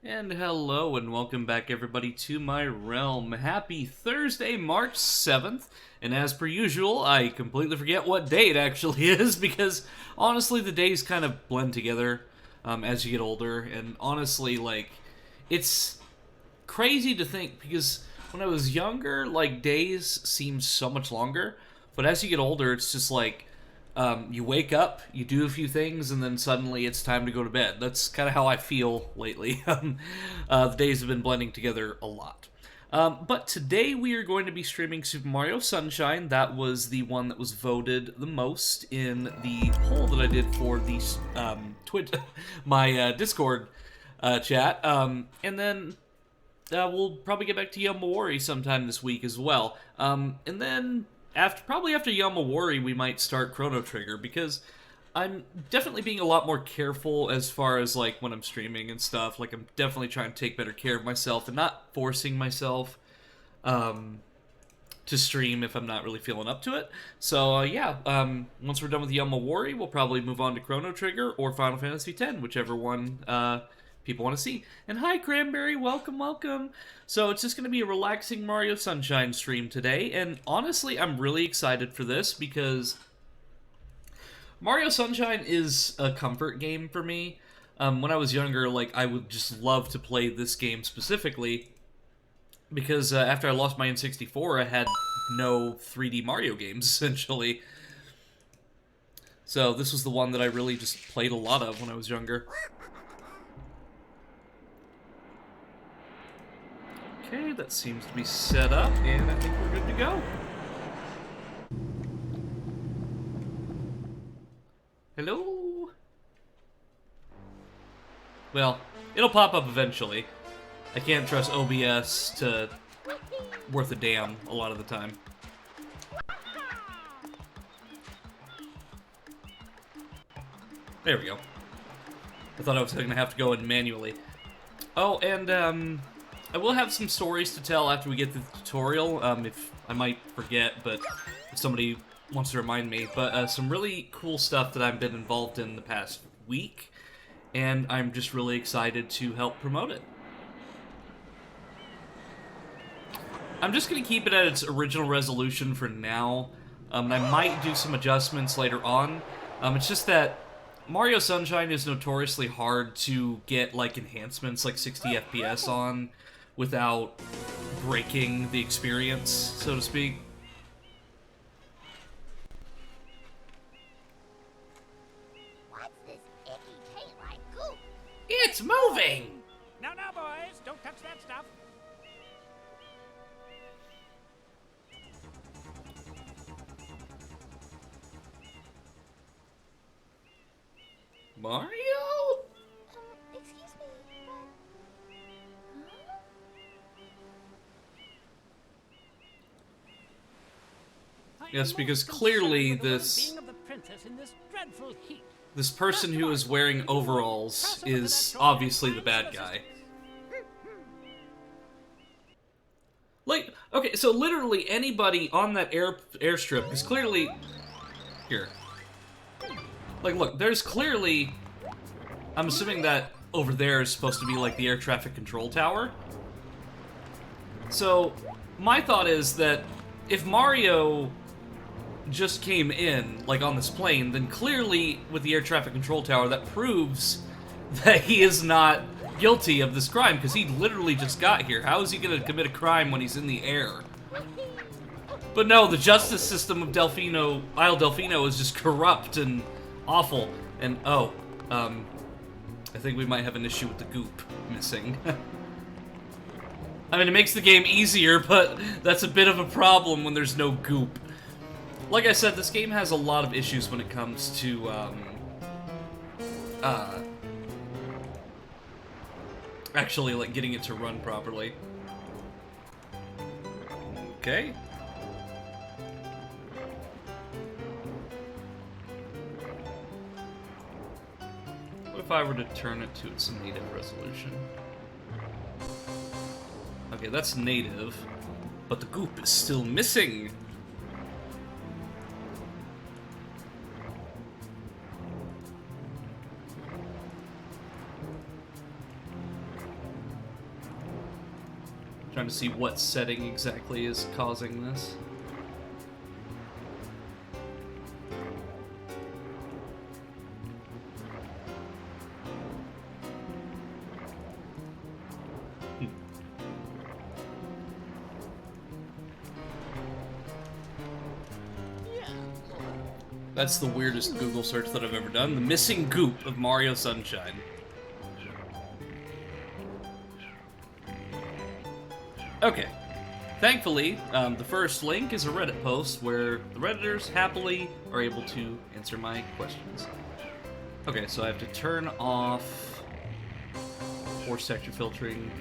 And hello and welcome back everybody to my realm. Happy Thursday, March 7th. And as per usual, I completely forget what day it actually is because honestly the days kind of blend together as you get older. And honestly, it's crazy to think because when I was younger, days seemed so much longer. But as you get older, it's just you wake up, you do a few things, and then suddenly it's time to go to bed. That's kind of how I feel lately. The days have been blending together a lot. But today we are going to be streaming Super Mario Sunshine. That was the one that was voted the most in the poll that I did for the my Discord chat. And then we'll probably get back to Yomawari sometime this week as well. And then after Yomawari, we might start Chrono Trigger because I'm definitely being a lot more careful as far as when I'm streaming and stuff. I'm definitely trying to take better care of myself and not forcing myself to stream if I'm not really feeling up to it. So once we're done with Yomawari, we'll probably move on to Chrono Trigger or Final Fantasy X, whichever one people want to see. And hi, Cranberry, welcome, welcome. So it's just going to be a relaxing Mario Sunshine stream today, and honestly, I'm really excited for this because Mario Sunshine is a comfort game for me. When I was younger, I would just love to play this game specifically because after I lost my N64, I had no 3D Mario games, essentially. So this was the one that I really just played a lot of when I was younger. Okay, that seems to be set up, and I think we're good to go. Hello? Well, it'll pop up eventually. I can't trust OBS to worth a damn a lot of the time. There we go. I thought I was going to have to go in manually. Oh, and I will have some stories to tell after we get through the tutorial, if I might forget, but if somebody wants to remind me. But some really cool stuff that I've been involved in the past week, and I'm just really excited to help promote it. I'm just going to keep it at its original resolution for now, and I might do some adjustments later on. It's just that Mario Sunshine is notoriously hard to get, enhancements like 60 FPS on without breaking the experience, so to speak. What's this icky taint-like goop? It's moving! Now, boys, don't touch that stuff. Mario? Excuse me, Yes, because clearly this person who is wearing overalls is obviously the bad guy. Okay, so literally anybody on that airstrip is clearly... Here. Look, there's clearly... I'm assuming that over there is supposed to be, the air traffic control tower. So, my thought is that if Mario just came in, on this plane, then clearly, with the air traffic control tower, that proves that he is not guilty of this crime, because he literally just got here. How is he going to commit a crime when he's in the air? But no, the justice system of Isle Delfino is just corrupt and awful. And, I think we might have an issue with the goop missing. I mean, it makes the game easier, but that's a bit of a problem when there's no goop. Like I said, this game has a lot of issues when it comes to, actually, getting it to run properly. Okay. What if I were to turn it to its native resolution? Okay, that's native, but the goop is still missing. Trying to see what setting exactly is causing this. That's the weirdest Google search that I've ever done. The missing goop of Mario Sunshine. Okay. Thankfully, the first link is a Reddit post where the Redditors happily are able to answer my questions. Okay, so I have to turn off force texture filtering.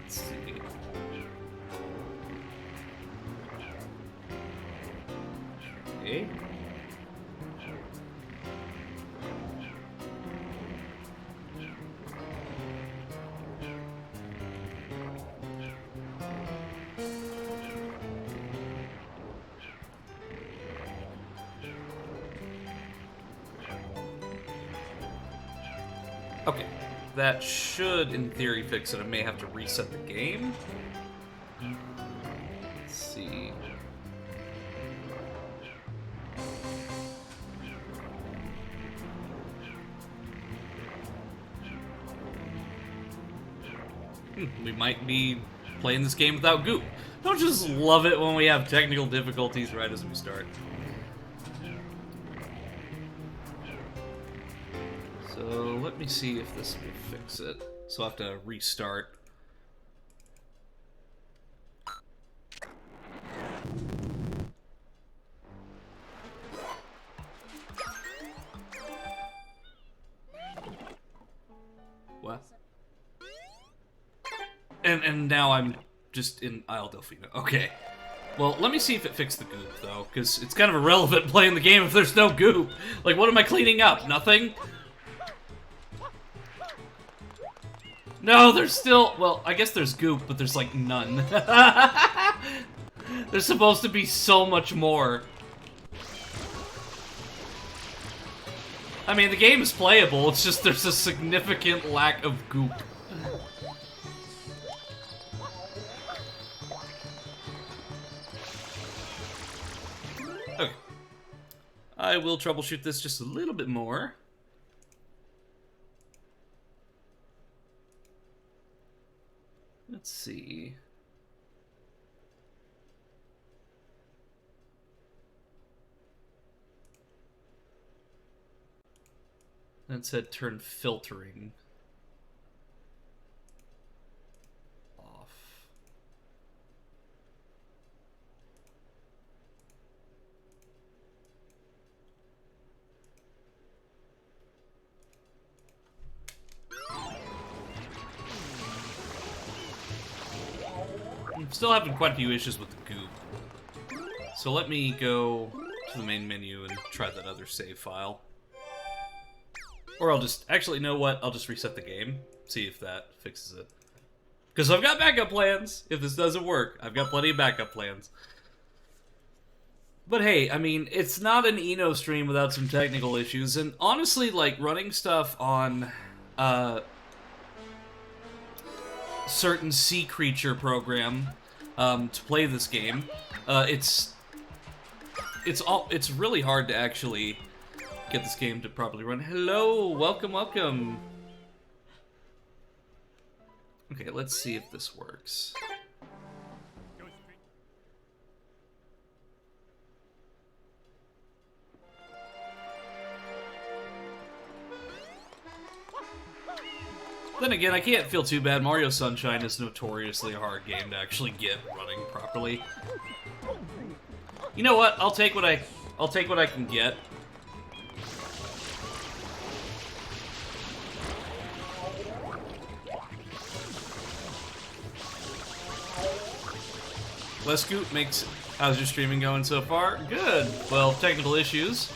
Let's see. Okay. Okay, that should, in theory, fix it. I may have to reset the game. Let's see. We might be playing this game without goop. Don't just love it when we have technical difficulties right as we start. So let me see if this will fix it. So I'll have to restart. What? And now I'm just in Isle Delfino. Okay. Well, let me see if it fixed the goop, though, because it's kind of irrelevant playing the game if there's no goop. Like, what am I cleaning up? Nothing? No, there's still... Well, I guess there's goop, but there's, like, none. There's supposed to be so much more. I mean, the game is playable, it's just there's a significant lack of goop. Okay. I will troubleshoot this just a little bit more. Let's see. That said turn filtering off. I'm still having quite a few issues with the goop. So let me go to the main menu and try that other save file. Or I'll just... Actually, you know what? I'll just reset the game. See if that fixes it. Because I've got backup plans. If this doesn't work, I've got plenty of backup plans. But hey, I mean, it's not an Eno stream without some technical issues. And honestly, like, running stuff on... certain sea creature program to play this game, it's really hard to actually get this game to properly run. Hello, welcome, welcome. Okay, let's see if this works. Then again, I can't feel too bad. Mario Sunshine is notoriously a hard game to actually get running properly. You know what? I'll take what I can get. Less goop makes... How's your streaming going so far? Good. Well, technical issues.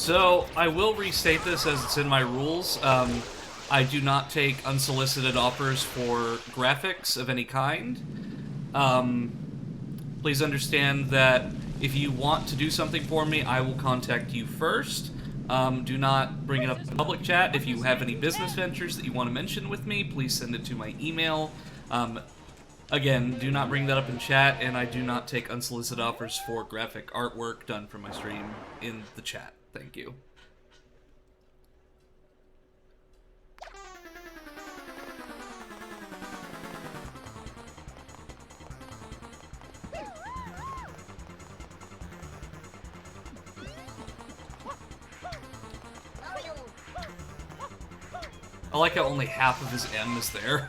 So, I will restate this as it's in my rules. I do not take unsolicited offers for graphics of any kind. Please understand that if you want to do something for me, I will contact you first. Do not bring it up in public chat. If you have any business ventures that you want to mention with me, please send it to my email. Again, do not bring that up in chat, and I do not take unsolicited offers for graphic artwork done for my stream in the chat. Thank you. I like how only half of his M is there.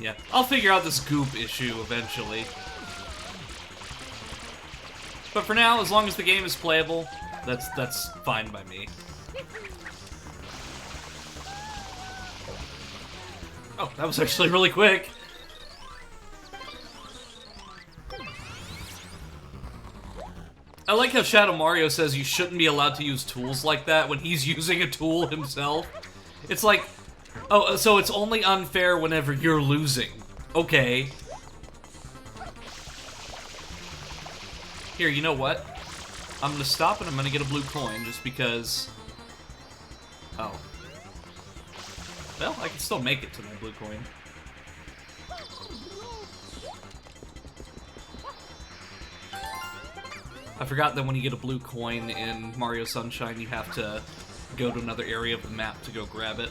Yeah, I'll figure out this goop issue eventually. But for now, as long as the game is playable, that's fine by me. Oh, that was actually really quick. I like how Shadow Mario says you shouldn't be allowed to use tools like that when he's using a tool himself. It's like, oh, so it's only unfair whenever you're losing. Okay. Here, you know what? I'm gonna stop and I'm gonna get a blue coin just because... Oh. Well, I can still make it to my blue coin. I forgot that when you get a blue coin in Mario Sunshine, you have to go to another area of the map to go grab it.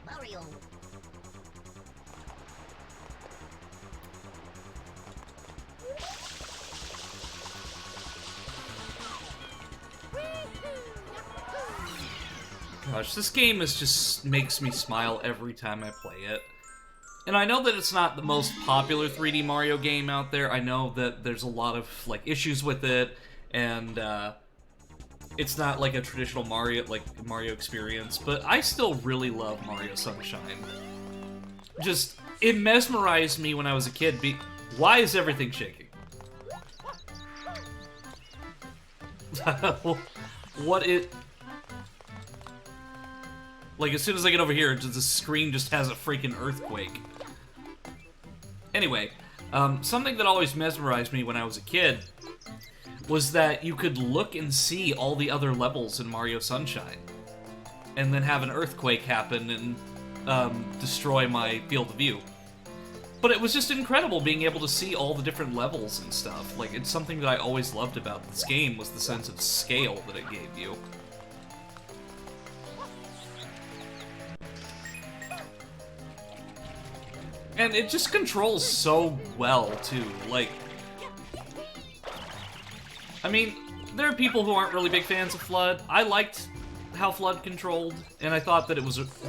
Mario. Gosh, this game just makes me smile every time I play it. And I know that it's not the most popular 3D Mario game out there. I know that there's a lot of like issues with it, and it's not like a traditional Mario experience. But I still really love Mario Sunshine. Just it mesmerized me when I was a kid. Why is everything shaking? What it? Like, as soon as I get over here, the screen just has a freaking earthquake. Anyway, something that always mesmerized me when I was a kid was that you could look and see all the other levels in Mario Sunshine, and then have an earthquake happen and destroy my field of view. But it was just incredible being able to see all the different levels and stuff. Like, it's something that I always loved about this game was the sense of scale that it gave you. And it just controls so well, too. Like, I mean, there are people who aren't really big fans of FLUDD. I liked how FLUDD controlled, and I thought that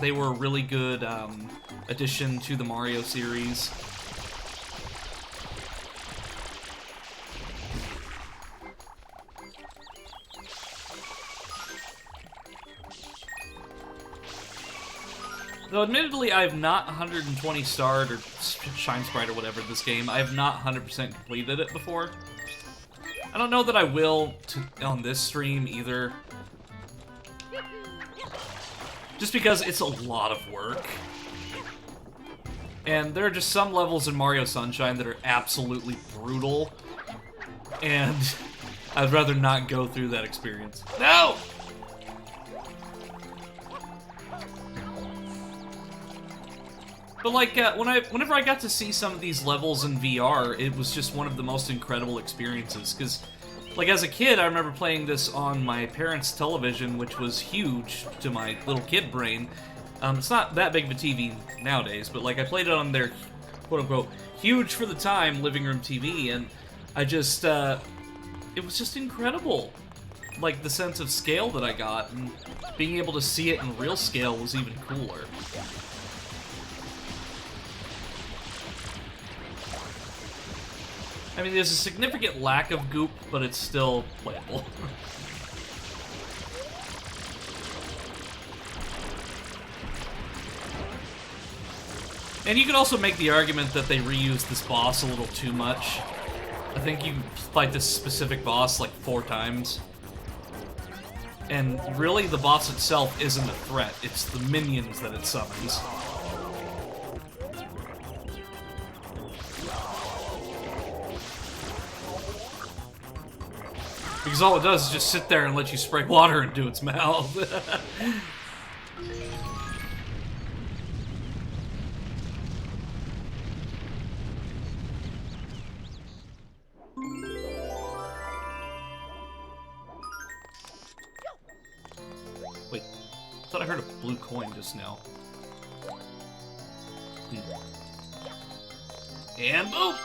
they were a really good addition to the Mario series. Though admittedly, I have not 120 starred or Shine Sprite or whatever this game. I have not 100% completed it before. I don't know that I will on this stream either. Just because it's a lot of work. And there are just some levels in Mario Sunshine that are absolutely brutal. And I'd rather not go through that experience. No! But like, whenever I got to see some of these levels in VR, it was just one of the most incredible experiences. Because, like, as a kid, I remember playing this on my parents' television, which was huge to my little kid brain. It's not that big of a TV nowadays, but like, I played it on their quote-unquote huge for the time living room TV, and I just, it was just incredible. Like, the sense of scale that I got, and being able to see it in real scale was even cooler. I mean, there's a significant lack of goop, but it's still playable. And you could also make the argument that they reused this boss a little too much. I think you fight this specific boss like 4 times. And really, the boss itself isn't a threat, it's the minions that it summons. Because all it does is just sit there and let you spray water into its mouth. Wait, I thought I heard a blue coin just now. And boom!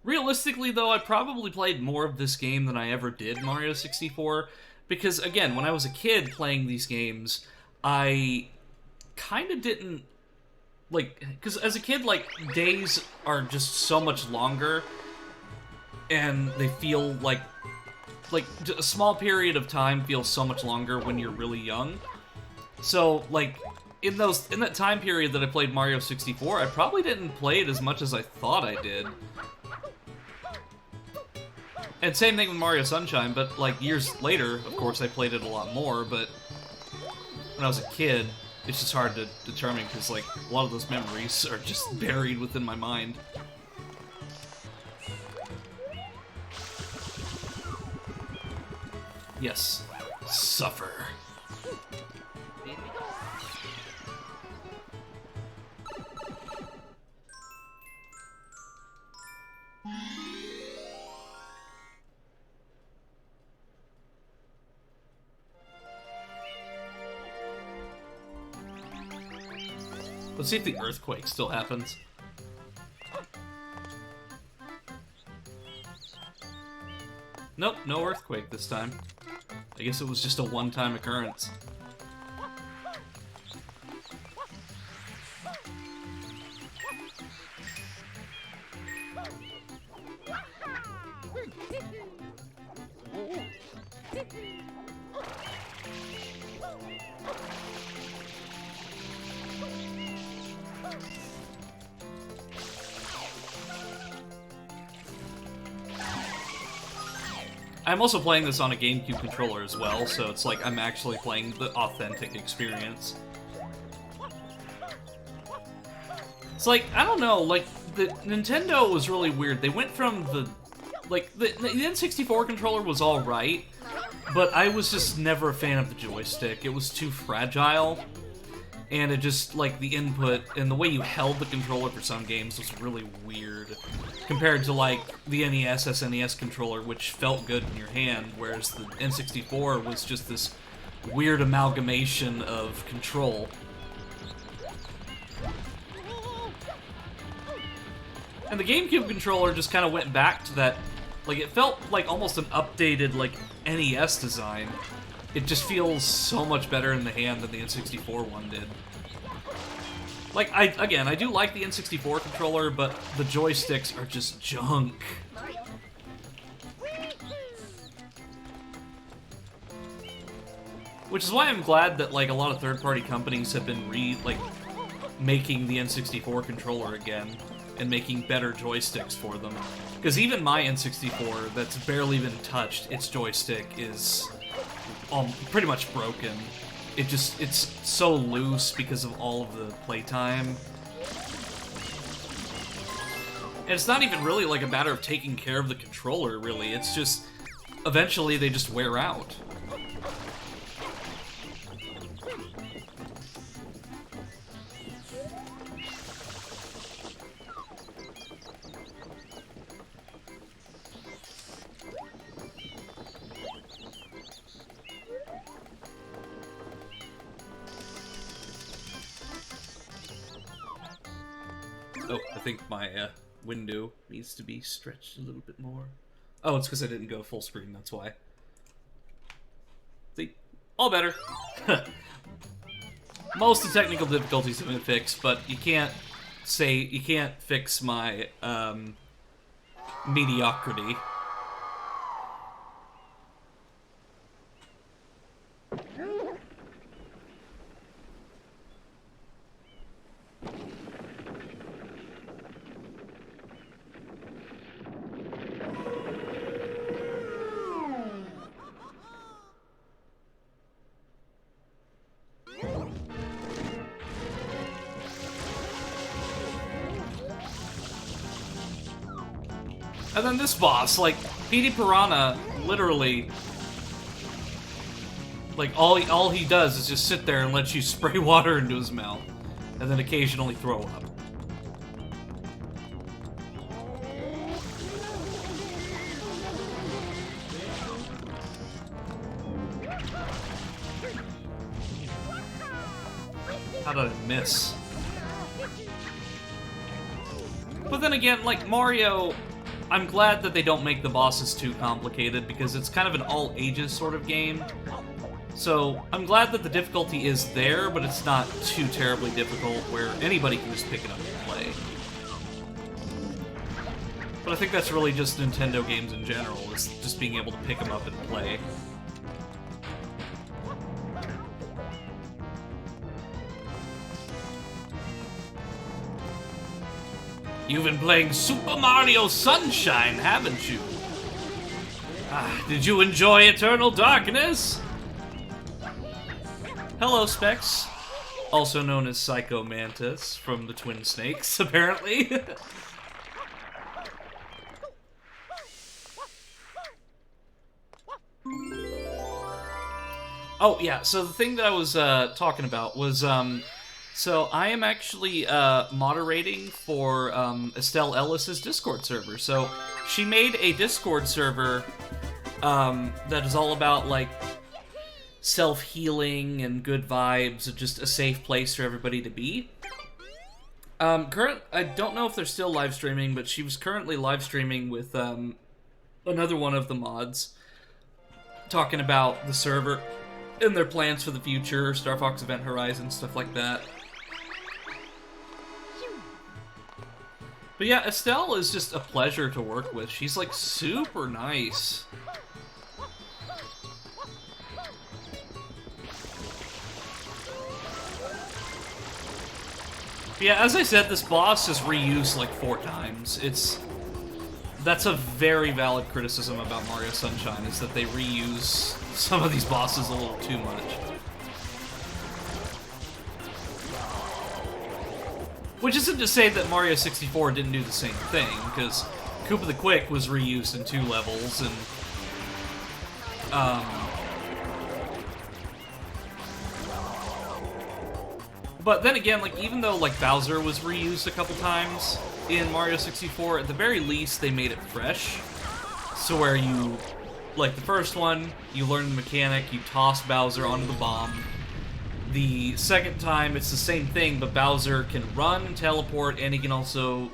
Realistically, though, I probably played more of this game than I ever did Mario 64, because, again, when I was a kid playing these games, I kind of didn't, like, because as a kid, like, days are just so much longer, and they feel like a small period of time feels so much longer when you're really young. So, like, in that time period that I played Mario 64, I probably didn't play it as much as I thought I did. And same thing with Mario Sunshine, but like years later, of course, I played it a lot more, but when I was a kid, it's just hard to determine because like a lot of those memories are just buried within my mind. Yes, suffer. Let's see if the earthquake still happens. Nope, no earthquake this time. I guess it was just a one-time occurrence. I'm also playing this on a GameCube controller as well, so it's like I'm actually playing the authentic experience. It's like, I don't know, like, the Nintendo was really weird. They went from the N64 controller was alright, but I was just never a fan of the joystick. It was too fragile, and it just, like, the input and the way you held the controller for some games was really weird. Compared to, like, the NES, SNES controller, which felt good in your hand, whereas the N64 was just this weird amalgamation of control. And the GameCube controller just kind of went back to that, like, it felt like almost an updated, like, NES design. It just feels so much better in the hand than the N64 one did. Like, I do like the N64 controller, but the joysticks are just junk. Which is why I'm glad that, like, a lot of third-party companies have been making the N64 controller again, and making better joysticks for them. Because even my N64, that's barely been touched, its joystick is pretty much broken. It's so loose because of all of the playtime. And it's not even really like a matter of taking care of the controller, really. It's just, eventually they just wear out. Oh, I think my window needs to be stretched a little bit more. Oh, it's because I didn't go full screen, that's why. See? All better. Most of the technical difficulties have been fixed, but you can't fix my mediocrity. And then this boss, like, Petey Piranha, literally, like, all he does is just sit there and let you spray water into his mouth, and then occasionally throw up. How did I miss? But then again, like, Mario, I'm glad that they don't make the bosses too complicated, because it's kind of an all-ages sort of game. So, I'm glad that the difficulty is there, but it's not too terribly difficult where anybody can just pick it up and play. But I think that's really just Nintendo games in general, is just being able to pick them up and play. You've been playing Super Mario Sunshine, haven't you? Did you enjoy Eternal Darkness? Hello, Specs. Also known as Psycho Mantis from the Twin Snakes, apparently. Oh, yeah, so the thing that I was talking about was, so I am actually moderating for Estelle Ellis's Discord server. So she made a Discord server that is all about, like, self-healing and good vibes, and just a safe place for everybody to be. I don't know if they're still live streaming, but she was currently live streaming with another one of the mods, talking about the server and their plans for the future, Star Fox Event Horizon, stuff like that. But yeah, Estelle is just a pleasure to work with. She's, like, super nice. Yeah, as I said, this boss is reused like 4 times. That's a very valid criticism about Mario Sunshine, is that they reuse some of these bosses a little too much. Which isn't to say that Mario 64 didn't do the same thing, because Koopa the Quick was reused in 2 levels, and but then again, like, even though, like, Bowser was reused a couple times in Mario 64, at the very least, they made it fresh. So where you, like, the first one, you learn the mechanic, you toss Bowser onto the bomb. The second time, it's the same thing, but Bowser can run, teleport, and he can also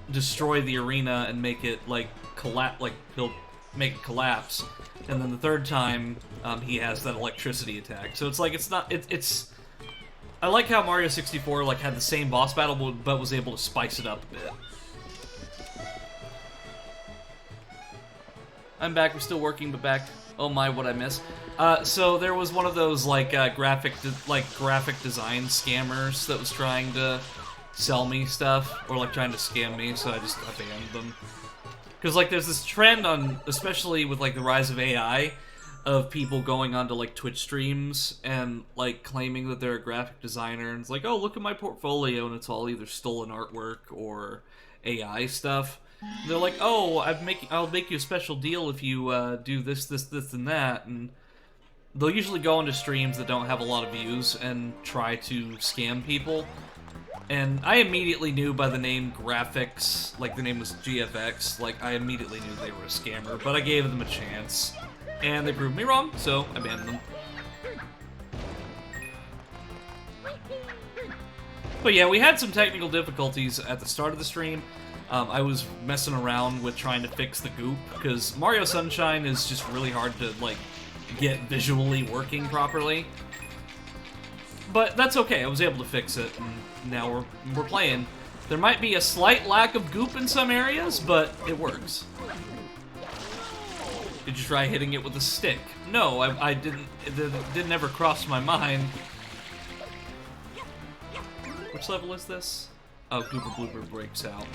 destroy the arena and make it, like, he'll make it collapse. And then the third time, he has that electricity attack. So it's like, it's I like how Mario 64, like, had the same boss battle, but was able to spice it up a bit. I'm back, we're still working, but back. Oh my, what I miss. So there was one of those, like, graphic design scammers that was trying to sell me stuff, or, like, trying to scam me, so I banned them. Because, like, there's this trend on, especially with, like, the rise of AI, of people going onto, like, Twitch streams and, like, claiming that they're a graphic designer, and it's like, oh, look at my portfolio, and it's all either stolen artwork or AI stuff. And they're like, oh, I'll make you a special deal if you do this, this, this, and that, and they'll usually go into streams that don't have a lot of views and try to scam people. And I immediately knew by the name Graphics, like, the name was GFX, like, I immediately knew they were a scammer, but I gave them a chance. And they proved me wrong, so I banned them. But yeah, we had some technical difficulties at the start of the stream. I was messing around with trying to fix the goop, because Mario Sunshine is just really hard to, like, get visually working properly. But that's okay, I was able to fix it, and now we're playing. There might be a slight lack of goop in some areas, but it works. Did you try hitting it with a stick? No, I didn't. It didn't ever cross my mind. Which level is this? Oh, Goober Blooper breaks out.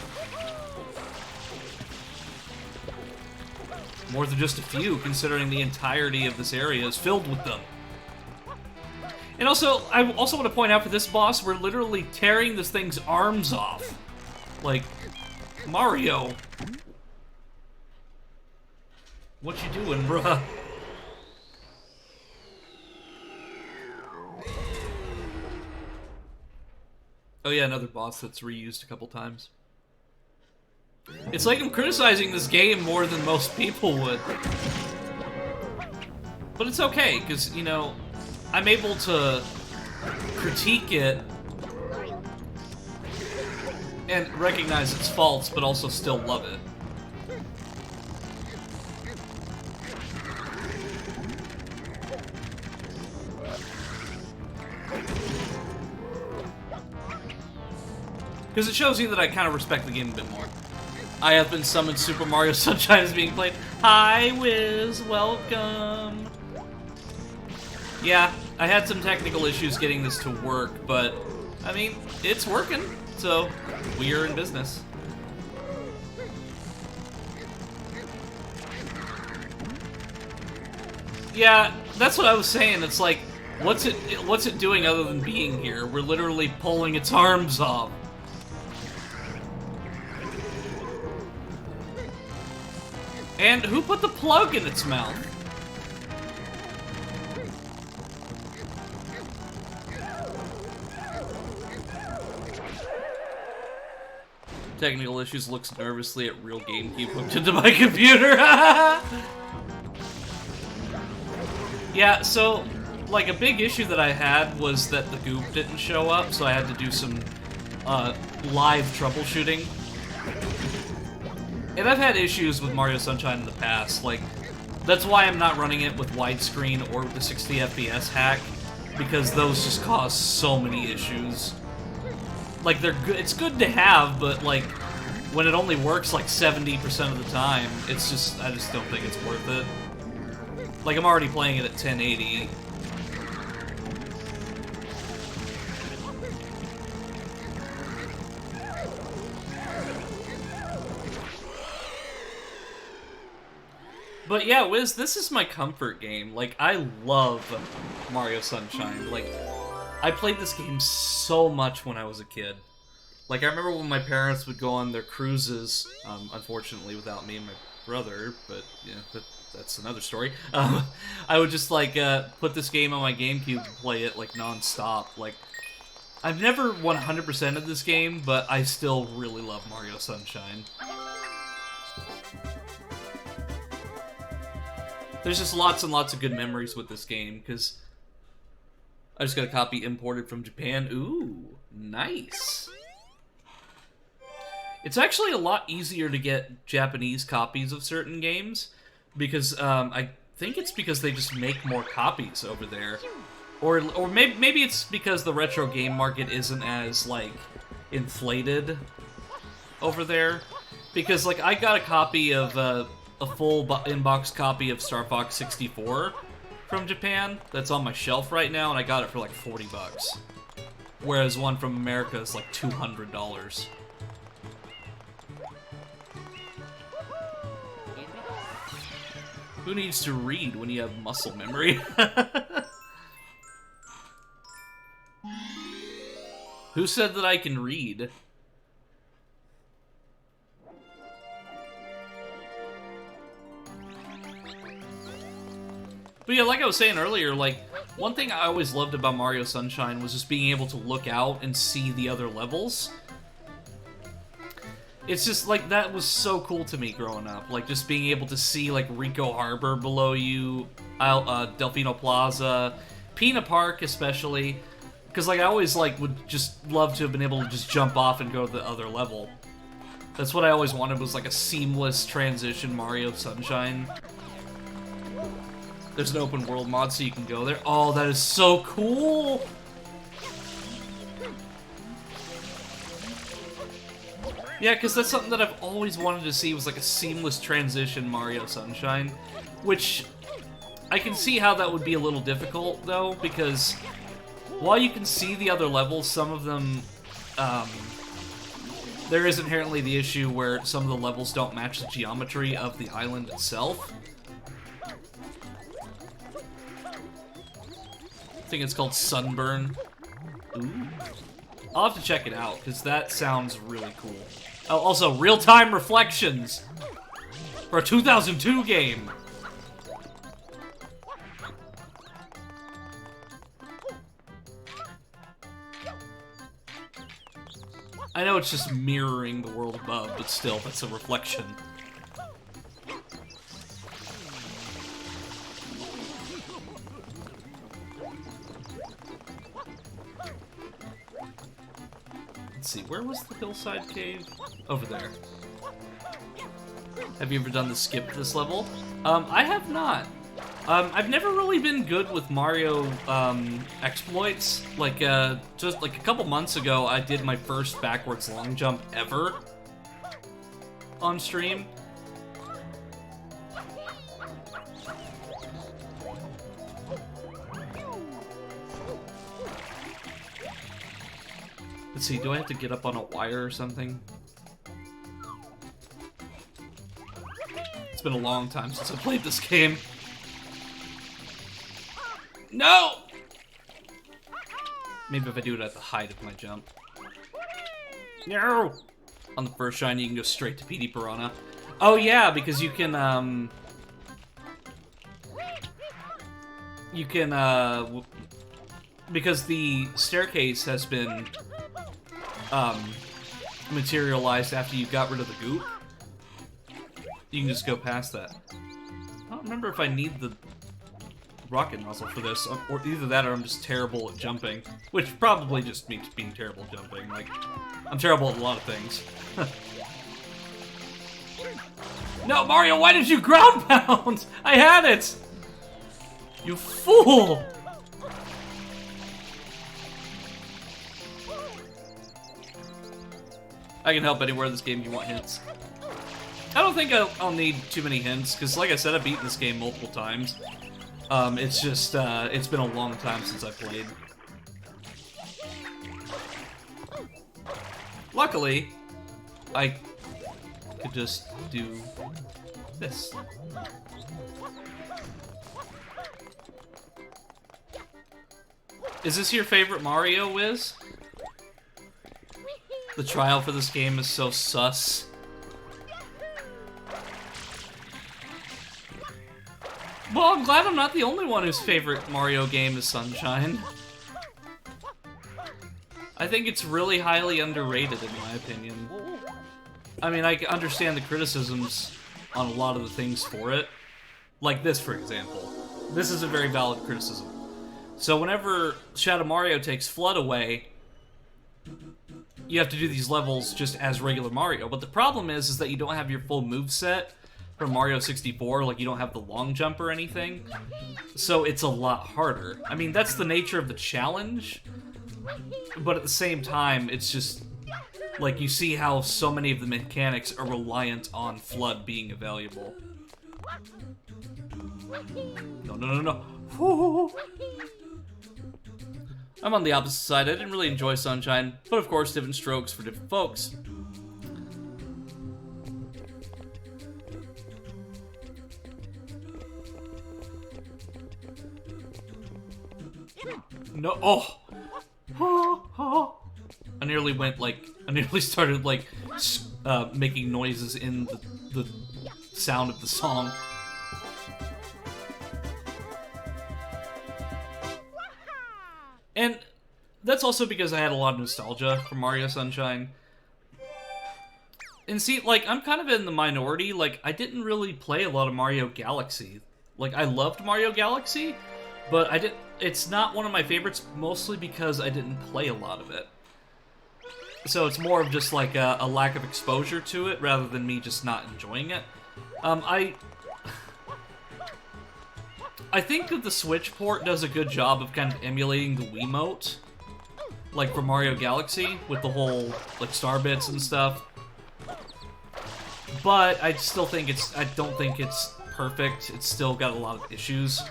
More than just a few, considering the entirety of this area is filled with them. And also, I also want to point out for this boss, we're literally tearing this thing's arms off. Like, Mario. What you doing, bruh? Oh yeah, another boss that's reused a couple times. It's like I'm criticizing this game more than most people would. But it's okay, because, you know, I'm able to critique it and recognize its faults, but also still love it. Because it shows you that I kind of respect the game a bit more. I have been summoned Super Mario Sunshine is being played. Hi, Wiz, welcome. Yeah, I had some technical issues getting this to work, but, I mean, it's working, so we are in business. Yeah, that's what I was saying. It's like, what's it doing other than being here? We're literally pulling its arms off. And who put the plug in its mouth? Technical issues, looks nervously at real GameCube hooked into my computer. Yeah, so, like, a big issue that I had was that the goop didn't show up, so I had to do some live troubleshooting. And I've had issues with Mario Sunshine in the past, like, that's why I'm not running it with widescreen or with the 60 FPS hack, because those just cause so many issues. Like, they're good, it's good to have, but, like, when it only works, like, 70% of the time, it's just, I just don't think it's worth it. Like, I'm already playing it at 1080. But yeah, Wiz, this is my comfort game. Like, I love Mario Sunshine. Like, I played this game so much when I was a kid. Like, I remember when my parents would go on their cruises, unfortunately without me and my brother, but, yeah, that's another story. I would just, like, put this game on my GameCube and play it, like, non-stop. Like, I've never 100%ed this game, but I still really love Mario Sunshine. There's just lots and lots of good memories with this game, because I just got a copy imported from Japan. Ooh, nice. It's actually a lot easier to get Japanese copies of certain games, because I think it's because they just make more copies over there. Or maybe it's because the retro game market isn't as, like, inflated over there. Because, like, I got a copy of a full in-box copy of Star Fox 64 from Japan that's on my shelf right now, and I got it for like $40. Whereas one from America is like $200. Who needs to read when you have muscle memory? Who said that I can read? But yeah, like I was saying earlier, like, one thing I always loved about Mario Sunshine was just being able to look out and see the other levels. It's just, like, that was so cool to me growing up. Like, just being able to see, like, Rico Harbor below you, Delfino Plaza, Pina Park especially. Because, like, I always, like, would just love to have been able to just jump off and go to the other level. That's what I always wanted, was, like, a seamless transition Mario Sunshine. There's an open world mod so you can go there. Oh, that is so cool! Yeah, because that's something that I've always wanted to see, was like a seamless transition Mario Sunshine. Which, I can see how that would be a little difficult, though, because while you can see the other levels, some of them, there is inherently the issue where some of the levels don't match the geometry of the island itself. I think it's called Sunburn. Ooh. I'll have to check it out, because that sounds really cool. Oh, also, real-time reflections for a 2002 game. I know it's just mirroring the world above, but still, that's a reflection. Let's see, where was the hillside cave? Over there. Have you ever done the skip this level? I have not. I've never really been good with Mario exploits. Like, just like a couple months ago, I did my first backwards long jump ever on stream. Let's see, do I have to get up on a wire or something? It's been a long time since I played this game. No! Maybe if I do it at the height of my jump. No! On the first shine, you can go straight to PD Piranha. Oh yeah, because you can, because the staircase has been, materialized after you got rid of the goop. You can just go past that. I don't remember if I need the rocket nozzle for this, or either that or I'm just terrible at jumping, which probably just means being terrible at jumping. Like, I'm terrible at a lot of things. No, Mario, why did you ground pound? I had it! You fool! I can help anywhere in this game if you want hints. I don't think I'll need too many hints, because like I said, I've beaten this game multiple times. It's just, it's been a long time since I played. Luckily, I could just do this. Is this your favorite Mario, Wiz? The trial for this game is so sus. Well, I'm glad I'm not the only one whose favorite Mario game is Sunshine. I think it's really highly underrated, in my opinion. I mean, I understand the criticisms on a lot of the things for it. Like this, for example. This is a very valid criticism. So whenever Shadow Mario takes Flood away, you have to do these levels just as regular Mario. But the problem is that you don't have your full moveset from Mario 64, like you don't have the long jump or anything. So it's a lot harder. I mean, that's the nature of the challenge, but at the same time, it's just, like, you see how so many of the mechanics are reliant on Flood being available. No, no, no, no. I'm on the opposite side. I didn't really enjoy Sunshine, but of course, different strokes for different folks. No, oh! I nearly went, like, I nearly started, like, making noises in the sound of the song. And that's also because I had a lot of nostalgia for Mario Sunshine. And see, like, I'm kind of in the minority. Like, I didn't really play a lot of Mario Galaxy. Like, I loved Mario Galaxy, but it's not one of my favorites, mostly because I didn't play a lot of it. So it's more of just, like, a lack of exposure to it, rather than me just not enjoying it. I think that the Switch port does a good job of kind of emulating the Wiimote, like for Mario Galaxy, with the whole, like, star bits and stuff. But I still think I don't think it's perfect. It's still got a lot of issues.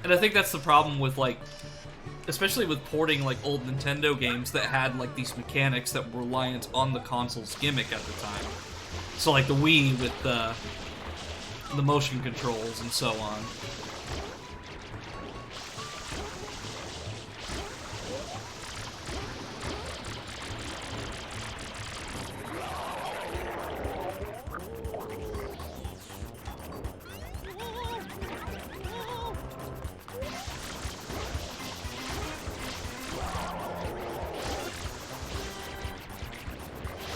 And I think that's the problem with, like, especially with porting, like, old Nintendo games that had, like, these mechanics that were reliant on the console's gimmick at the time. So, like, the Wii with the motion controls and so on.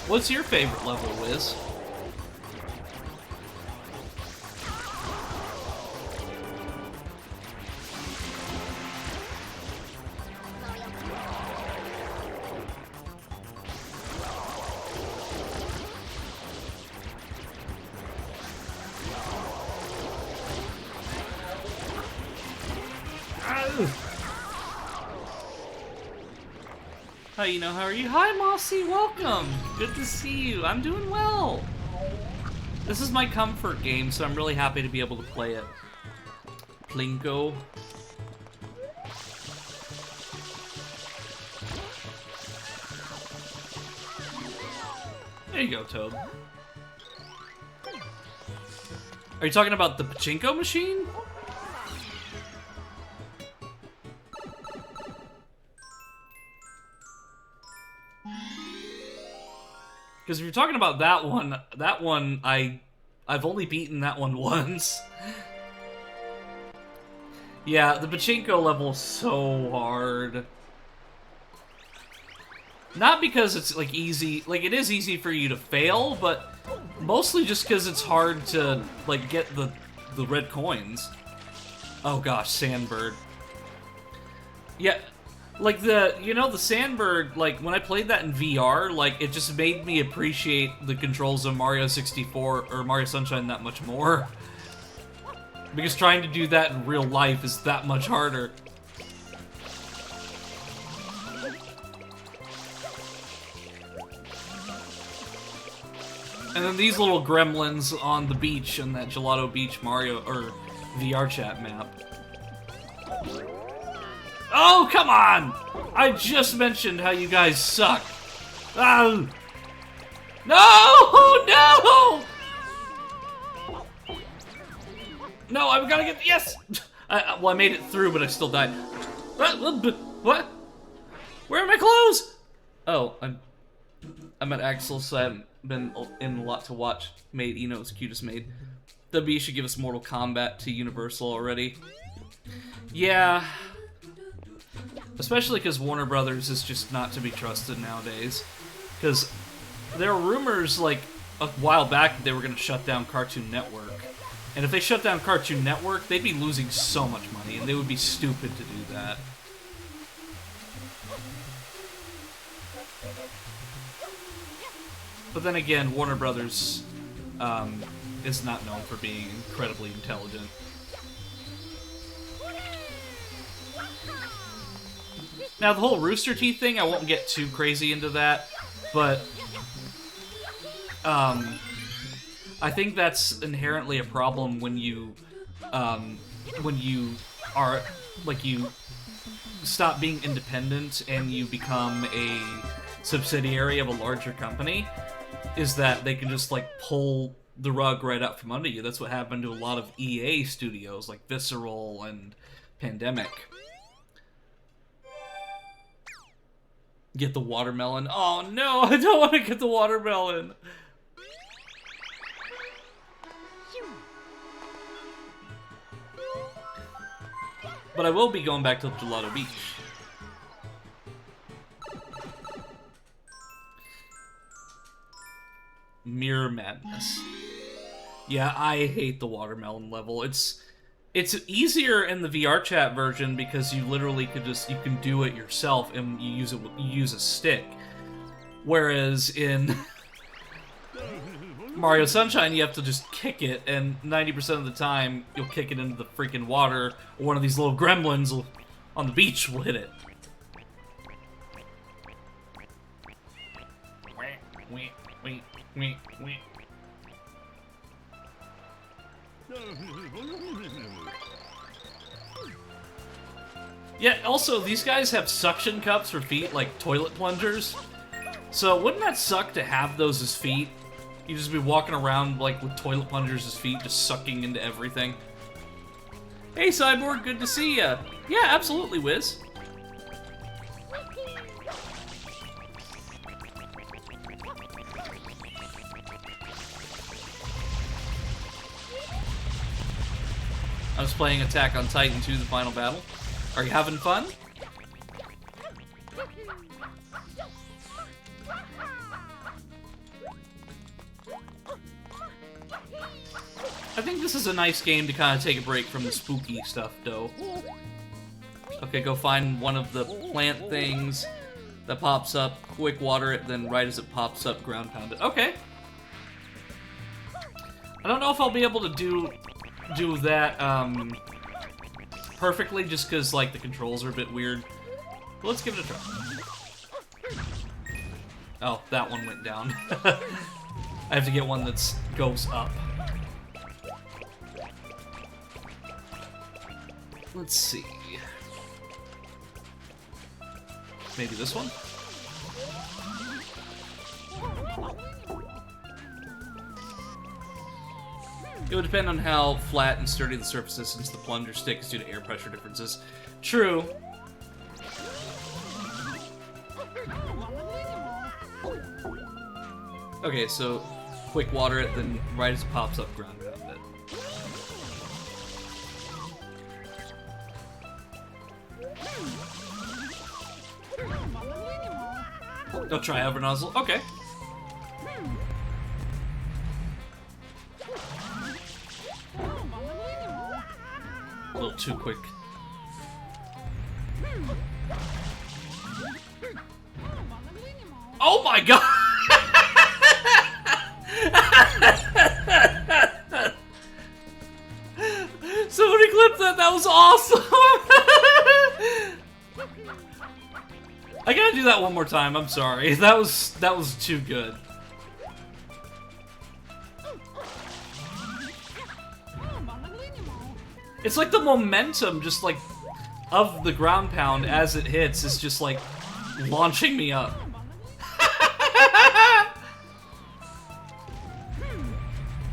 What's your favorite level, Wiz? Hi, how are you? Hi, Mossy, welcome! Good to see you. I'm doing well. This is my comfort game, so I'm really happy to be able to play it. Plinko. There you go, Toad. Are you talking about the pachinko machine? Because if you're talking about that one, I've only beaten that one once. Yeah, the pachinko level's so hard. Not because it's like easy, like it is easy for you to fail, but mostly just because it's hard to like get the red coins. Oh gosh, Sandbird. Yeah. Like the Sandbird, like when I played that in VR, like it just made me appreciate the controls of Mario 64 or Mario Sunshine that much more. Because trying to do that in real life is that much harder. And then these little gremlins on the beach in that Gelato Beach Mario or VR chat map. Oh, come on! I just mentioned how you guys suck. Oh. No! No! No, I've got to get... Yes! Well, I made it through, but I still died. What? Where are my clothes? Oh, I'm at Axel, so I haven't been in a lot to watch. Maid, Eno's cutest maid. WB should give us Mortal Kombat to Universal already. Yeah... Especially because Warner Brothers is just not to be trusted nowadays. Because there were rumors, like, a while back that they were going to shut down Cartoon Network. And if they shut down Cartoon Network, they'd be losing so much money, and they would be stupid to do that. But then again, Warner Brothers is not known for being incredibly intelligent. Now, the whole Rooster Teeth thing, I won't get too crazy into that, but I think that's inherently a problem when you are, like, you stop being independent and you become a subsidiary of a larger company, is that they can just, like, pull the rug right out from under you. That's what happened to a lot of EA studios, like Visceral and Pandemic. Get the watermelon. Oh no, I don't want to get the watermelon. But I will be going back to Gelato Beach. Mirror Madness. Yeah, I hate the watermelon level. It's easier in the VR chat version because you literally you can do it yourself and you use a stick. Whereas in Mario Sunshine, you have to just kick it, and 90% of the time you'll kick it into the freaking water, or one of these little gremlins on the beach will hit it. Yeah, also, these guys have suction cups for feet, like toilet plungers. So, wouldn't that suck to have those as feet? You'd just be walking around, like, with toilet plungers as feet, just sucking into everything. Hey, Cyborg, good to see ya. Yeah, absolutely, Wiz. I was playing Attack on Titan 2, the final battle. Are you having fun? I think this is a nice game to kind of take a break from the spooky stuff, though. Okay, go find one of the plant things that pops up, quick water it, then right as it pops up, ground pound it. Okay. I don't know if I'll be able to do that perfectly, just because like the controls are a bit weird. But let's give it a try. Oh, that one went down. I have to get one that goes up. Let's see. Maybe this one? It would depend on how flat and sturdy the surface is, since the plunger stick is due to air pressure differences. True. Okay, so quick water it, then right as it pops up, ground pound it. Don't try over nozzle. Okay. A little too quick. Oh my god! Somebody clipped that. That was awesome. I gotta do that one more time. I'm sorry. That was too good. It's like the momentum, just like of the ground pound as it hits, is just like launching me up.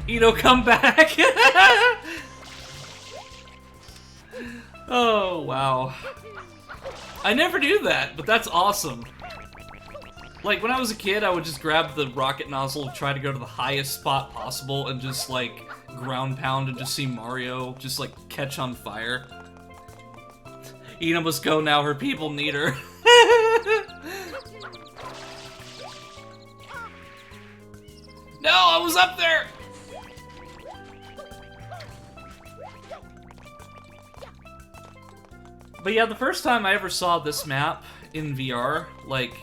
Ito, come back! Oh, wow. I never do that, but that's awesome. Like, when I was a kid, I would just grab the rocket nozzle, try to go to the highest spot possible, and just, like, ground pound and just see Mario just, like, catch on fire. Ina must go now, her people need her. No, I was up there! But yeah, the first time I ever saw this map in VR, like,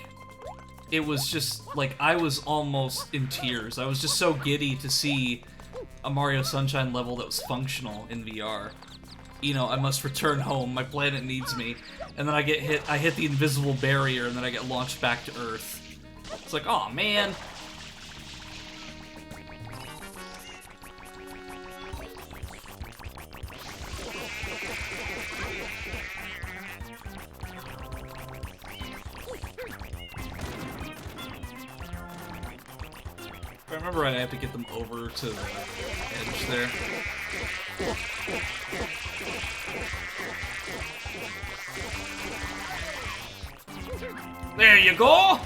it was just, like, I was almost in tears. I was just so giddy to see a Mario Sunshine level that was functional in VR. You know, I must return home, my planet needs me. And then I hit the invisible barrier, and then I get launched back to Earth. It's like, aw, man. If I remember right, I have to get them over to the edge there. There you go!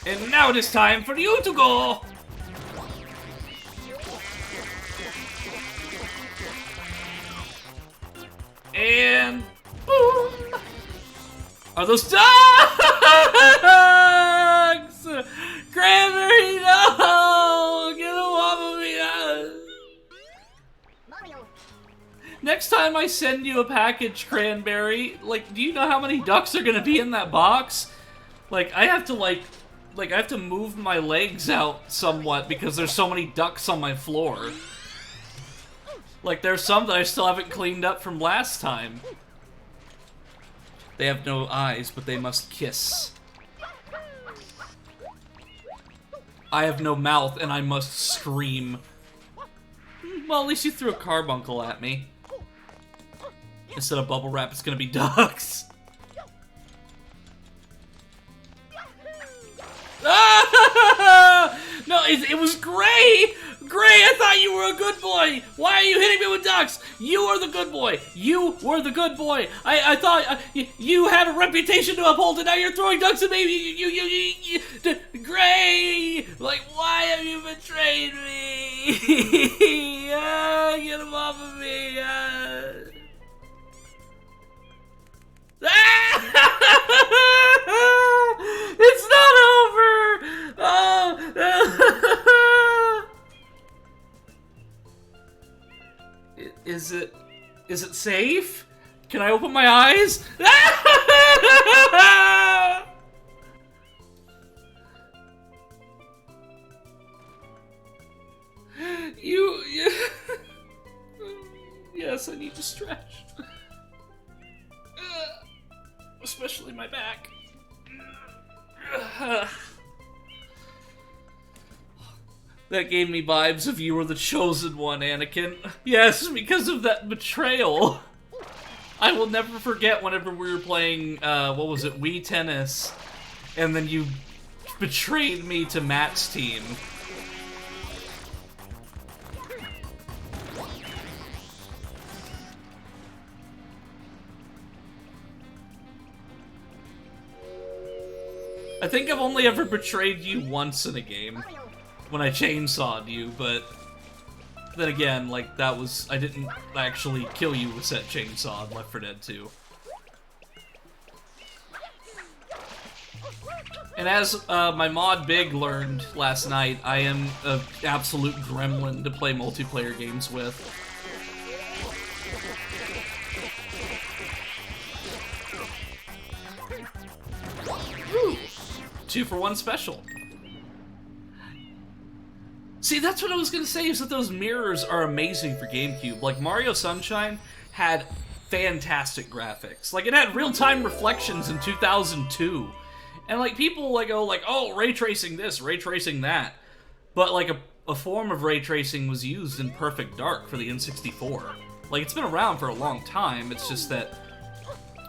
And now it is time for you to go! And boom! Are those dogs? Cranberry, no! Get them off of me! Mario. Next time I send you a package, Cranberry, like, do you know how many ducks are gonna be in that box? Like, I have to, I have to move my legs out somewhat because there's so many ducks on my floor. Like, there's some that I still haven't cleaned up from last time. They have no eyes, but they must kiss. I have no mouth, and I must scream. Well, at least you threw a carbuncle at me. Instead of bubble wrap, it's gonna be ducks. Ah! No, it was Gray! Gray, I thought you were a good boy! Why are you hitting me with ducks? You are the good boy! You were the good boy! I thought you had a reputation to uphold, and now you're throwing ducks at me! Gray! Like, why have you betrayed me? Get him off of me! It's Is it safe? Can I open my eyes? Yes, I need to stretch. Especially my back. That gave me vibes of You Were the Chosen One, Anakin. Yes, because of that betrayal. I will never forget whenever we were playing, what was it, Wii Tennis, and then you betrayed me to Matt's team. I think I've only ever betrayed you once in a game, when I chainsawed you, but then again, like, that was, I didn't actually kill you with said chainsaw in Left 4 Dead 2. And as my mod Big learned last night, I am an absolute gremlin to play multiplayer games with. Woo! 2-for-1 special. See, that's what I was gonna say, is that those mirrors are amazing for GameCube. Like, Mario Sunshine had fantastic graphics. Like, it had real-time reflections in 2002. And, like, people, like, go, like, oh, ray tracing this, ray tracing that. But, like, a form of ray tracing was used in Perfect Dark for the N64. Like, it's been around for a long time, it's just that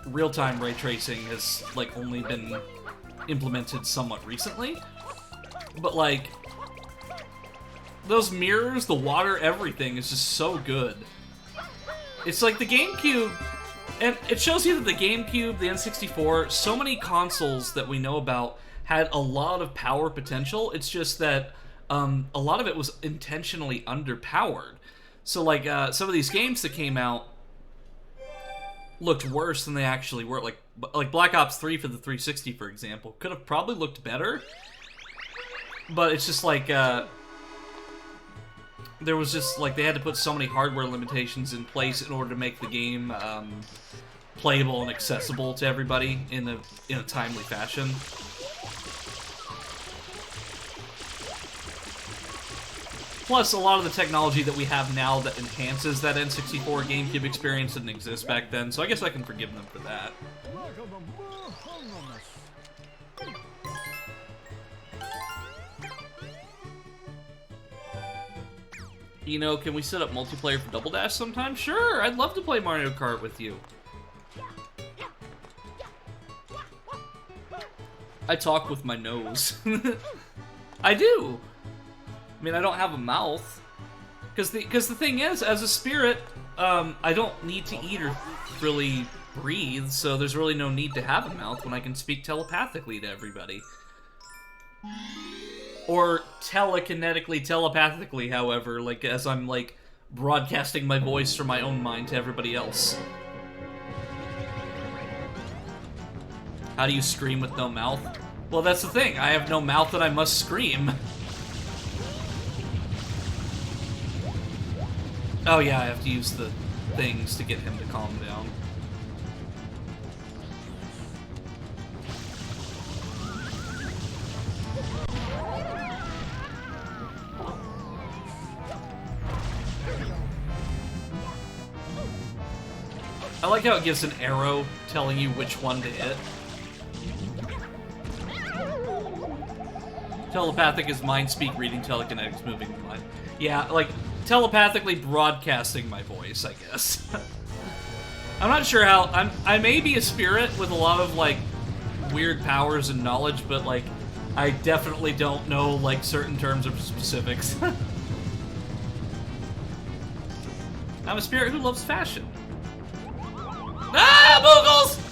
real-time ray tracing has, like, only been implemented somewhat recently. But, like, those mirrors, the water, everything is just so good. It's like the GameCube, and it shows you that the GameCube, the N64, so many consoles that we know about had a lot of power potential. It's just that a lot of it was intentionally underpowered. So, like, some of these games that came out looked worse than they actually were. Like Black Ops 3 for the 360, for example, could have probably looked better. But it's just like, there was just, like, they had to put so many hardware limitations in place in order to make the game playable and accessible to everybody in a timely fashion. Plus, a lot of the technology that we have now that enhances that N64 GameCube experience didn't exist back then, so I guess I can forgive them for that. You know, can we set up multiplayer for Double Dash sometime? Sure, I'd love to play Mario Kart with you. I talk with my nose. I do. I mean, I don't have a mouth. Because the thing is, as a spirit, I don't need to eat or really breathe, so there's really no need to have a mouth when I can speak telepathically to everybody. Or telekinetically, telepathically, however, like, as I'm, like, broadcasting my voice from my own mind to everybody else. How do you scream with no mouth? Well, that's the thing. I have no mouth and I must scream. Oh yeah, I have to use the things to get him to calm down. I like how it gives an arrow telling you which one to hit. Telepathic is mind speak, reading telekinetics, moving the mind. Yeah, like, telepathically broadcasting my voice, I guess. I'm not sure how... I may be a spirit with a lot of, like, weird powers and knowledge, but, like, I definitely don't know, like, certain terms or specifics. I'm a spirit who loves fashion. Ah, Boogles!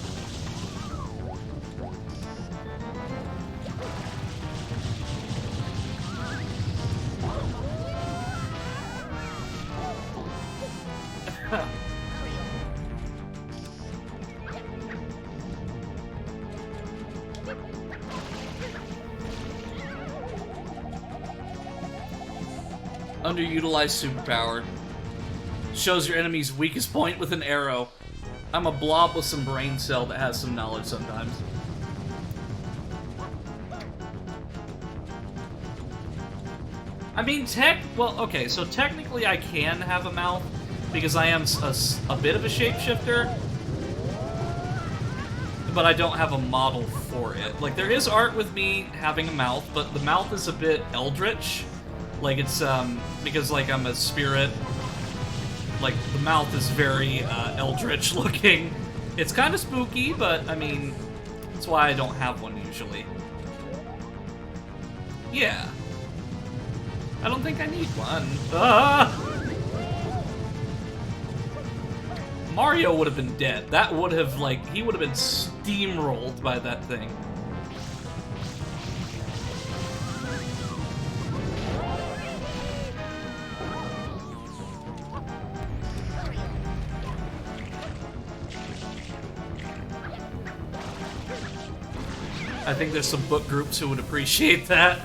Underutilized superpower. Shows your enemy's weakest point with an arrow. I'm a blob with some brain cell that has some knowledge sometimes. I mean, well, okay, so technically I can have a mouth, because I am a bit of a shapeshifter, but I don't have a model for it. Like, there is art with me having a mouth, but the mouth is a bit eldritch. Like, it's, because, like, I'm a spirit, like, the mouth is very, eldritch looking. It's kind of spooky, but, I mean, that's why I don't have one usually. Yeah. I don't think I need one. Mario would have been dead. That would have, like, he would have been steamrolled by that thing. I think there's some book groups who would appreciate that.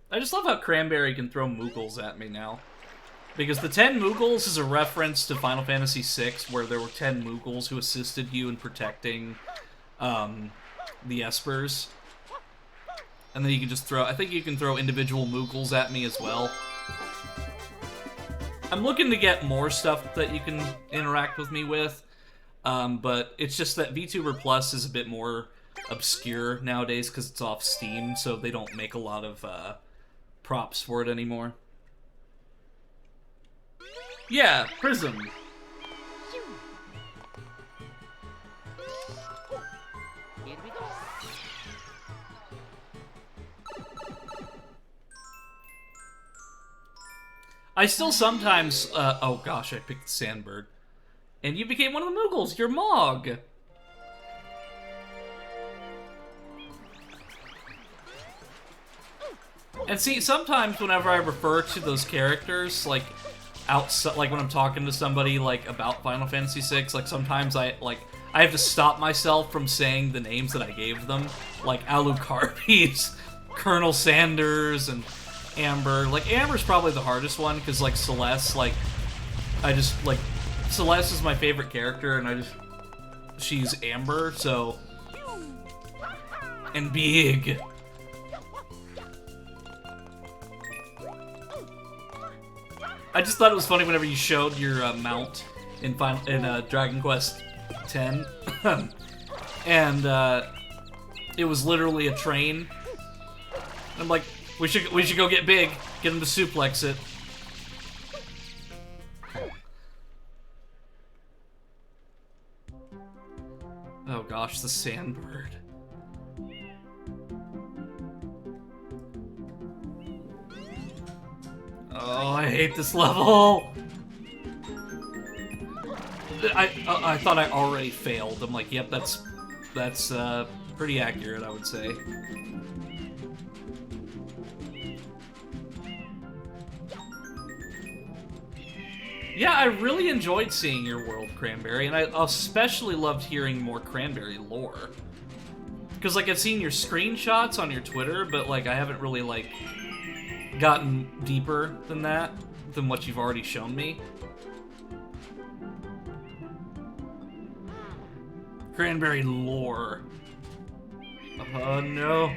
I just love how Cranberry can throw Moogles at me now. Because the 10 Moogles is a reference to Final Fantasy VI, where there were 10 Moogles who assisted you in protecting the Espers. And then you can just throw... I think you can throw individual Moogles at me as well. I'm looking to get more stuff that you can interact with me with, but it's just that VTuber Plus is a bit more obscure nowadays because it's off Steam, so they don't make a lot of props for it anymore. Yeah, Prism. Here we go. I still sometimes, oh gosh, I picked the Sandbird. And you became one of the Moogles, you're Mog! And see, sometimes whenever I refer to those characters, like, outside, like when I'm talking to somebody, like, about Final Fantasy VI, like, sometimes I have to stop myself from saying the names that I gave them. Like, Alucard's, Colonel Sanders, and Amber. Like, Amber's probably the hardest one, because, like, Celeste, like, I just, like, Celeste is my favorite character, and she's Amber, so... And big. I just thought it was funny whenever you showed your mount in Dragon Quest X, and it was literally a train. I'm like, we should go get Big, get him to suplex it. Oh gosh, the Sandbird. Oh, I hate this level! I thought I already failed. I'm like, yep, that's pretty accurate, I would say. Yeah, I really enjoyed seeing your world, Cranberry, and I especially loved hearing more Cranberry lore. Because, like, I've seen your screenshots on your Twitter, but, like, I haven't really, like, gotten deeper than that, than what you've already shown me. Cranberry lore. Oh, no.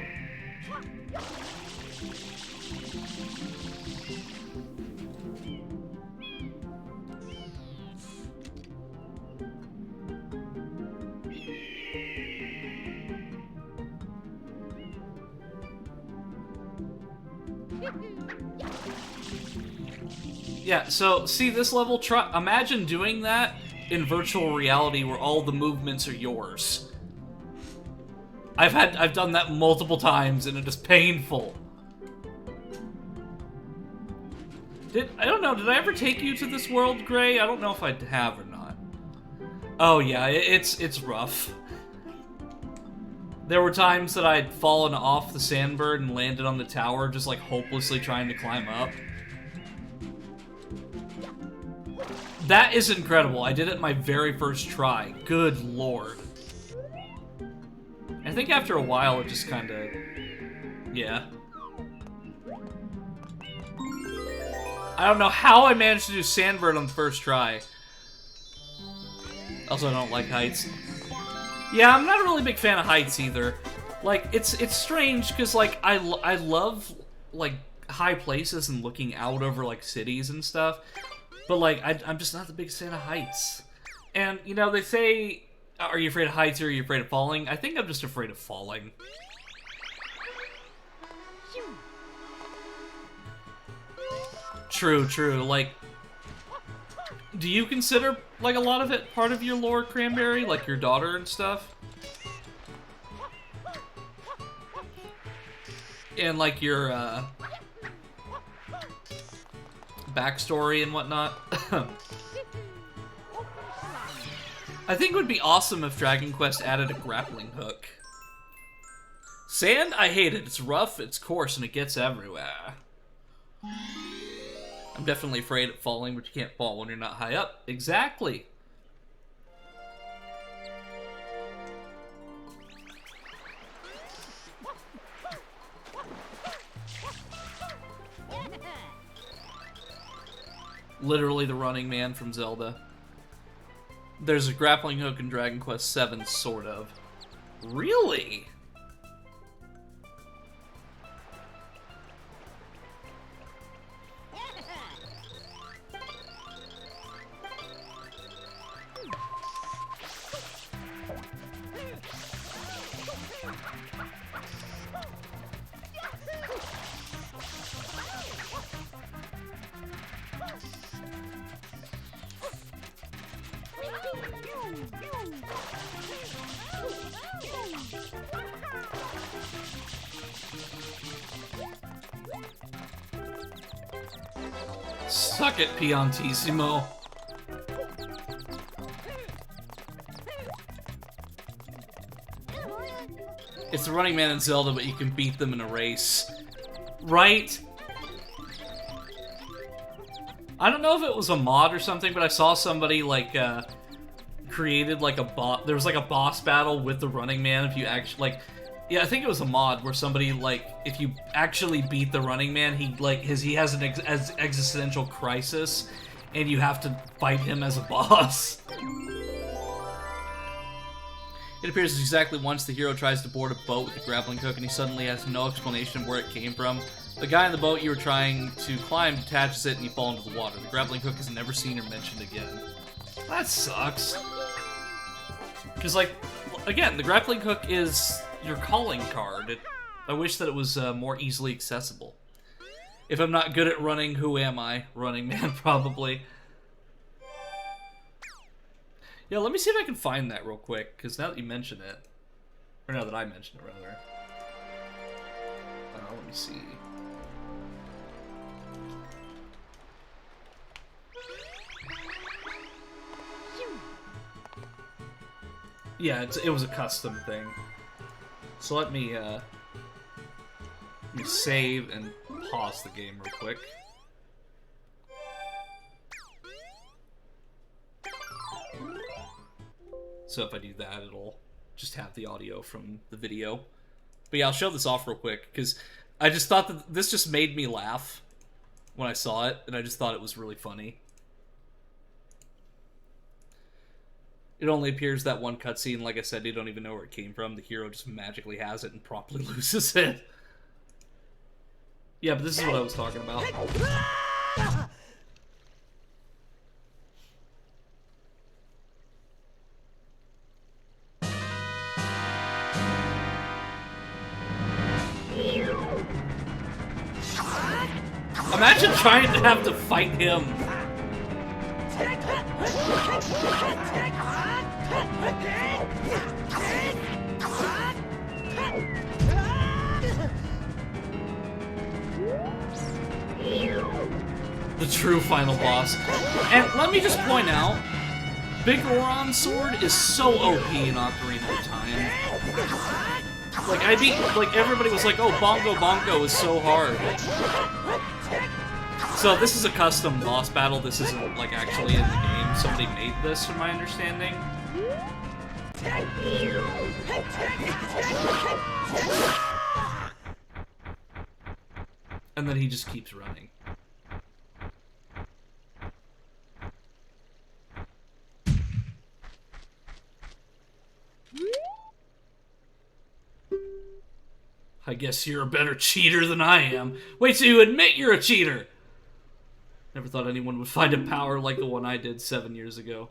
Yeah, so, see this level, imagine doing that in virtual reality where all the movements are yours. I've done that multiple times and it is painful. I don't know, did I ever take you to this world, Gray? I don't know if I have or not. Oh yeah, it's rough. There were times that I'd fallen off the Sandbird and landed on the tower, just like hopelessly trying to climb up. That is incredible. I did it my very first try. Good lord. I think after a while it just kind of Yeah. I don't know how I managed to do Sandbird on the first try. Also, I don't like heights. Yeah, I'm not a really big fan of heights either. Like, it's strange, because, like, I love, like, high places and looking out over, like, cities and stuff. But, like, I'm just not the biggest fan of heights. And, you know, they say, are you afraid of heights or are you afraid of falling? I think I'm just afraid of falling. True, true. Like, do you consider, like, a lot of it part of your lore, Cranberry? Like, your daughter and stuff? And, like, your, backstory and whatnot? I think it would be awesome if Dragon Quest added a grappling hook. Sand? I hate it. It's rough, it's coarse, and it gets everywhere. I'm definitely afraid of falling, but you can't fall when you're not high up. Exactly. Literally the Running Man from Zelda. There's a grappling hook in Dragon Quest VII, sort of. Really? Suck it, Piantissimo. It's the Running Man in Zelda, but you can beat them in a race. Right? I don't know if it was a mod or something, but I saw somebody, like, created, like, a boss. There was, like, a boss battle with the Running Man if you actually, like... Yeah, I think it was a mod where somebody, like, if you actually beat the Running Man, he, like, he has an existential crisis, and you have to fight him as a boss. It appears exactly once the hero tries to board a boat with the grappling hook, and he suddenly has no explanation of where it came from. The guy in the boat you were trying to climb detaches it, and you fall into the water. The grappling hook is never seen or mentioned again. That sucks. Because, like, again, the grappling hook is your calling card. I wish that it was more easily accessible. If I'm not good at running, who am I? Running Man, probably. Yeah, let me see if I can find that real quick, because now that you mention it, or now that I mention it, rather. Let me see. Yeah, it was a custom thing. So let me save and pause the game real quick. So if I do that, it'll just have the audio from the video. But yeah, I'll show this off real quick, because I just thought that this just made me laugh when I saw it, and I just thought it was really funny. It only appears that one cutscene, like I said, you don't even know where it came from. The hero just magically has it and promptly loses it. Yeah, but this is what I was talking about. Imagine trying to have to fight him. The true final boss. And let me just point out, Big Goron's sword is so OP in Ocarina of Time. Like, everybody was like, oh, Bongo Bongo is so hard. So this is a custom boss battle. This isn't, like, actually in the game. Somebody made this, from my understanding. And then he just keeps running. I guess you're a better cheater than I am. Wait till you admit you're a cheater! Never thought anyone would find a power like the one I did 7 years ago.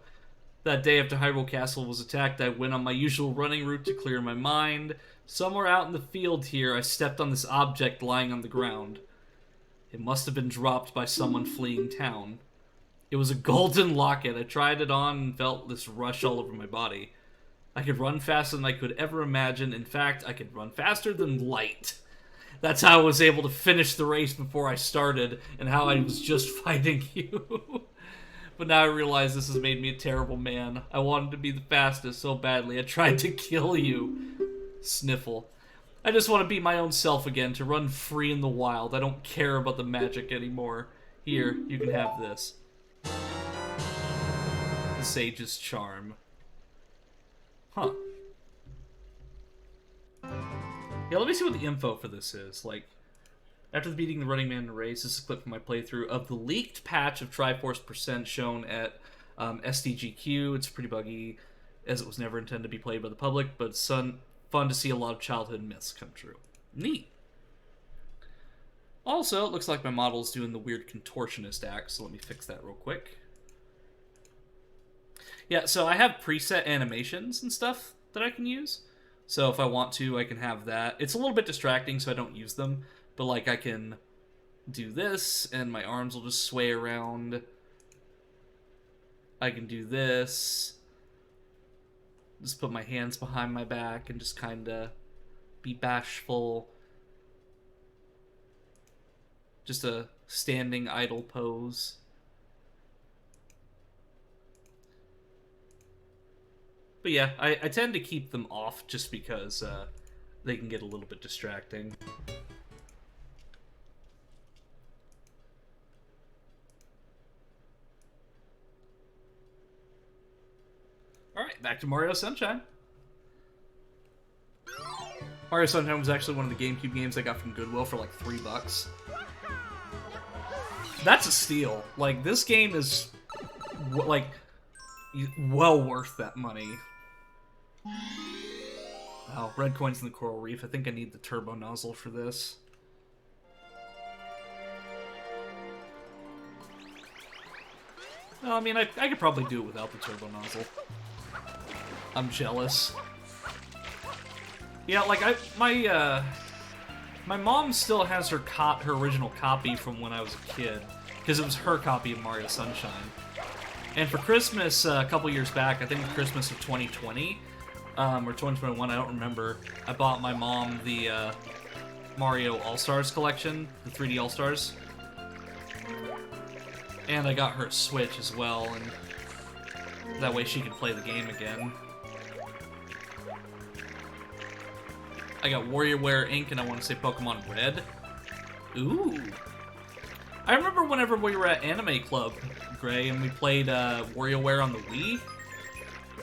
That day after Hyrule Castle was attacked, I went on my usual running route to clear my mind. Somewhere out in the field here, I stepped on this object lying on the ground. It must have been dropped by someone fleeing town. It was a golden locket. I tried it on and felt this rush all over my body. I could run faster than I could ever imagine. In fact, I could run faster than light. That's how I was able to finish the race before I started, and how I was just fighting you. But now I realize this has made me a terrible man. I wanted to be the fastest so badly, I tried to kill you. Sniffle. I just want to be my own self again, to run free in the wild. I don't care about the magic anymore. Here, you can have this. The Sage's Charm. Huh. Yeah, let me see what the info for this is. Like, after beating the Running Man in the race, this is a clip from my playthrough of the leaked patch of Triforce Percent shown at SDGQ. It's pretty buggy, as it was never intended to be played by the public, but it's fun to see a lot of childhood myths come true. Neat. Also, it looks like my model's doing the weird contortionist act, so let me fix that real quick. Yeah, so I have preset animations and stuff that I can use. So if I want to, I can have that. It's a little bit distracting, so I don't use them. But, like, I can do this, and my arms will just sway around. I can do this. Just put my hands behind my back and just kind of be bashful. Just a standing idle pose. But yeah, I tend to keep them off just because they can get a little bit distracting. Alright, back to Mario Sunshine. Mario Sunshine was actually one of the GameCube games I got from Goodwill for like $3. That's a steal. Like, this game is, like, well worth that money. Wow, red coins in the coral reef. I think I need the turbo nozzle for this. No, I mean, I could probably do it without the turbo nozzle. I'm jealous. Yeah, like, my mom still has her original copy from when I was a kid, because it was her copy of Mario Sunshine. And for Christmas, a couple years back, I think Christmas of 2020, or 2021, I don't remember, I bought my mom the Mario All-Stars collection, the 3D All-Stars. And I got her a Switch as well, and that way she could play the game again. I got WarioWare Inc. and I want to say Pokemon Red. Ooh. I remember whenever we were at Anime Club, Gray, and we played WarioWare on the Wii.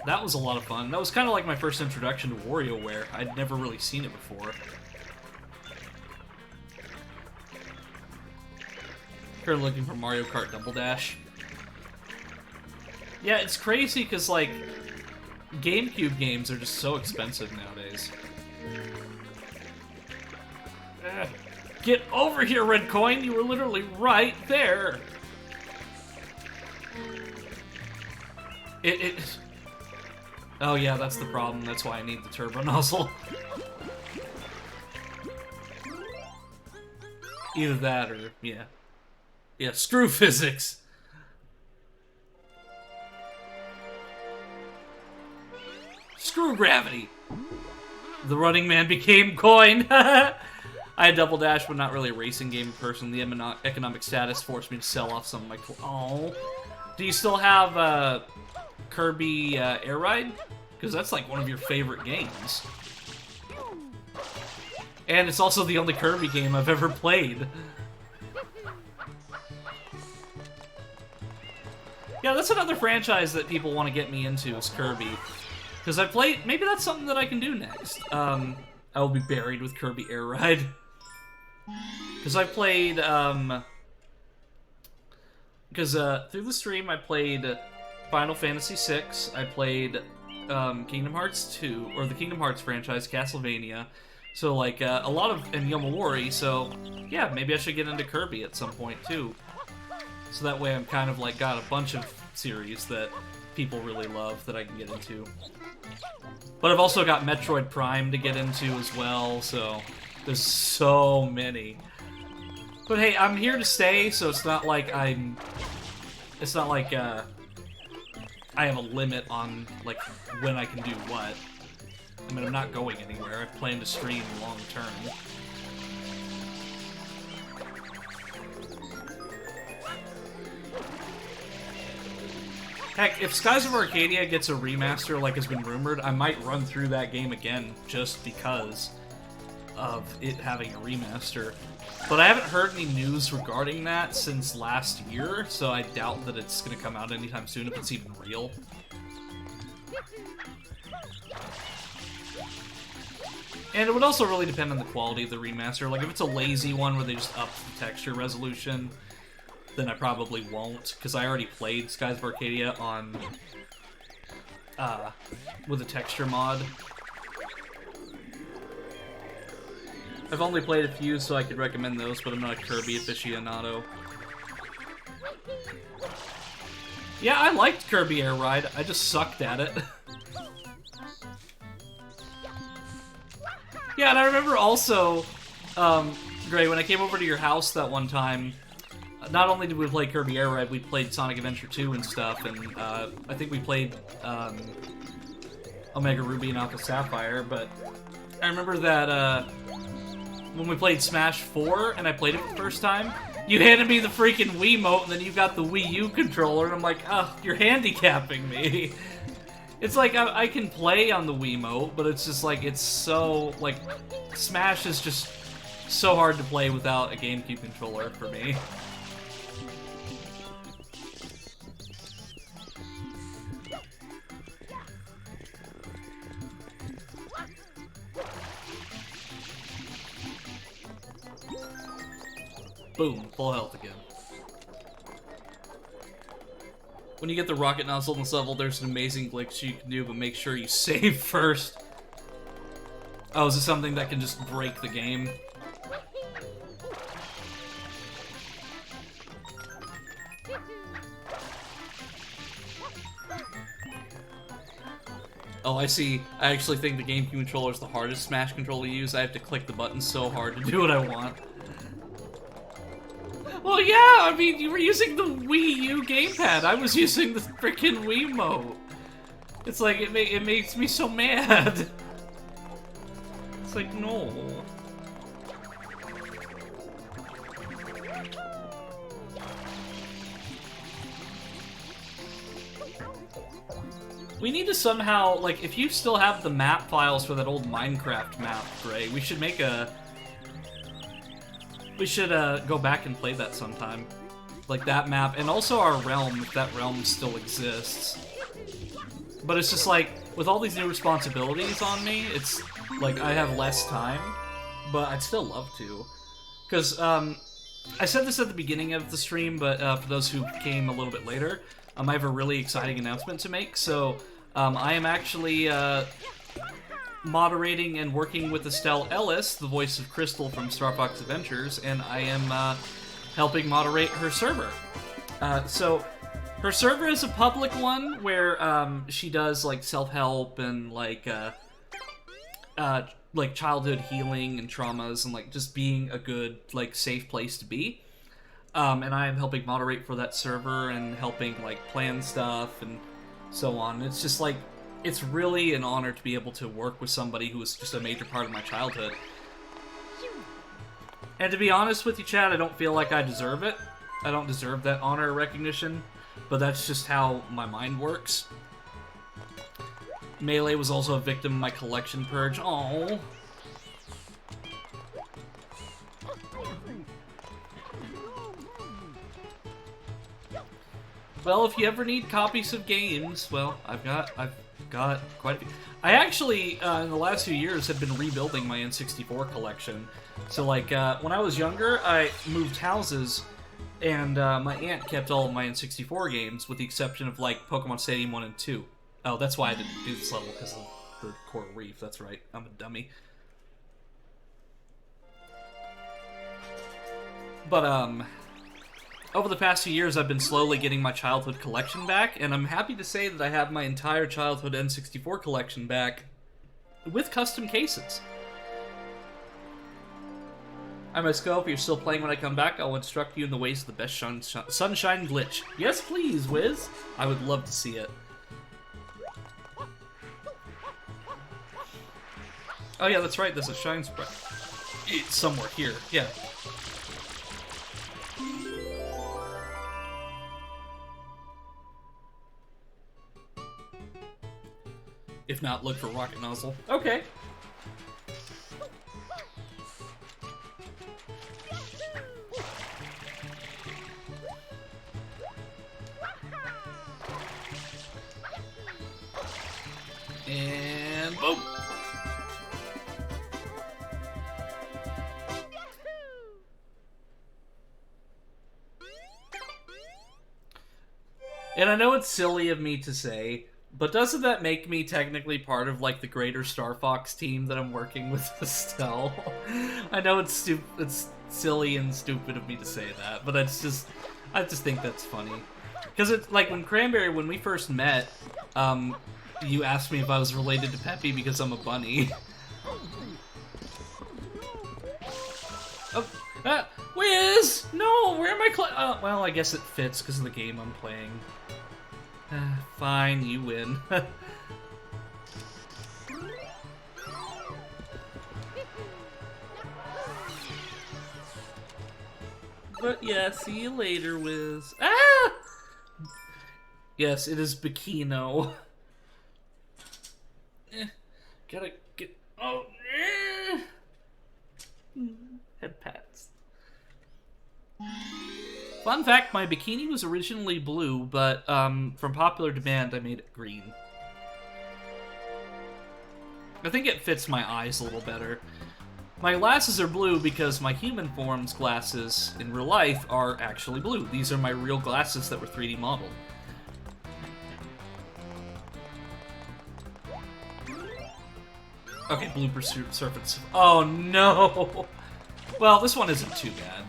That was a lot of fun. That was kind of like my first introduction to WarioWare. I'd never really seen it before. Here looking for Mario Kart Double Dash. Yeah, it's crazy because, like, GameCube games are just so expensive nowadays. Get over here, Red Coin! You were literally right there! Oh yeah, that's the problem. That's why I need the turbo nozzle. Either that or, yeah. Yeah, screw physics! Screw gravity! The Running Man became coin! I had Double Dash, but not really a racing game in person. The economic status forced me to sell off some of my... Oh. Do you still have Kirby Air Ride? Because that's like one of your favorite games. And it's also the only Kirby game I've ever played. Yeah, that's another franchise that people want to get me into, is Kirby. Because I played... Maybe that's something that I can do next. I will be buried with Kirby Air Ride. Because I played, because through the stream I played Final Fantasy VI, I played Kingdom Hearts 2, or the Kingdom Hearts franchise, Castlevania, so like a lot of, and Yomawari, so yeah, maybe I should get into Kirby at some point too. So that way I'm kind of like got a bunch of series that people really love that I can get into. But I've also got Metroid Prime to get into as well, so there's so many. But hey, I'm here to stay, so it's not like I have a limit on like when I can do what. I mean, I'm not going anywhere. I plan to stream long term. Heck, if Skies of Arcadia gets a remaster like has been rumored, I might run through that game again just because of it having a remaster. But I haven't heard any news regarding that since last year, so I doubt that it's going to come out anytime soon if it's even real. And it would also really depend on the quality of the remaster. Like, if it's a lazy one where they just up the texture resolution, then I probably won't, because I already played Skies of Arcadia on, with a texture mod. I've only played a few, so I could recommend those, but I'm not a Kirby aficionado. Yeah, I liked Kirby Air Ride, I just sucked at it. Yeah, and I remember also, Gray, when I came over to your house that one time, not only did we play Kirby Air Ride, we played Sonic Adventure 2 and stuff, and I think we played Omega Ruby and Alpha Sapphire, but I remember that when we played Smash 4 and I played it for the first time, you handed me the freaking Wiimote and then you got the Wii U controller, and I'm like, oh, you're handicapping me. It's like, I can play on the Wiimote, but it's just like, it's so, like, Smash is just so hard to play without a GameCube controller for me. Boom, full health again. When you get the rocket nozzle in this level, there's an amazing glitch you can do, but make sure you save first. Oh, is this something that can just break the game? Oh, I see. I actually think the GameCube controller is the hardest Smash controller to use. I have to click the button so hard to do what I want. Well, yeah, I mean, you were using the Wii U gamepad. I was using the frickin' Wiimote. It's like, it makes me so mad. It's like, no. We need to somehow, like, if you still have the map files for that old Minecraft map, Gray, we should make a... We should go back and play that sometime. Like that map, and also our realm, if that realm still exists. But it's just like, with all these new responsibilities on me, it's like I have less time, but I'd still love to. Because, I said this at the beginning of the stream, but for those who came a little bit later, I have a really exciting announcement to make. So, I am actually, moderating and working with Estelle Ellis, the voice of Crystal from Star Fox Adventures, and I am helping moderate her server. So her server is a public one where she does like self-help and like childhood healing and traumas and like just being a good like safe place to be. And I am helping moderate for that server and helping like plan stuff and so on. It's just like, it's really an honor to be able to work with somebody who was just a major part of my childhood. And to be honest with you, Chad, I don't feel like I deserve it. I don't deserve that honor or recognition, but that's just how my mind works. Melee was also a victim of my collection purge. Aww. Well, if you ever need copies of games, well, I've got quite a few. I actually, in the last few years, have been rebuilding my N64 collection. So, like, when I was younger, I moved houses, and my aunt kept all of my N64 games, with the exception of, like, Pokemon Stadium 1 and 2. Oh, that's why I didn't do this level, because of the Coral Reef. That's right. I'm a dummy. But, over the past few years, I've been slowly getting my childhood collection back, and I'm happy to say that I have my entire childhood N64 collection back with custom cases. I must go. If you're still playing when I come back, I'll instruct you in the ways of the best sunshine glitch. Yes, please, Wiz. I would love to see it. Oh yeah, that's right. There's a shine spread. It's somewhere here. Yeah. If not, look for Rocket Nozzle. Okay. And boom. And I know it's silly of me to say, but doesn't that make me technically part of, like, the greater Star Fox team that I'm working with Estelle? I know it's silly and stupid of me to say that, but I just think that's funny. Because it's, like, when we first met, you asked me if I was related to Peppy because I'm a bunny. Oh, Wiz! No, where am I well, I guess it fits because of the game I'm playing. Fine, you win. But yeah, see you later, Wiz. Ah! Yes, it is Bikino. Gotta get... Oh, head pats. Fun fact, my bikini was originally blue, but from popular demand, I made it green. I think it fits my eyes a little better. My glasses are blue because my human form's glasses in real life are actually blue. These are my real glasses that were 3D modeled. Okay, blooper surface. Oh no! Well, this one isn't too bad.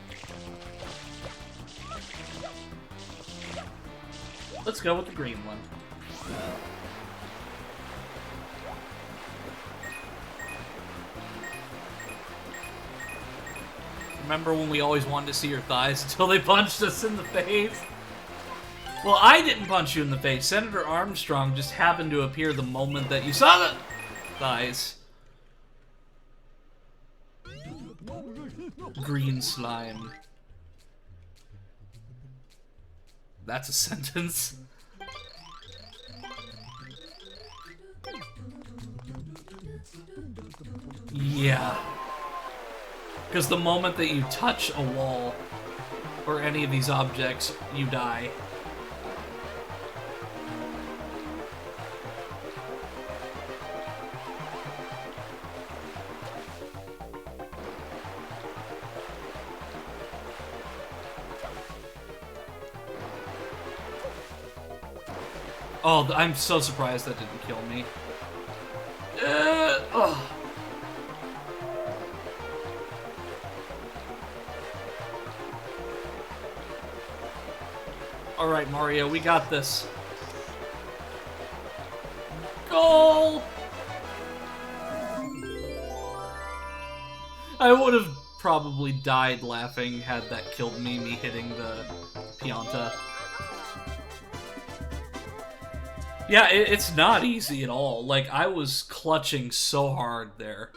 Let's go with the green one. Remember when we always wanted to see your thighs until they punched us in the face? Well, I didn't punch you in the face. Senator Armstrong just happened to appear the moment that you saw the thighs. Green slime. That's a sentence. Yeah. Because the moment that you touch a wall or any of these objects, you die. Oh, I'm so surprised that didn't kill me. Oh. Alright, Mario, we got this. Goal! I would have probably died laughing had that killed me hitting the Pianta. Yeah, it's not easy at all. Like, I was clutching so hard there.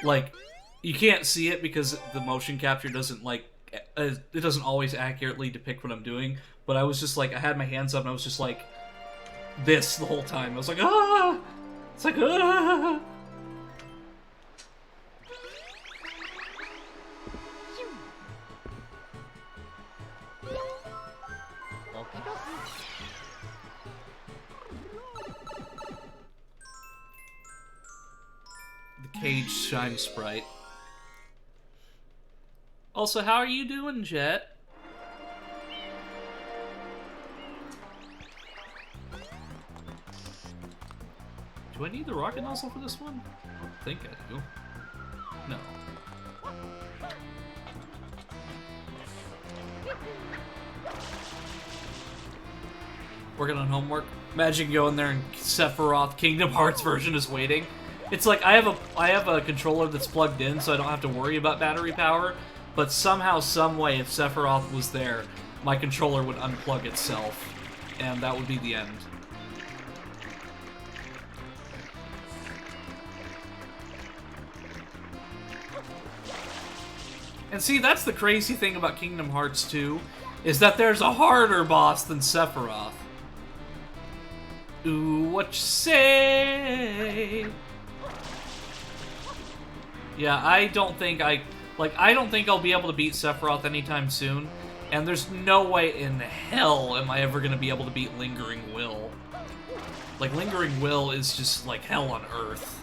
Like, you can't see it because the motion capture doesn't, like, it doesn't always accurately depict what I'm doing, but I was just like, I had my hands up and I was just like, this the whole time. I was like, ah! It's like, ah! Cage Shine Sprite. Also, how are you doing, Jet? Do I need the rocket nozzle for this one? I don't think I do. No. Working on homework. Imagine going there and Sephiroth Kingdom Hearts version is waiting. It's like I have a controller that's plugged in, so I don't have to worry about battery power. But somehow, some way, if Sephiroth was there, my controller would unplug itself, and that would be the end. And see, that's the crazy thing about Kingdom Hearts 2, is that there's a harder boss than Sephiroth. Ooh, what you say? Yeah, I don't think I'll be able to beat Sephiroth anytime soon, and there's no way in hell am I ever gonna be able to beat Lingering Will. Like, Lingering Will is just like hell on earth.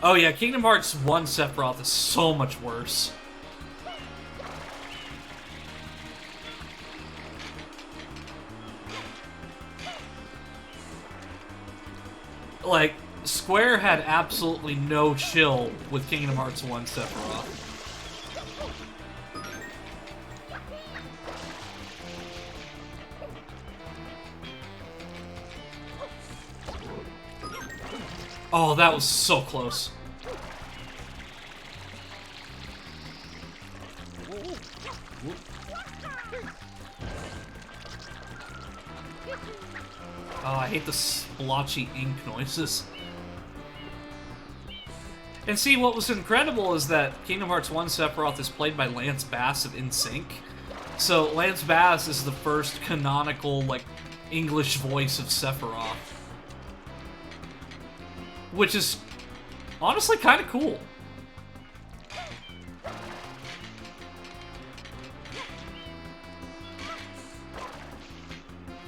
Oh yeah, Kingdom Hearts 1 Sephiroth is so much worse. Like, Square had absolutely no chill with Kingdom Hearts 1 Sephiroth. Oh, that was so close. Oh, I hate the splotchy ink noises. And see, what was incredible is that Kingdom Hearts 1 Sephiroth is played by Lance Bass of NSYNC. So Lance Bass is the first canonical, like, English voice of Sephiroth. Which is honestly kind of cool.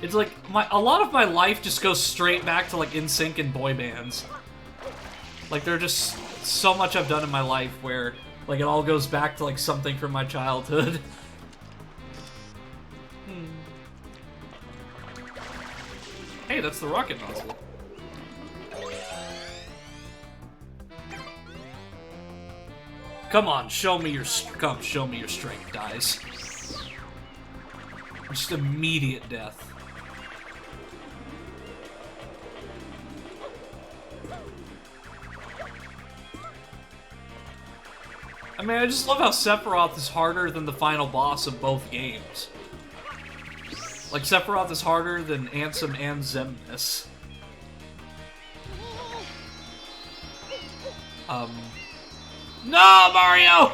It's like, a lot of my life just goes straight back to like NSYNC and boy bands. Like, there are just so much I've done in my life where like it all goes back to like something from my childhood. Hey, that's the rocket nozzle. Come on, show me your strength, dies. Just immediate death. I mean, I just love how Sephiroth is harder than the final boss of both games. Like, Sephiroth is harder than Ansem and Xemnas. No, Mario!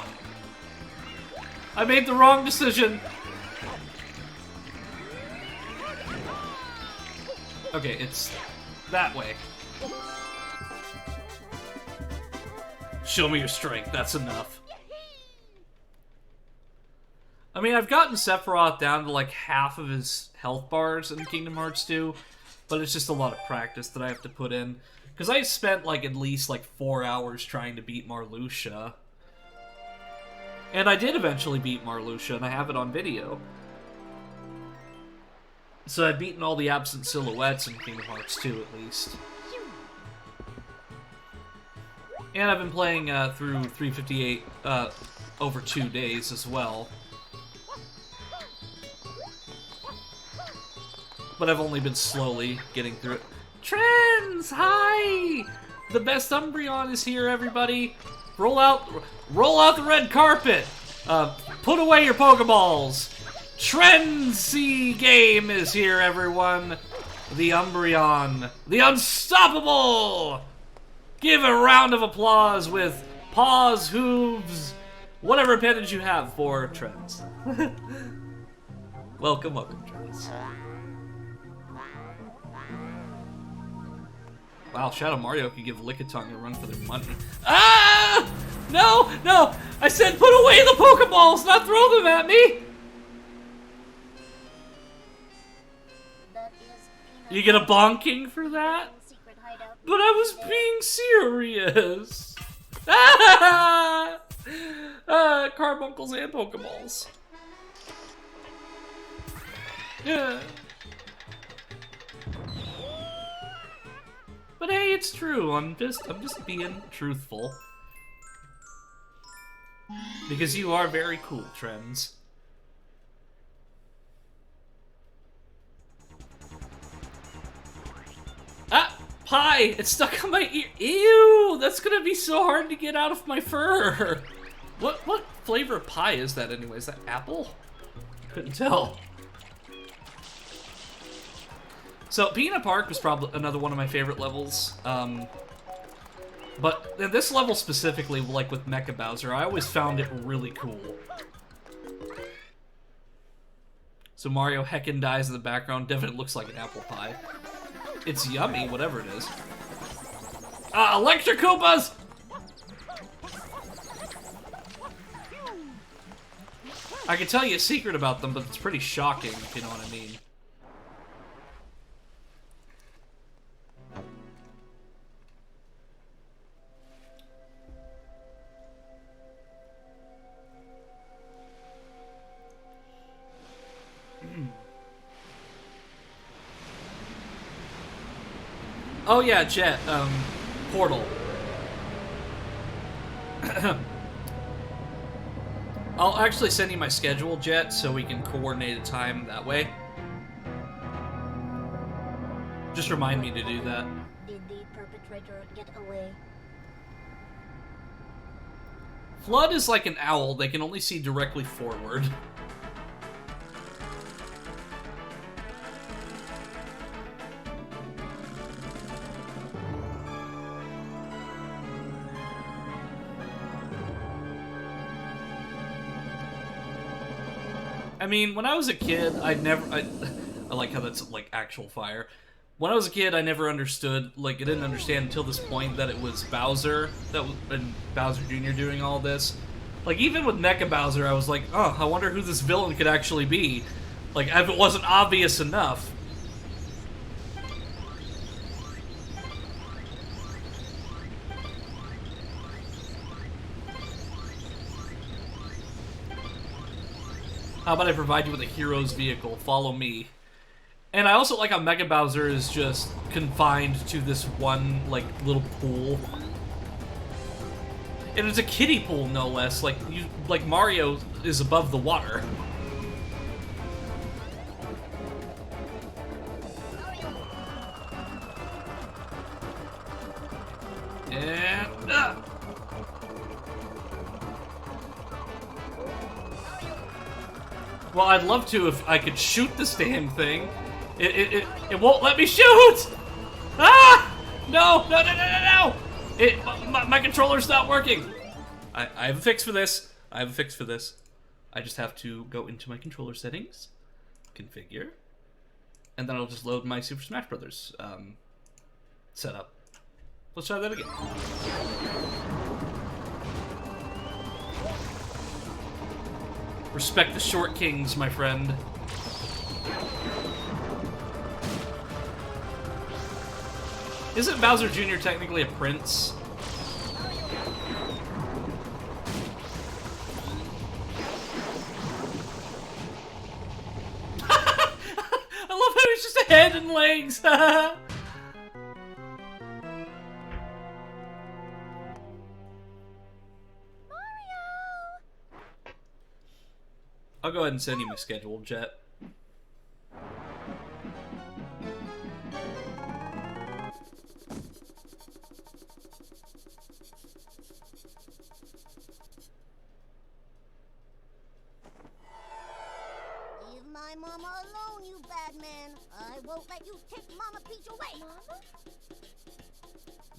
I made the wrong decision. Okay, it's that way. Show me your strength, that's enough. I mean, I've gotten Sephiroth down to like half of his health bars in Kingdom Hearts 2, but it's just a lot of practice that I have to put in. Because I spent like at least like 4 hours trying to beat Marluxia. And I did eventually beat Marluxia, and I have it on video. So I've beaten all the absent silhouettes in Kingdom Hearts 2 at least. And I've been playing through 358 over 2 days as well. But I've only been slowly getting through it. Trends! Hi! The best Umbreon is here, everybody! Roll out the red carpet! Put away your Pokeballs! Trendsy game is here, everyone! The Umbreon, the Unstoppable! Give a round of applause with paws, hooves, whatever appendage you have for Trends. Welcome, Trends. Wow, Shadow Mario could give Lickitung a run for their money. Ah! No! No! I said put away the Pokeballs, not throw them at me! That is Peanut You get a bonking for that? secret hideout. But I was being serious. Ah! Carbuncles and Pokeballs. Yeah. But hey, it's true. I'm just being truthful. Because you are very cool, Trends. Ah! Pie! It's stuck on my ear. Ew! That's gonna be so hard to get out of my fur. What flavor of pie is that anyway? Is that apple? Couldn't tell. So Peanut Park was probably another one of my favorite levels. But this level specifically, like with Mecha Bowser, I always found it really cool. So Mario heckin' dies in the background. Definitely looks like an apple pie. It's yummy, whatever it is. Ah, Electric Koopas! I can tell you a secret about them, but it's pretty shocking, if you know what I mean. Oh yeah, Jet, Portal. I'll actually send you my schedule, Jet, so we can coordinate a time that way. Just remind me to do that. Did the perpetrator get away? Flood is like an owl, they can only see directly forward. I mean, when I was a kid, I like how that's like actual fire. When I was a kid, I never understood, like, I didn't understand until this point that it was Bowser and Bowser Jr. doing all this. Like, even with Mecha Bowser, I was like, oh, I wonder who this villain could actually be. Like, if it wasn't obvious enough. How about I provide you with a hero's vehicle? Follow me. And I also like how Mega Bowser is just confined to this one, like, little pool. And it's a kiddie pool, no less. Like, Mario is above the water. And... Well, I'd love to if I could shoot this damn thing. It won't let me shoot! Ah! No! No, no, no, no, no! My controller's not working! I have a fix for this. I have a fix for this. I just have to go into my controller settings, configure, and then I'll just load my Super Smash Bros. Setup. Let's try that again. Respect the short kings, my friend. Isn't Bowser Jr. technically a prince? I love how he's just a head and legs. I'll go ahead and send you my schedule, Jet. Leave my mama alone, you bad man. I won't let you take Mama Peach away.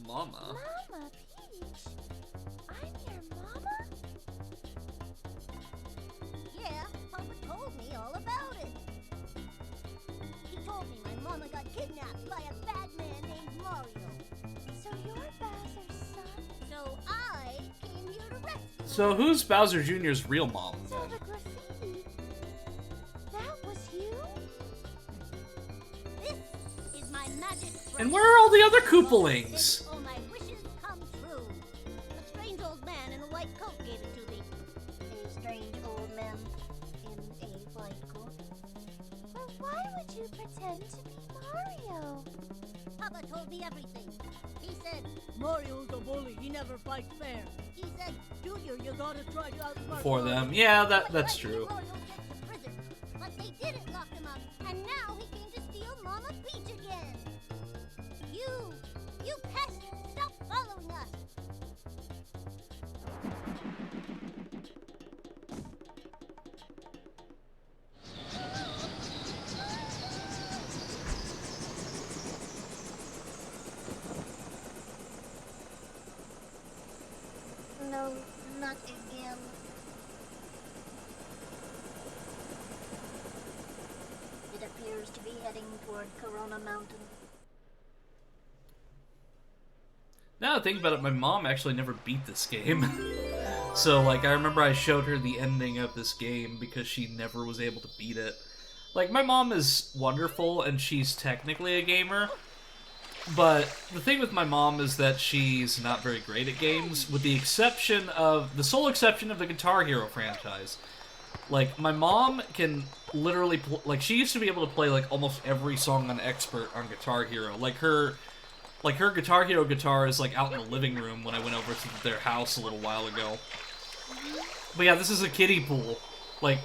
Mama? Mama Peach? I'm your mama? Yeah, Papa told me all about it. He told me my mama got kidnapped by a bad man named Mario. So who's Bowser Jr.'s real mom So then? the graffiti. That was you? This is my magic brush. And where are all the other Koopalings? All my wishes come true. A strange old man in a white coat gave it to me. A strange old man in a white coat. But why would you pretend to be Mario? Papa told me everything. He said, Mario's a bully. He never fights fair. he said, Junior, you gotta try to outsmart For Mario. them. Yeah, that's "Let true. Mario get to prison." But they didn't lock him up, and now he came to steal Mama Peach again. You pest! Stop following us! No, not again. It appears to be heading toward Corona Mountain. Now that I think about it, my mom actually never beat this game. So, like, I remember I showed her the ending of this game because she never was able to beat it. Like, my mom is wonderful, and she's technically a gamer, but the thing with my mom is that she's not very great at games, with the exception of, the sole exception of the Guitar Hero franchise. Like, my mom can literally, like, she used to be able to play, like, almost every song on Expert on Guitar Hero. Like, her Guitar Hero guitar is, like, out in the living room when I went over to their house a little while ago. But yeah, this is a kiddie pool. Like,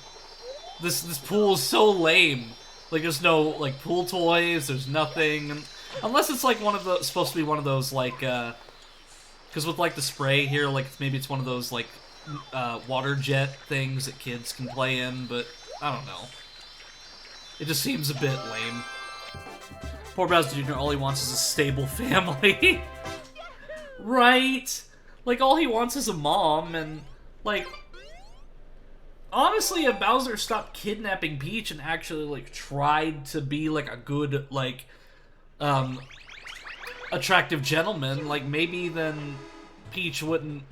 this pool is so lame. Like, there's no, like, pool toys, there's nothing. Unless it's, like, supposed to be one of those, like, because with, like, the spray here, like, maybe it's one of those, like, water jet things that kids can play in, but I don't know. It just seems a bit lame. Poor Bowser Jr., all he wants is a stable family. Right? Like, all he wants is a mom, and, like, honestly, if Bowser stopped kidnapping Peach and actually, like, tried to be, like, a good, like, attractive gentleman, like, maybe then Peach wouldn't,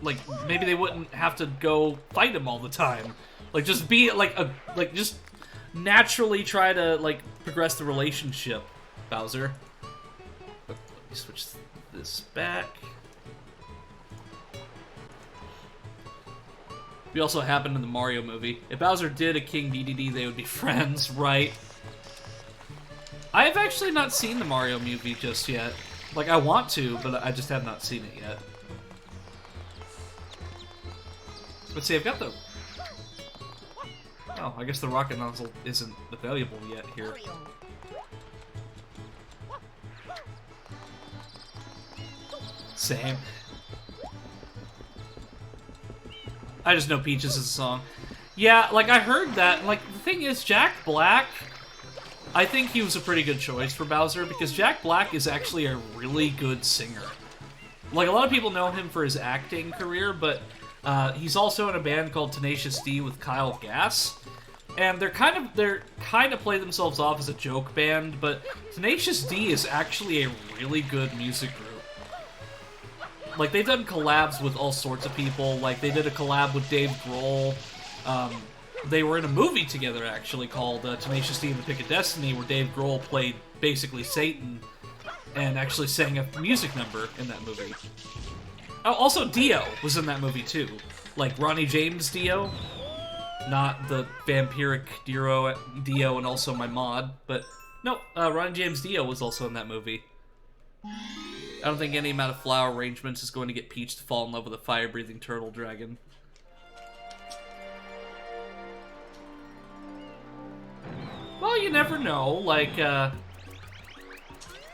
like, maybe they wouldn't have to go fight him all the time. Like, just be, like, just naturally try to, like, progress the relationship, Bowser. Let me switch this back. We also happened in the Mario movie. If Bowser did a King DDD, they would be friends, right? I've actually not seen the Mario movie just yet. Like, I want to, but I just have not seen it yet. Let's see, I've got the... Oh, I guess the rocket nozzle isn't available yet here. Mario. Same. I just know Peaches is a song. Yeah, like, I heard that. Like, the thing is, Jack Black, I think he was a pretty good choice for Bowser, because Jack Black is actually a really good singer. Like, a lot of people know him for his acting career, but he's also in a band called Tenacious D with Kyle Gass. And they're kind of play themselves off as a joke band, but Tenacious D is actually a really good music group. Like, they've done collabs with all sorts of people. Like, they did a collab with Dave Grohl. They were in a movie together, actually, called Tenacious D and the Pick of Destiny, where Dave Grohl played basically Satan and actually sang a music number in that movie. Oh, also, Dio was in that movie, too. Like, Ronnie James Dio. Not the vampiric Dio and also my mod, but no, Ronnie James Dio was also in that movie. I don't think any amount of flower arrangements is going to get Peach to fall in love with a fire-breathing turtle dragon. Well, you never know. Like,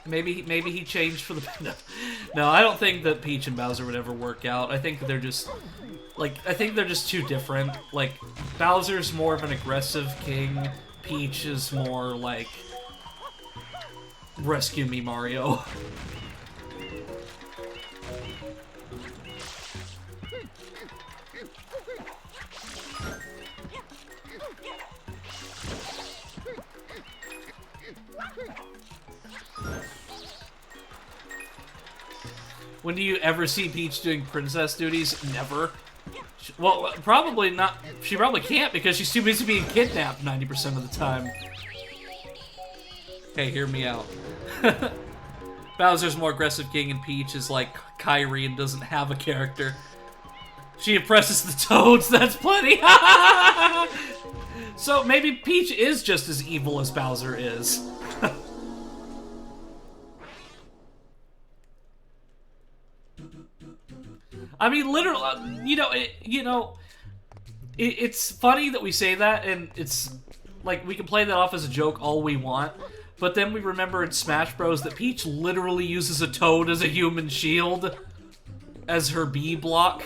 maybe he changed for the... No, I don't think that Peach and Bowser would ever work out. I think they're just... Like, I think they're just too different. Like, Bowser's more of an aggressive king. Peach is more like... Rescue me, Mario. When do you ever see Peach doing princess duties? Never. Well, probably not. She probably can't because she's too busy being kidnapped 90% of the time. Hey, hear me out. Bowser's more aggressive king and Peach is like Kyrie and doesn't have a character. She oppresses the Toads, that's plenty! So maybe Peach is just as evil as Bowser is. I mean, literally, it's funny that we say that, and it's like we can play that off as a joke all we want, but then we remember in Smash Bros. That Peach literally uses a Toad as a human shield, as her B block.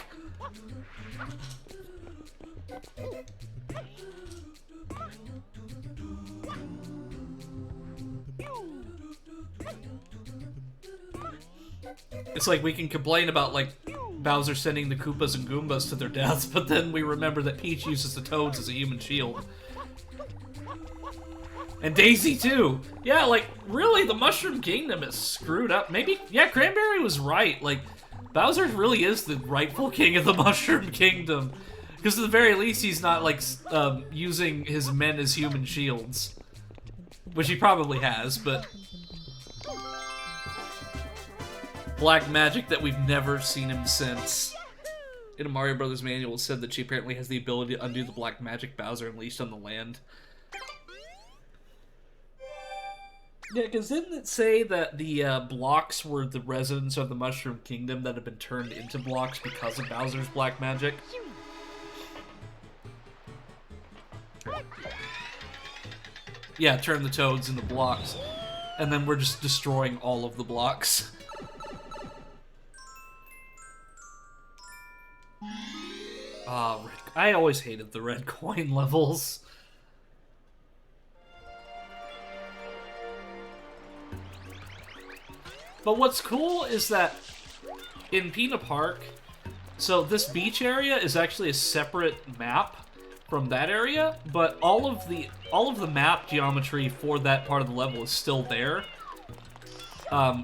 It's like we can complain about, like, Bowser sending the Koopas and Goombas to their deaths, but then we remember that Peach uses the Toads as a human shield. And Daisy, too! Yeah, like, really, the Mushroom Kingdom is screwed up. Maybe, yeah, Cranberry was right. Like, Bowser really is the rightful king of the Mushroom Kingdom. Because at the very least, he's not, like, using his men as human shields. Which he probably has, but... black magic that we've never seen him since. In a Mario Brothers manual, it said that she apparently has the ability to undo the black magic Bowser unleashed on the land. Yeah, because didn't it say that the blocks were the residents of the Mushroom Kingdom that have been turned into blocks because of Bowser's black magic? Yeah, turn the Toads into blocks. And then we're just destroying all of the blocks. I always hated the red coin levels. But what's cool is that in Peanut Park, so this beach area is actually a separate map from that area, but all of the map geometry for that part of the level is still there.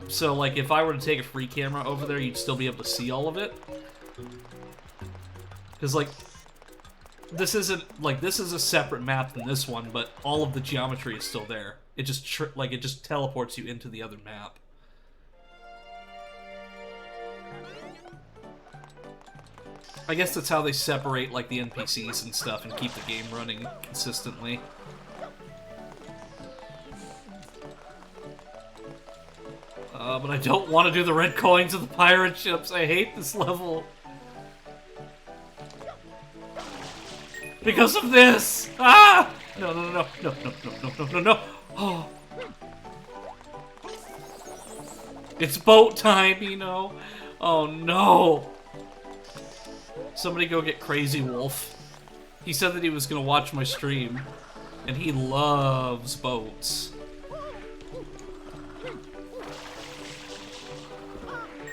So like if I were to take a free camera over there, you'd still be able to see all of it. Because, like, this is a separate map than this one, but all of the geometry is still there. It just, it just teleports you into the other map. I guess that's how they separate, like, the NPCs and stuff and keep the game running consistently. But I don't want to do the red coins of the pirate ships. I hate this level. Because of this! Ah! No, no, no, no, no, no, no, no, no, no. Oh. It's boat time, you know? Oh, no. Somebody go get Crazy Wolf. He said that he was gonna watch my stream, and he loves boats.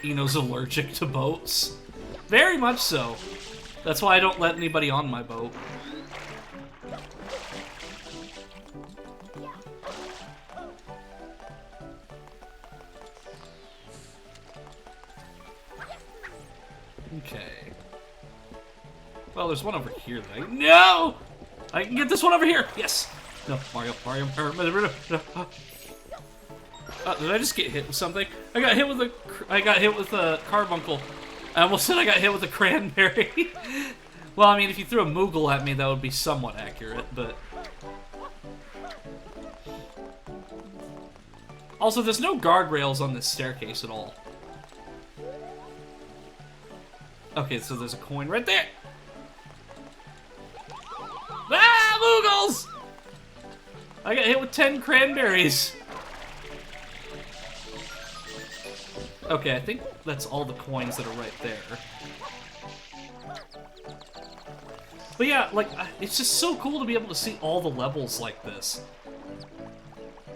Eno's allergic to boats. Very much so. That's why I don't let anybody on my boat. Okay. Well, there's one over here that I... No! I can get this one over here! Yes! No, Mario. Did I just get hit with something? I got hit with a carbuncle. I almost said I got hit with a cranberry. Well, I mean, if you threw a Moogle at me, that would be somewhat accurate, but... Also, there's no guardrails on this staircase at all. Okay, so there's a coin right there! Ah, Moogles! I got hit with 10 cranberries. Okay, I think that's all the coins that are right there. But yeah, like, it's just so cool to be able to see all the levels like this.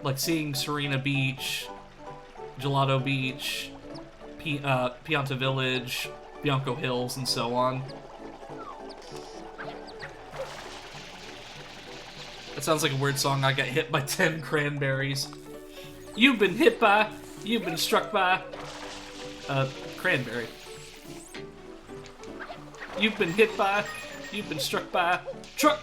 Like seeing Serena Beach, Gelato Beach, Pianta Village, Bianco Hills, and so on. That sounds like a weird song. I got hit by 10 cranberries. You've been hit by, you've been struck by, cranberry. You've been hit by, you've been struck by truck.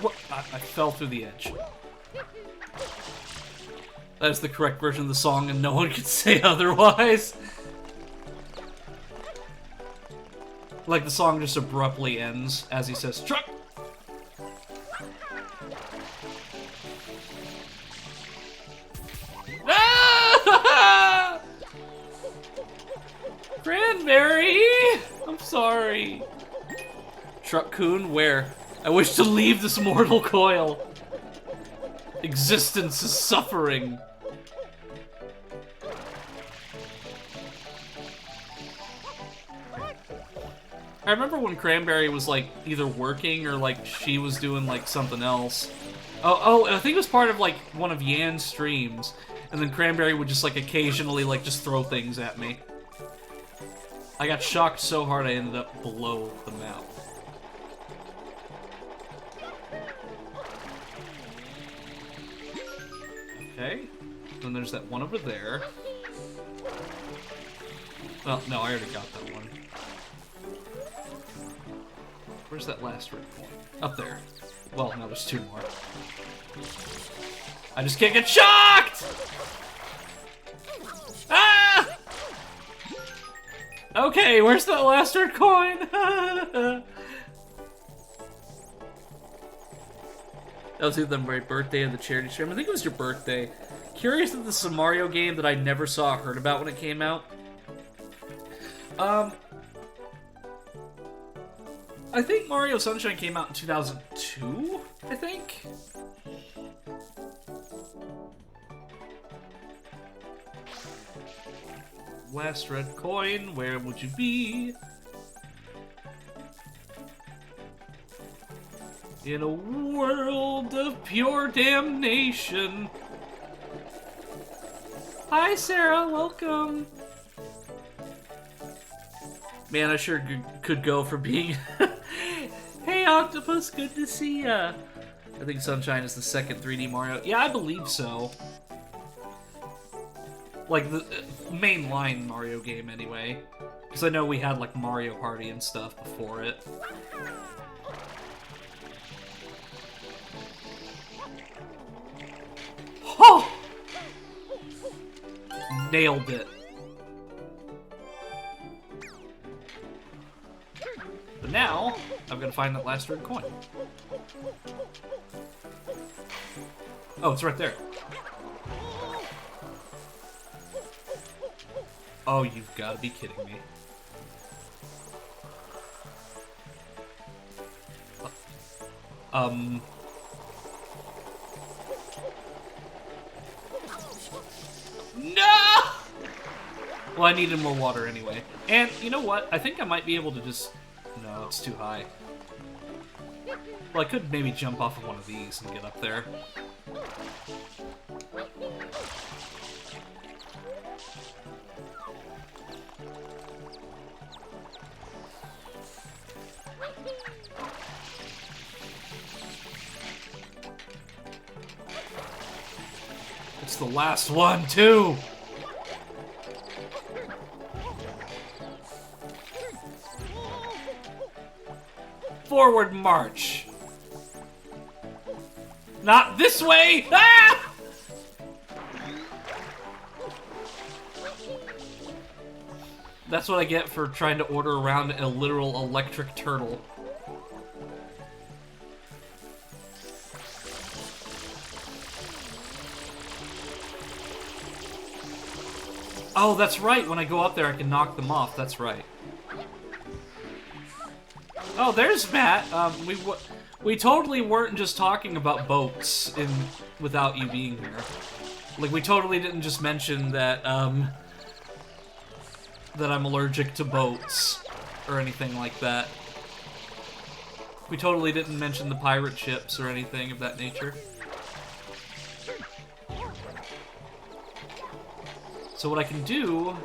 What? I fell through the edge. That's the correct version of the song, and no one could say otherwise. Like, the song just abruptly ends as he says, truck! Ah! Cranberry! I'm sorry. Truck-kun, where? I wish to leave this mortal coil. Existence is suffering. I remember when Cranberry was, like, either working or, like, she was doing, like, something else. Oh, I think it was part of, like, one of Yan's streams. And then Cranberry would just, like, occasionally, like, just throw things at me. I got shocked so hard I ended up below the map. Okay. Then there's that one over there. Well, no, I already got that one. Where's that last red point? Up there. Well, no, there's two more. I just can't get shocked! Ah! Okay, where's that last red coin? That was either my birthday or the charity stream. I think it was your birthday. Curious that this is a Mario game that I never saw or heard about when it came out. I think Mario Sunshine came out in 2002, I think? Last red coin, where would you be? In a world of pure damnation. Hi, Sarah, welcome. Man, I sure could go for being... Hey, Octopus, good to see ya. I think Sunshine is the second 3D Mario. Yeah, I believe so. Like, the mainline Mario game, anyway. Because I know we had, like, Mario Party and stuff before it. Oh! Nailed it. But now, I'm gonna find that last red coin. Oh, it's right there. Oh, you've got to be kidding me. No! Well, I needed more water anyway. And, you know what? I think I might be able to just... No, it's too high. Well, I could maybe jump off of one of these and get up there. It's the last one, too! Forward march! Not this way! Ah! That's what I get for trying to order around a literal electric turtle. Oh, that's right. When I go up there, I can knock them off. That's right. Oh, there's Matt. We totally weren't just talking about boats without you being here. Like, we totally didn't just mention that that I'm allergic to boats or anything like that. We totally didn't mention the pirate ships or anything of that nature. So what I can do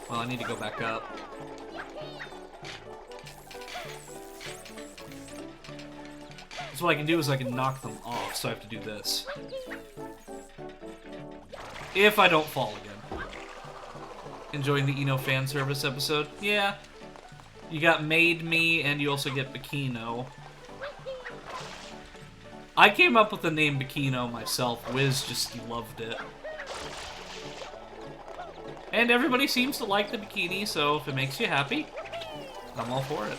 Well, I need to go back up. So what I can do is I can knock them off, so I have to do this. If I don't fall again. Enjoying the Eno fan service episode? Yeah. You got Made Me, and you also get Bikino. I came up with the name Bikino myself. Wiz just loved it. And everybody seems to like the bikini, so if it makes you happy, I'm all for it.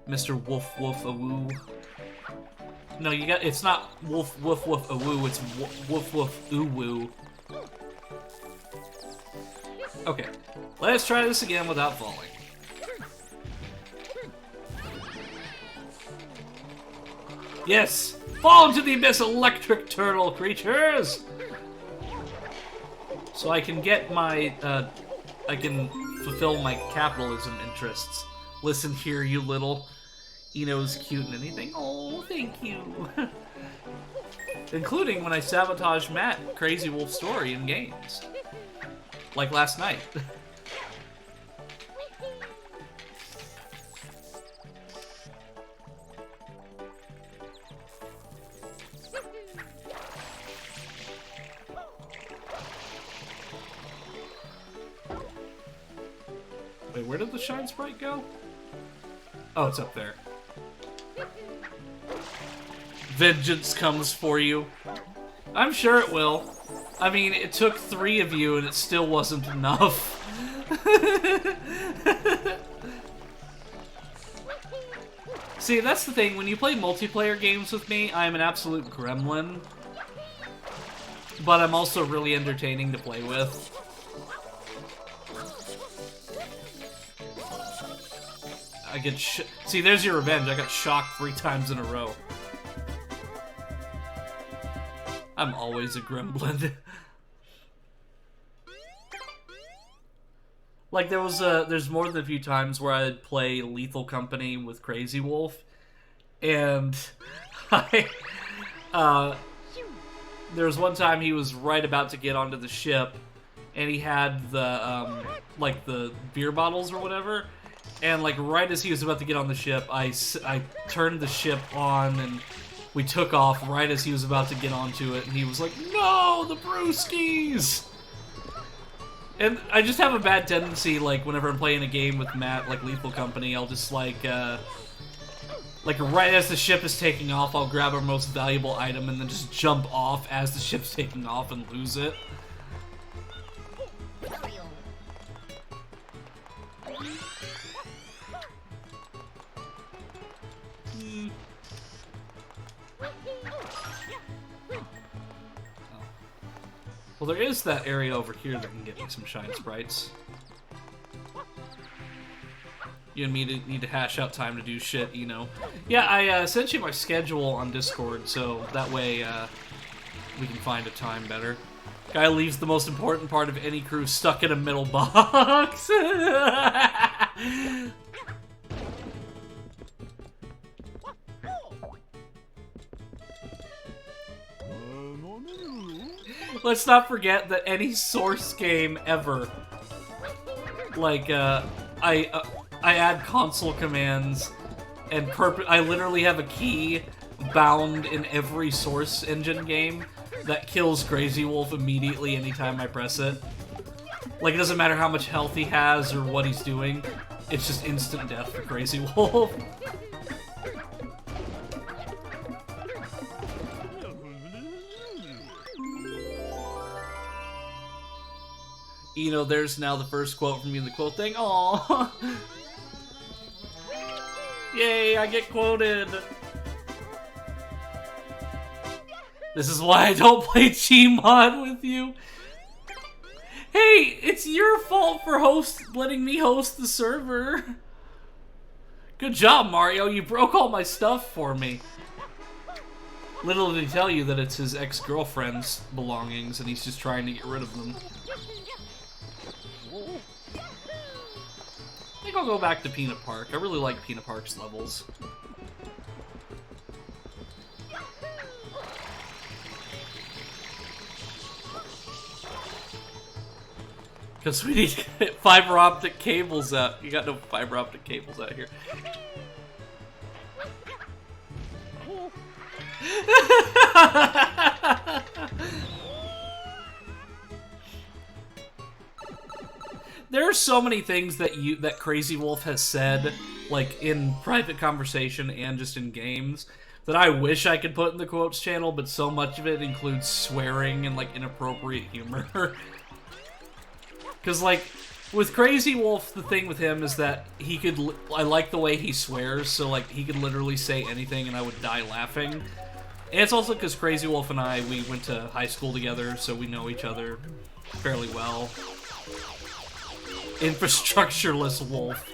Mr. Woof Woof Awoo. No, you got. It's not Woof Woof Woof Awoo. It's Woof Woof Uwoo. Okay, let's try this again without falling. Yes, fall into the abyss, electric turtle creatures. So I can get my. I can fulfill my capitalism interests. Listen here, you little. Eno's cute and anything. Oh, thank you. Including when I sabotage Matt Crazy Wolf story in games. Like last night. Wait, where did the Shine Sprite go? Oh, it's up there. Vengeance comes for you. I'm sure it will. I mean, it took 3 of you and it still wasn't enough. See, that's the thing. When you play multiplayer games with me, I'm an absolute gremlin. But I'm also really entertaining to play with. I get see, there's your revenge. I got shocked 3 times in a row. I'm always a gremlin. Like, there's more than a few times where I'd play Lethal Company with Crazy Wolf, and there was one time he was right about to get onto the ship, and he had the, like, the beer bottles or whatever, and, like, right as he was about to get on the ship, I turned the ship on, and we took off right as he was about to get onto it, and he was like, "No, the brewskis!" And I just have a bad tendency, like, whenever I'm playing a game with Matt, like Lethal Company, I'll just, like right as the ship is taking off, I'll grab our most valuable item and then just jump off as the ship's taking off and lose it. Well, there is that area over here that can get me some Shine Sprites. You and me need to hash out time to do shit, you know. Yeah, I sent you my schedule on Discord, so that way we can find a time better. Guy leaves the most important part of any crew stuck in a middle box. Let's not forget that any Source game ever, like, I add console commands, and I literally have a key bound in every Source engine game that kills Crazy Wolf immediately anytime I press it. Like, it doesn't matter how much health he has or what he's doing, it's just instant death for Crazy Wolf. You know, there's now the first quote from you in the quote thing. Aww. Yay, I get quoted. This is why I don't play Gmod with you. Hey, it's your fault for letting me host the server. Good job, Mario. You broke all my stuff for me. Little did he tell you that it's his ex-girlfriend's belongings and he's just trying to get rid of them. I think I'll go back to Peanut Park. I really like Peanut Park's levels. Because we need to get fiber optic cables out. You got no fiber optic cables out here. There are so many things that Crazy Wolf has said, like in private conversation and just in games, that I wish I could put in the quotes channel, but so much of it includes swearing and like inappropriate humor. Because like with Crazy Wolf, the thing with him is that he could. I like the way he swears, so like he could literally say anything and I would die laughing. And it's also because Crazy Wolf and we went to high school together, so we know each other fairly well. Infrastructureless wolf.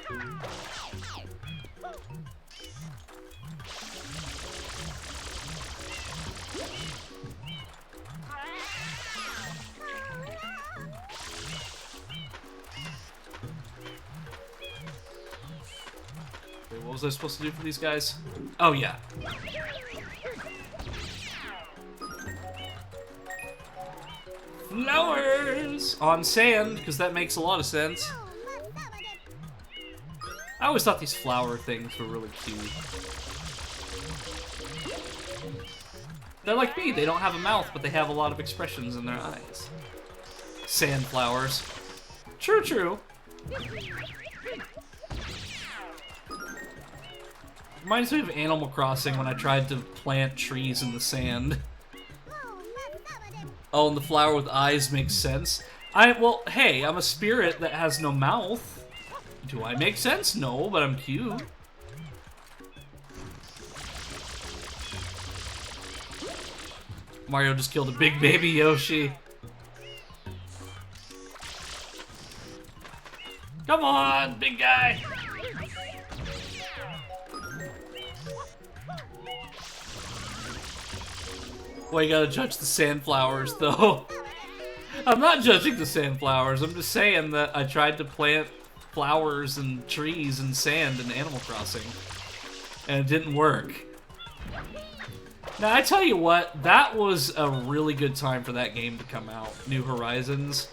Wait, what was I supposed to do for these guys? Oh, yeah. Flowers on sand, because that makes a lot of sense. I always thought these flower things were really cute. They're like me, they don't have a mouth, but they have a lot of expressions in their eyes. Sand flowers. True, true. Reminds me of Animal Crossing when I tried to plant trees in the sand. Oh, and the flower with eyes makes sense. Well, hey, I'm a spirit that has no mouth. Do I make sense? No, but I'm cute. Mario just killed a big baby Yoshi. Come on, big guy. Well, you gotta judge the sandflowers, though. I'm not judging the sandflowers. I'm just saying that I tried to plant flowers and trees and sand in Animal Crossing, and it didn't work. Now, I tell you what, that was a really good time for that game to come out, New Horizons.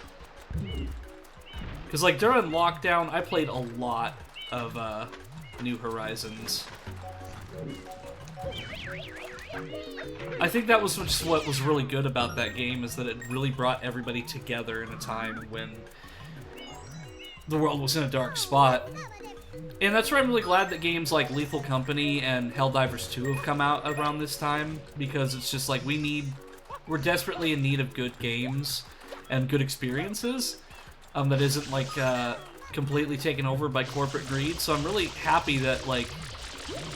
Because, like, during lockdown, I played a lot of New Horizons. I think that was just what was really good about that game, is that it really brought everybody together in a time when the world was in a dark spot. And that's why I'm really glad that games like Lethal Company and Helldivers 2 have come out around this time, because it's just like we're desperately in need of good games and good experiences that isn't like completely taken over by corporate greed. So I'm really happy that like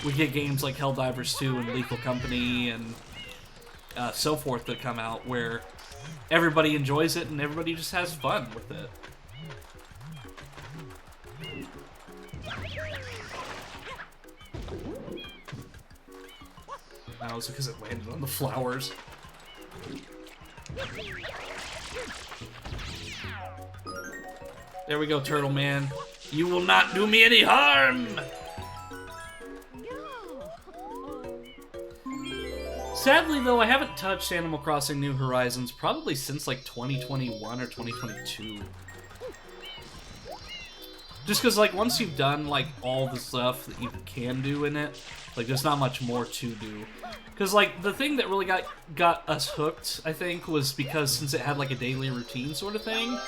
we get games like Helldivers 2 and Lethal Company and so forth that come out where everybody enjoys it and everybody just has fun with it. That was because it landed on the flowers. There we go, Turtle Man. You will not do me any harm! Sadly, though, I haven't touched Animal Crossing New Horizons probably since, like, 2021 or 2022. Just because, like, once you've done, like, all the stuff that you can do in it, like, there's not much more to do. Because, like, the thing that really got us hooked, I think, was because since it had, like, a daily routine sort of thing,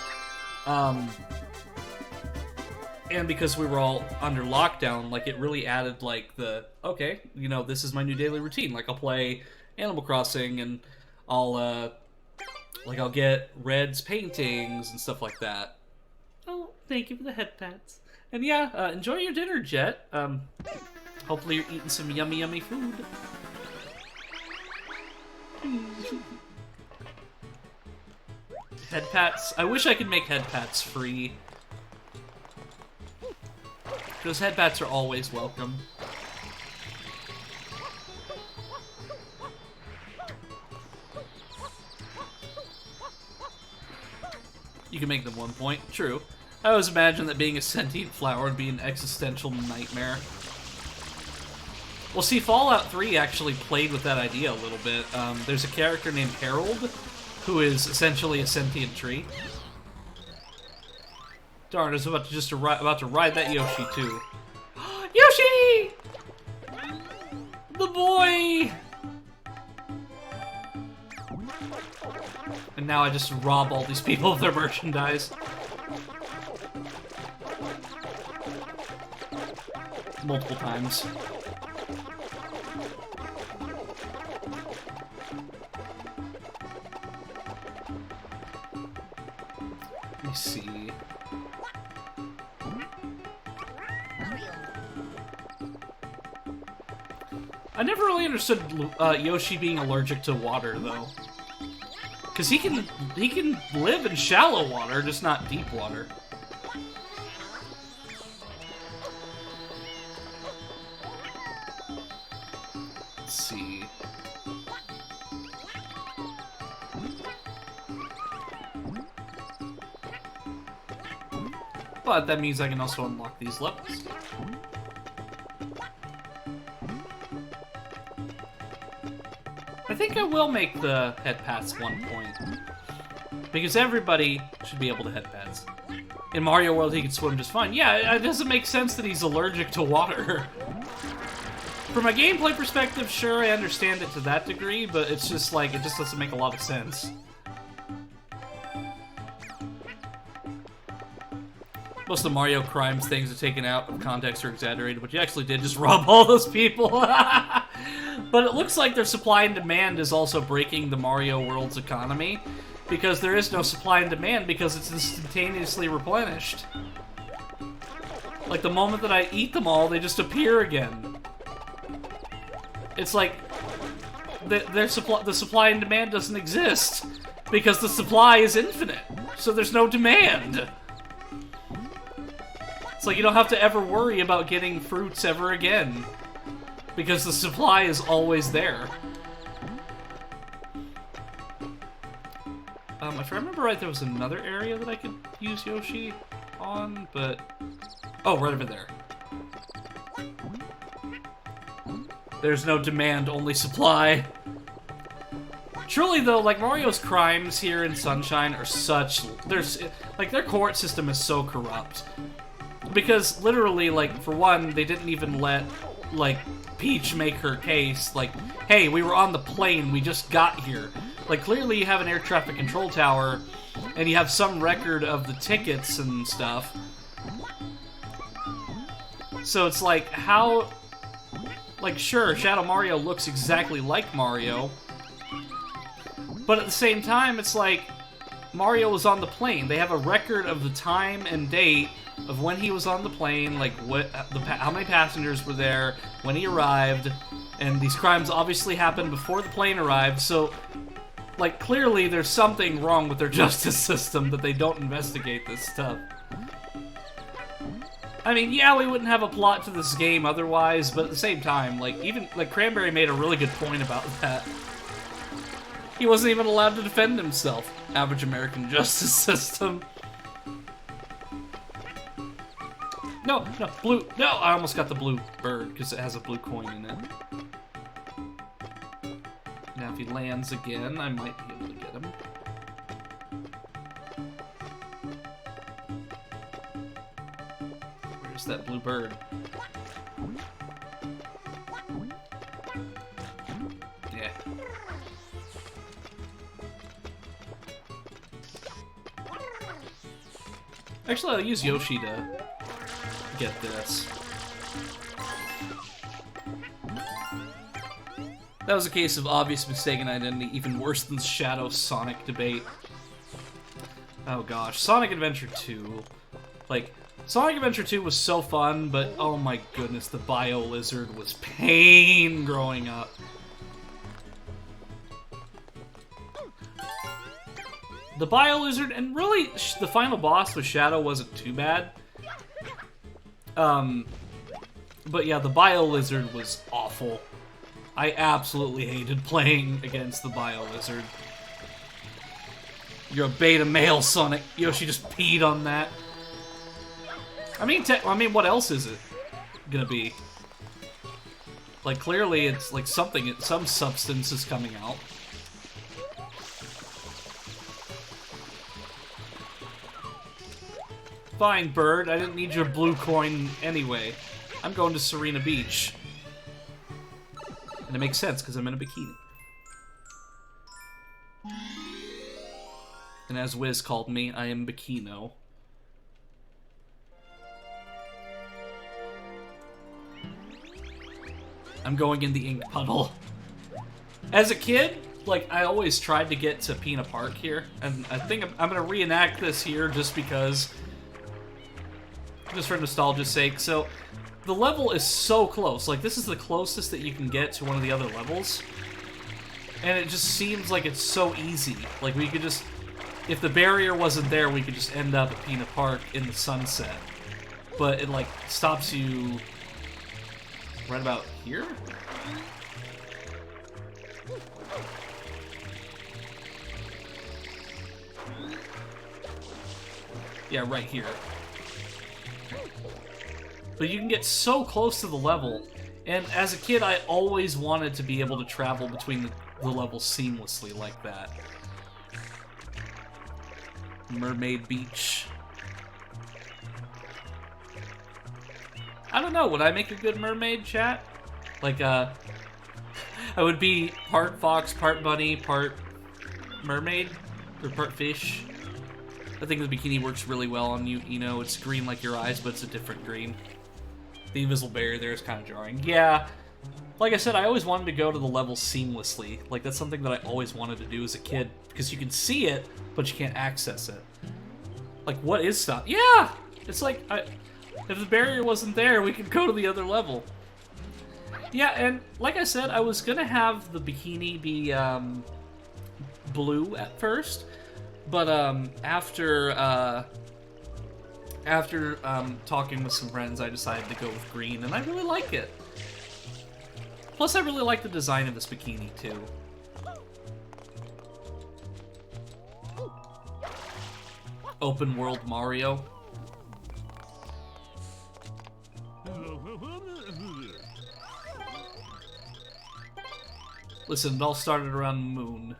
and because we were all under lockdown, like, it really added, like, okay, you know, this is my new daily routine. Like, I'll play Animal Crossing, and I'll get Red's paintings and stuff like that. Oh, thank you for the head pats. And yeah, enjoy your dinner, Jet. Hopefully you're eating some yummy, yummy food. Head pats. I wish I could make head pats free. Because head pats are always welcome. You can make them 1 point. True. I always imagine that being a sentient flower would be an existential nightmare. Well, see, Fallout 3 actually played with that idea a little bit. There's a character named Harold, who is essentially a sentient tree. Darn, I was about to ride that Yoshi too. Yoshi! The boy! And now I just rob all these people of their merchandise. Multiple times. Let me see. I never really understood Yoshi being allergic to water, though. Because he can live in shallow water, just not deep water. Let's see. But that means I can also unlock these levels. I think I will make the head paths 1 point. Because everybody should be able to head paths. In Mario World, he can swim just fine. Yeah, it doesn't make sense that he's allergic to water. From a gameplay perspective, sure, I understand it to that degree, but it's just like, it just doesn't make a lot of sense. Most of the Mario crimes things are taken out of context or exaggerated, but you actually did just rob all those people. But it looks like their supply and demand is also breaking the Mario World's economy, because there is no supply and demand because it's instantaneously replenished. Like, the moment that I eat them all, they just appear again. It's like, the supply and demand doesn't exist, because the supply is infinite, so there's no demand. It's like you don't have to ever worry about getting fruits ever again, because the supply is always there. If I remember right, there was another area that I could use Yoshi on, but... Oh, right over there. There's no demand, only supply. Truly, though, like, Mario's crimes here in Sunshine are such... Like, their court system is so corrupt. Because, literally, like, for one, they didn't even let, like, Peach make her case. Like, hey, we were on the plane, we just got here. Like, clearly you have an air traffic control tower, and you have some record of the tickets and stuff. So it's like, how... Like, sure, Shadow Mario looks exactly like Mario, but at the same time, it's like, Mario was on the plane. They have a record of the time and date of when he was on the plane, like, how many passengers were there, when he arrived, and these crimes obviously happened before the plane arrived, so... Like, clearly there's something wrong with their justice system that they don't investigate this stuff. I mean, yeah, we wouldn't have a plot to this game otherwise, but at the same time, like, even, like, Cranberry made a really good point about that. He wasn't even allowed to defend himself. Average American justice system. No, blue, no, I almost got the blue bird, because it has a blue coin in it. Now if he lands again, I might be able to get him. Where's that blue bird? Yeah. Actually, I'll use Yoshi to get this. That was a case of obvious mistaken identity, even worse than Shadow Sonic debate. Oh gosh, Sonic Adventure 2. Like, Sonic Adventure 2 was so fun, but oh my goodness, the Bio Lizard was pain growing up. The Bio Lizard, and really, the final boss with Shadow wasn't too bad. But yeah, the Bio Lizard was awful. I absolutely hated playing against the Bio Lizard. You're a beta male, Sonic. Yoshi just peed on that. I mean, what else is it gonna be? Like, clearly it's like something, some substance is coming out. Fine, bird. I didn't need your blue coin anyway. I'm going to Serena Beach. And it makes sense, because I'm in a bikini. And as Wiz called me, I am Bikino. I'm going in the ink puddle. As a kid, like, I always tried to get to Pina Park here, and I think I'm gonna reenact this here just because, just for nostalgia's sake. So, the level is so close. Like, this is the closest that you can get to one of the other levels, and it just seems like it's so easy. Like, we could just, if the barrier wasn't there, we could just end up at Pina Park in the sunset. But it, like, stops you right about here? Yeah, right here. But you can get so close to the level, and as a kid, I always wanted to be able to travel between the levels seamlessly like that. Mermaid Beach. I don't know, would I make a good mermaid, chat? Like, I would be part fox, part bunny, part mermaid, or part fish. I think the bikini works really well on you. You know, it's green like your eyes, but it's a different green. The invisible barrier there is kind of jarring. Yeah, like I said, I always wanted to go to the levels seamlessly. Like, that's something that I always wanted to do as a kid, because you can see it, but you can't access it. Like, what is stuff? Yeah! It's like, if the barrier wasn't there, we could go to the other level. Yeah, and like I said, I was gonna have the bikini be, blue at first, but, after talking with some friends, I decided to go with green, and I really like it. Plus, I really like the design of this bikini, too. Open world Mario. Listen, it all started around noon.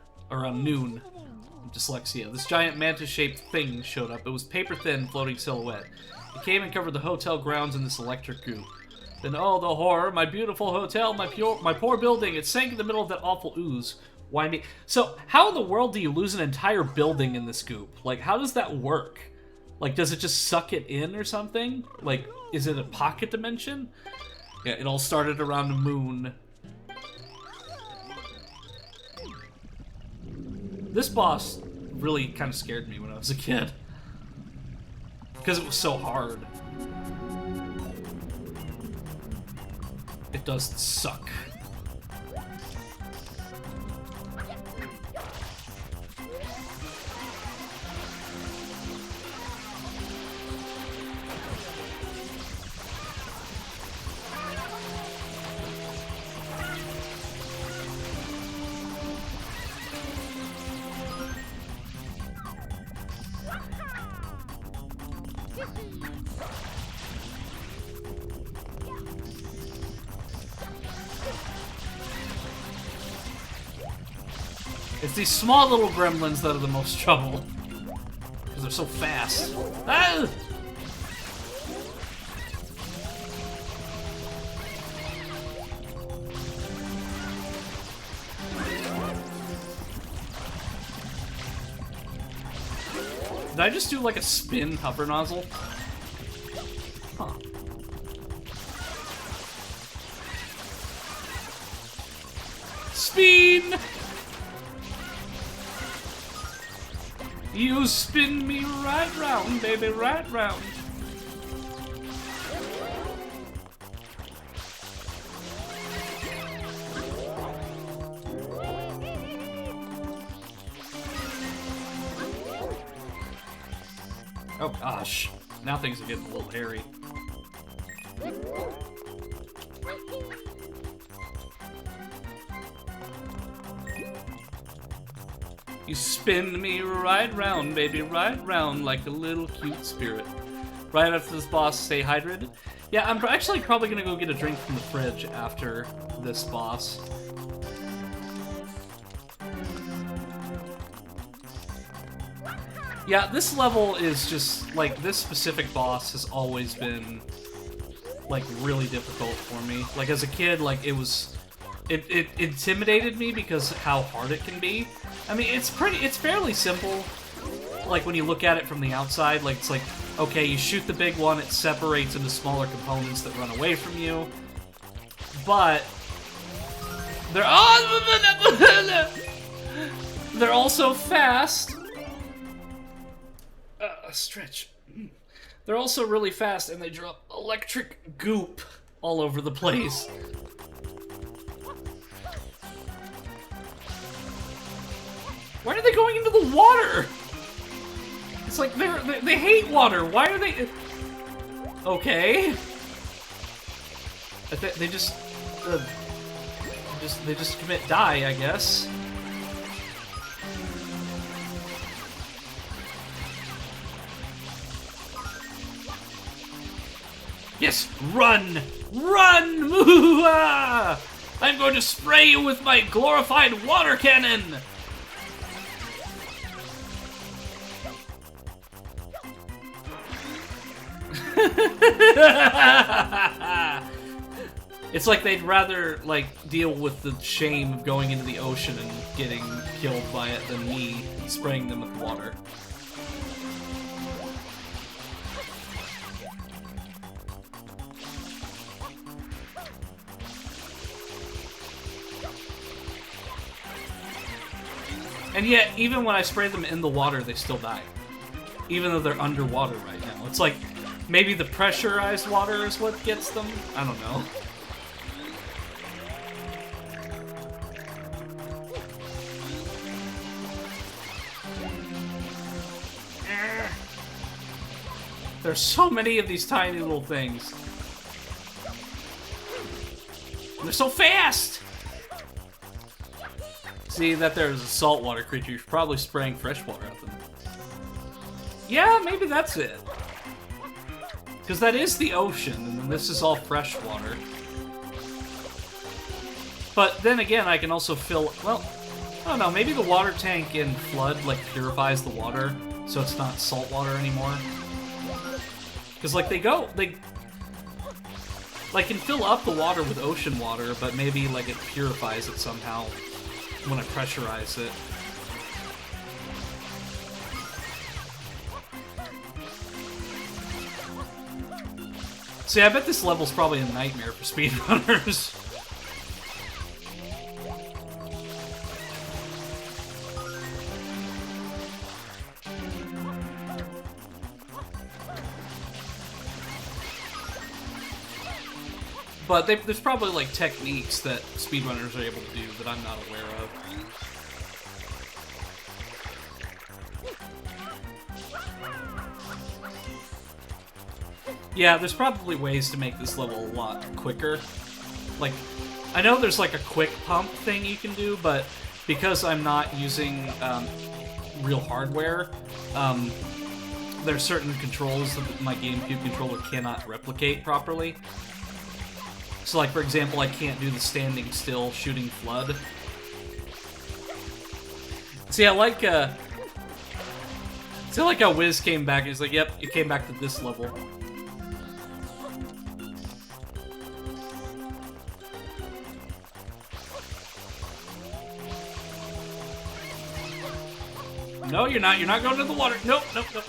Dyslexia. This giant mantis-shaped thing showed up. It was paper-thin, floating silhouette. It came and covered the hotel grounds in this electric goop. Then, oh, the horror! My beautiful hotel, my poor building! It sank in the middle of that awful ooze. Why me? So, how in the world do you lose an entire building in this goop? Like, how does that work? Like, does it just suck it in or something? Like, is it a pocket dimension? Yeah, it all started around the moon. This boss really kind of scared me when I was a kid. Because it was so hard. It does suck. It's these small little gremlins that are the most trouble. Because they're so fast. Ah! Did I just do like a spin hover nozzle? Huh. Spin! You spin me right round, baby, right round. Oh gosh, now things are getting a little hairy. You spin me right round, baby, right round like a little cute spirit. Right after this boss, stay hydrated. Yeah, I'm actually probably gonna go get a drink from the fridge after this boss. Yeah, this level is just, like, this specific boss has always been, like, really difficult for me. Like, as a kid, like, it intimidated me because of how hard it can be. I mean, it's fairly simple, like, when you look at it from the outside. Like, it's like, okay, you shoot the big one, it separates into smaller components that run away from you. But they're also fast. Stretch. They're also really fast, and they drop electric goop all over the place. Why are they going into the water? It's like they hate water. Why are they? Okay. They just commit die, I guess. Yes, run! Run! Moo-ah! I'm going to spray you with my glorified water cannon! It's like they'd rather, like, deal with the shame of going into the ocean and getting killed by it than me spraying them with water. And yet, even when I spray them in the water, they still die. Even though they're underwater right now. It's like, maybe the pressurized water is what gets them? I don't know. There's so many of these tiny little things. They're so fast! See that there's a saltwater creature, you're probably spraying fresh water at them. Yeah, maybe that's it. Because that is the ocean, and then this is all fresh water. But then again, I can also fill... Well, I don't know, maybe the water tank in Flood, like, purifies the water, so it's not salt water anymore. Because, like, they like, can fill up the water with ocean water, but maybe, like, it purifies it somehow when I pressurize it. See, I bet this level's probably a nightmare for speedrunners. But there's probably, like, techniques that speedrunners are able to do that I'm not aware of. Yeah, there's probably ways to make this level a lot quicker. Like, I know there's, like, a quick pump thing you can do, but because I'm not using real hardware, there's certain controls that my GameCube controller cannot replicate properly. So, like, for example, I can't do the standing still shooting Flood. See, I like how Wiz came back and he's like, yep, you came back to this level. No, you're not. You're not going to the water. Nope, nope, nope.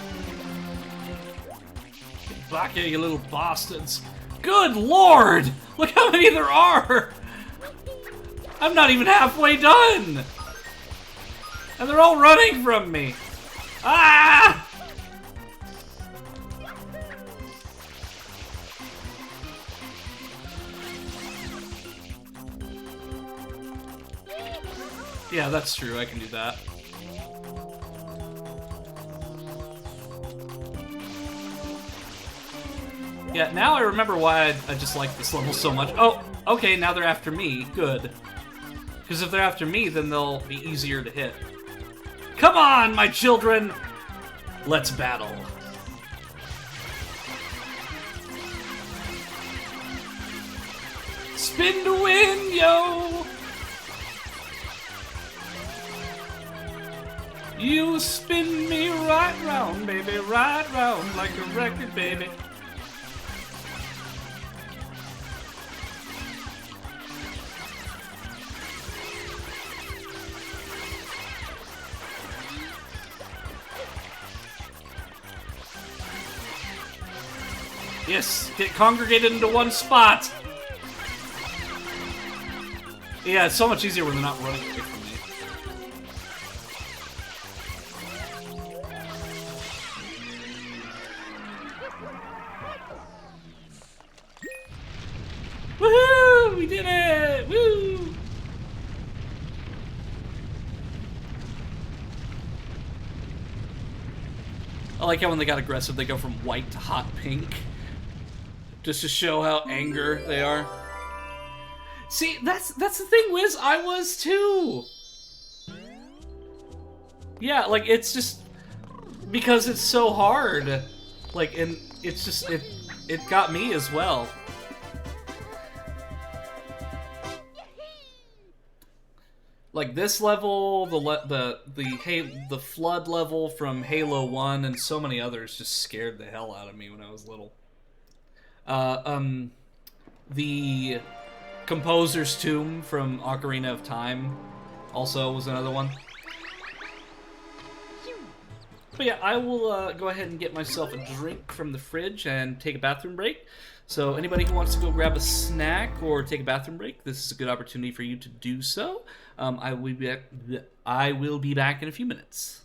Get back here, you little bastards. Good lord! Look how many there are! I'm not even halfway done! And they're all running from me! Ah! Yeah, that's true. I can do that. Yeah, now I remember why I just like this level so much. Oh, okay, now they're after me. Good. Because if they're after me, then they'll be easier to hit. Come on, my children! Let's battle. Spin to win, yo! You spin me right round, baby, right round like a record, baby. Yes, get congregated into one spot. Yeah, it's so much easier when they're not running away from me. Woohoo! We did it! Woo! I like how when they got aggressive, they go from white to hot pink. Just to show how angry they are. See, that's the thing, Wiz. I was too. Yeah, like it's just because it's so hard. Like, and it's just it got me as well. Like this level, the flood level from Halo 1 and so many others just scared the hell out of me when I was little. The Composer's Tomb from Ocarina of Time also was another one. But yeah, I will go ahead and get myself a drink from the fridge and take a bathroom break. So anybody who wants to go grab a snack or take a bathroom break, this is a good opportunity for you to do so. I will be back in a few minutes.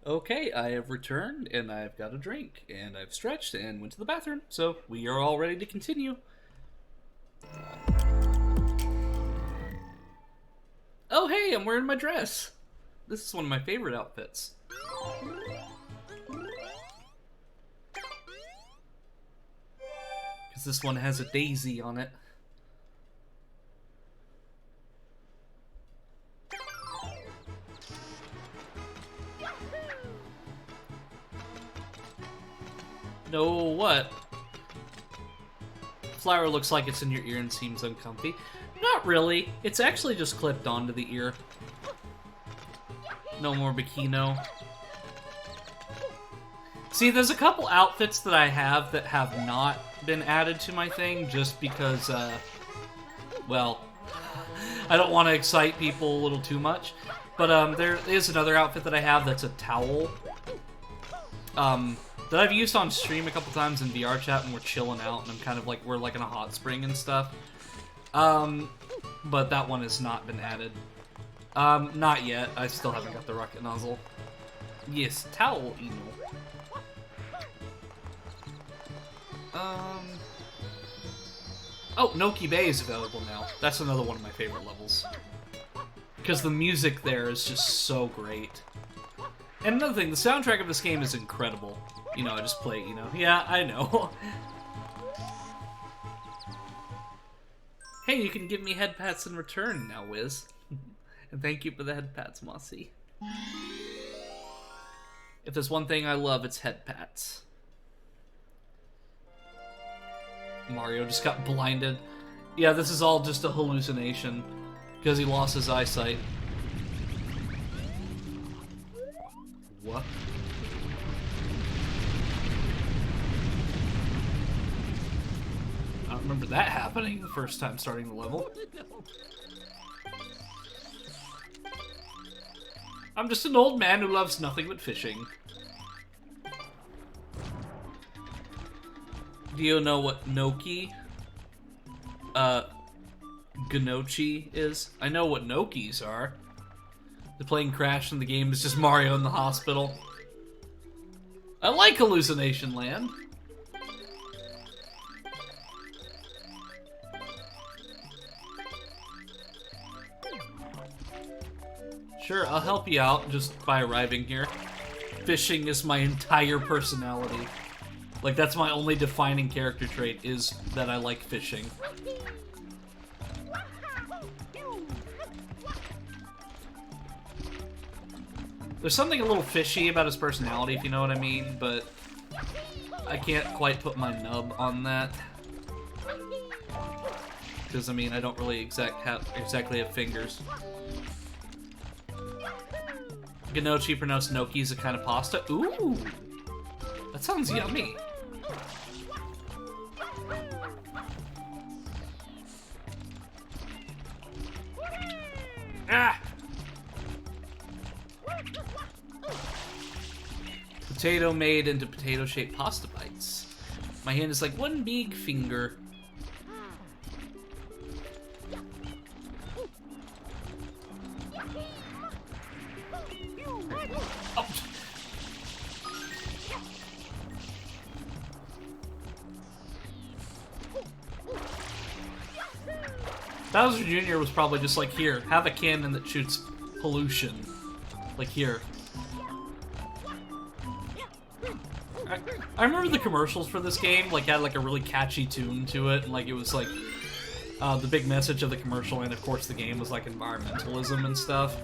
Okay, I have returned, and I've got a drink, and I've stretched, and went to the bathroom, so we are all ready to continue. Oh hey, I'm wearing my dress! This is one of my favorite outfits. Because this one has a daisy on it. flower looks like it's in your ear and seems uncomfy. Not really. It's actually just clipped onto the ear. No more Bikino. See, there's a couple outfits that I have that have not been added to my thing just because, well, I don't want to excite people a little too much. But there is another outfit that I have that's a towel. That I've used on stream a couple times in VR chat when we're chilling out and I'm kind of like, we're like in a hot spring and stuff. But that one has not been added. Not yet. I still haven't got the rocket nozzle. Yes, towel emo. Oh, Noki Bay is available now. That's another one of my favorite levels. Because the music there is just so great. And another thing, the soundtrack of this game is incredible. You know, I just play, you know. Yeah, I know. Hey, you can give me head pats in return now, Wiz. And thank you for the head pats, Mossy. If there's one thing I love, it's head pats. Mario just got blinded. Yeah, this is all just a hallucination. Because he lost his eyesight. What? I don't remember that happening the first time starting the level. I'm just an old man who loves nothing but fishing. Do you know what Noki, Ganochi is? I know what Nokis are. The plane crashed and the game is just Mario in the hospital. I like Hallucination Land. Sure, I'll help you out just by arriving here. Fishing is my entire personality. Like, that's my only defining character trait, is that I like fishing. There's something a little fishy about his personality, if you know what I mean, but I can't quite put my nub on that. Because, I mean, I don't really exactly have fingers. Ganochi pronounced gnocchi is a kind of pasta. Ooh! That sounds yummy. Ah! Potato made into potato-shaped pasta bites. My hand is like one big finger. Oh. Bowser Jr. was probably just like, here, have a cannon that shoots pollution. Like, here. I remember the commercials for this game, like, had like a really catchy tune to it, and like, it was like, the big message of the commercial, and of course the game was like environmentalism and stuff.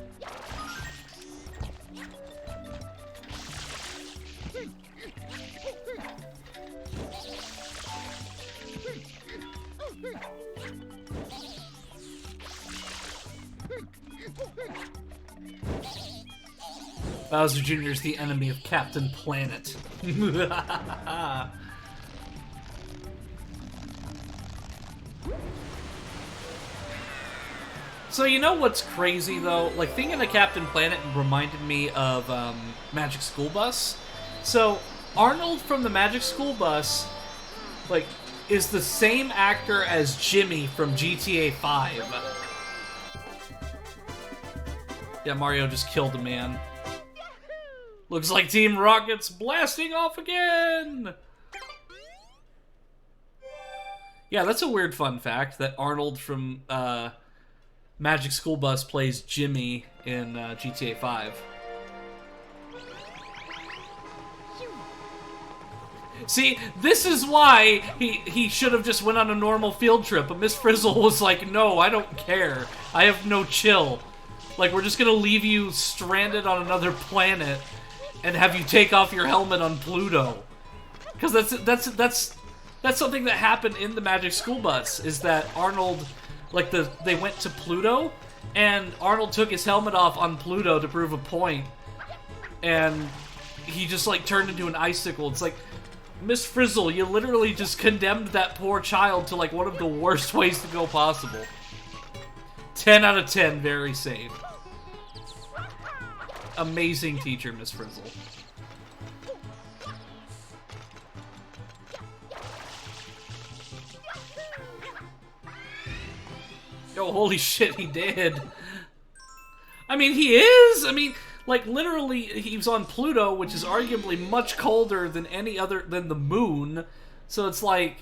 Bowser Jr. is the enemy of Captain Planet. So you know what's crazy though? Like, thinking of Captain Planet reminded me of Magic School Bus. So Arnold from the Magic School Bus, like, is the same actor as Jimmy from GTA 5. Yeah, Mario just killed a man. Looks like Team Rocket's blasting off again! Yeah, that's a weird fun fact, that Arnold from Magic School Bus plays Jimmy in GTA 5. See, this is why he should have just went on a normal field trip, but Miss Frizzle was like, no, I don't care. I have no chill. Like, we're just gonna leave you stranded on another planet and have you take off your helmet on Pluto. Because that's That's something that happened in the Magic School Bus, is that Arnold, like, they went to Pluto, and Arnold took his helmet off on Pluto to prove a point, and he just, like, turned into an icicle. It's like, Miss Frizzle, you literally just condemned that poor child to, like, one of the worst ways to go possible. 10 out of 10, very safe. Amazing teacher, Miss Frizzle. Oh, holy shit, he did. I mean, he is. I mean, like, literally, he was on Pluto, which is arguably much colder than than the moon. So it's like,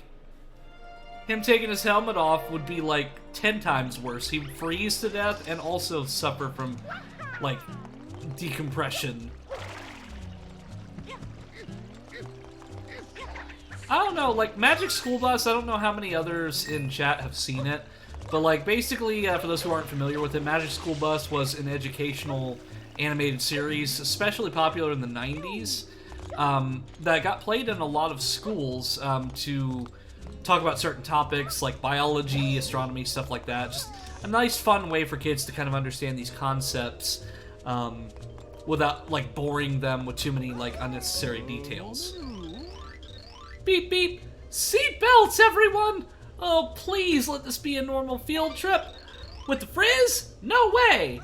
him taking his helmet off would be, like, 10 times worse. He'd freeze to death and also suffer from, like, decompression. I don't know, like, Magic School Bus, I don't know how many others in chat have seen it. But, like, basically, for those who aren't familiar with it, Magic School Bus was an educational animated series, especially popular in the 90s, that got played in a lot of schools to talk about certain topics like biology, astronomy, stuff like that. Just a nice, fun way for kids to kind of understand these concepts without, like, boring them with too many, like, unnecessary details. Beep, beep! Seatbelts, everyone! Oh, please let this be a normal field trip. With the Frizz? No way!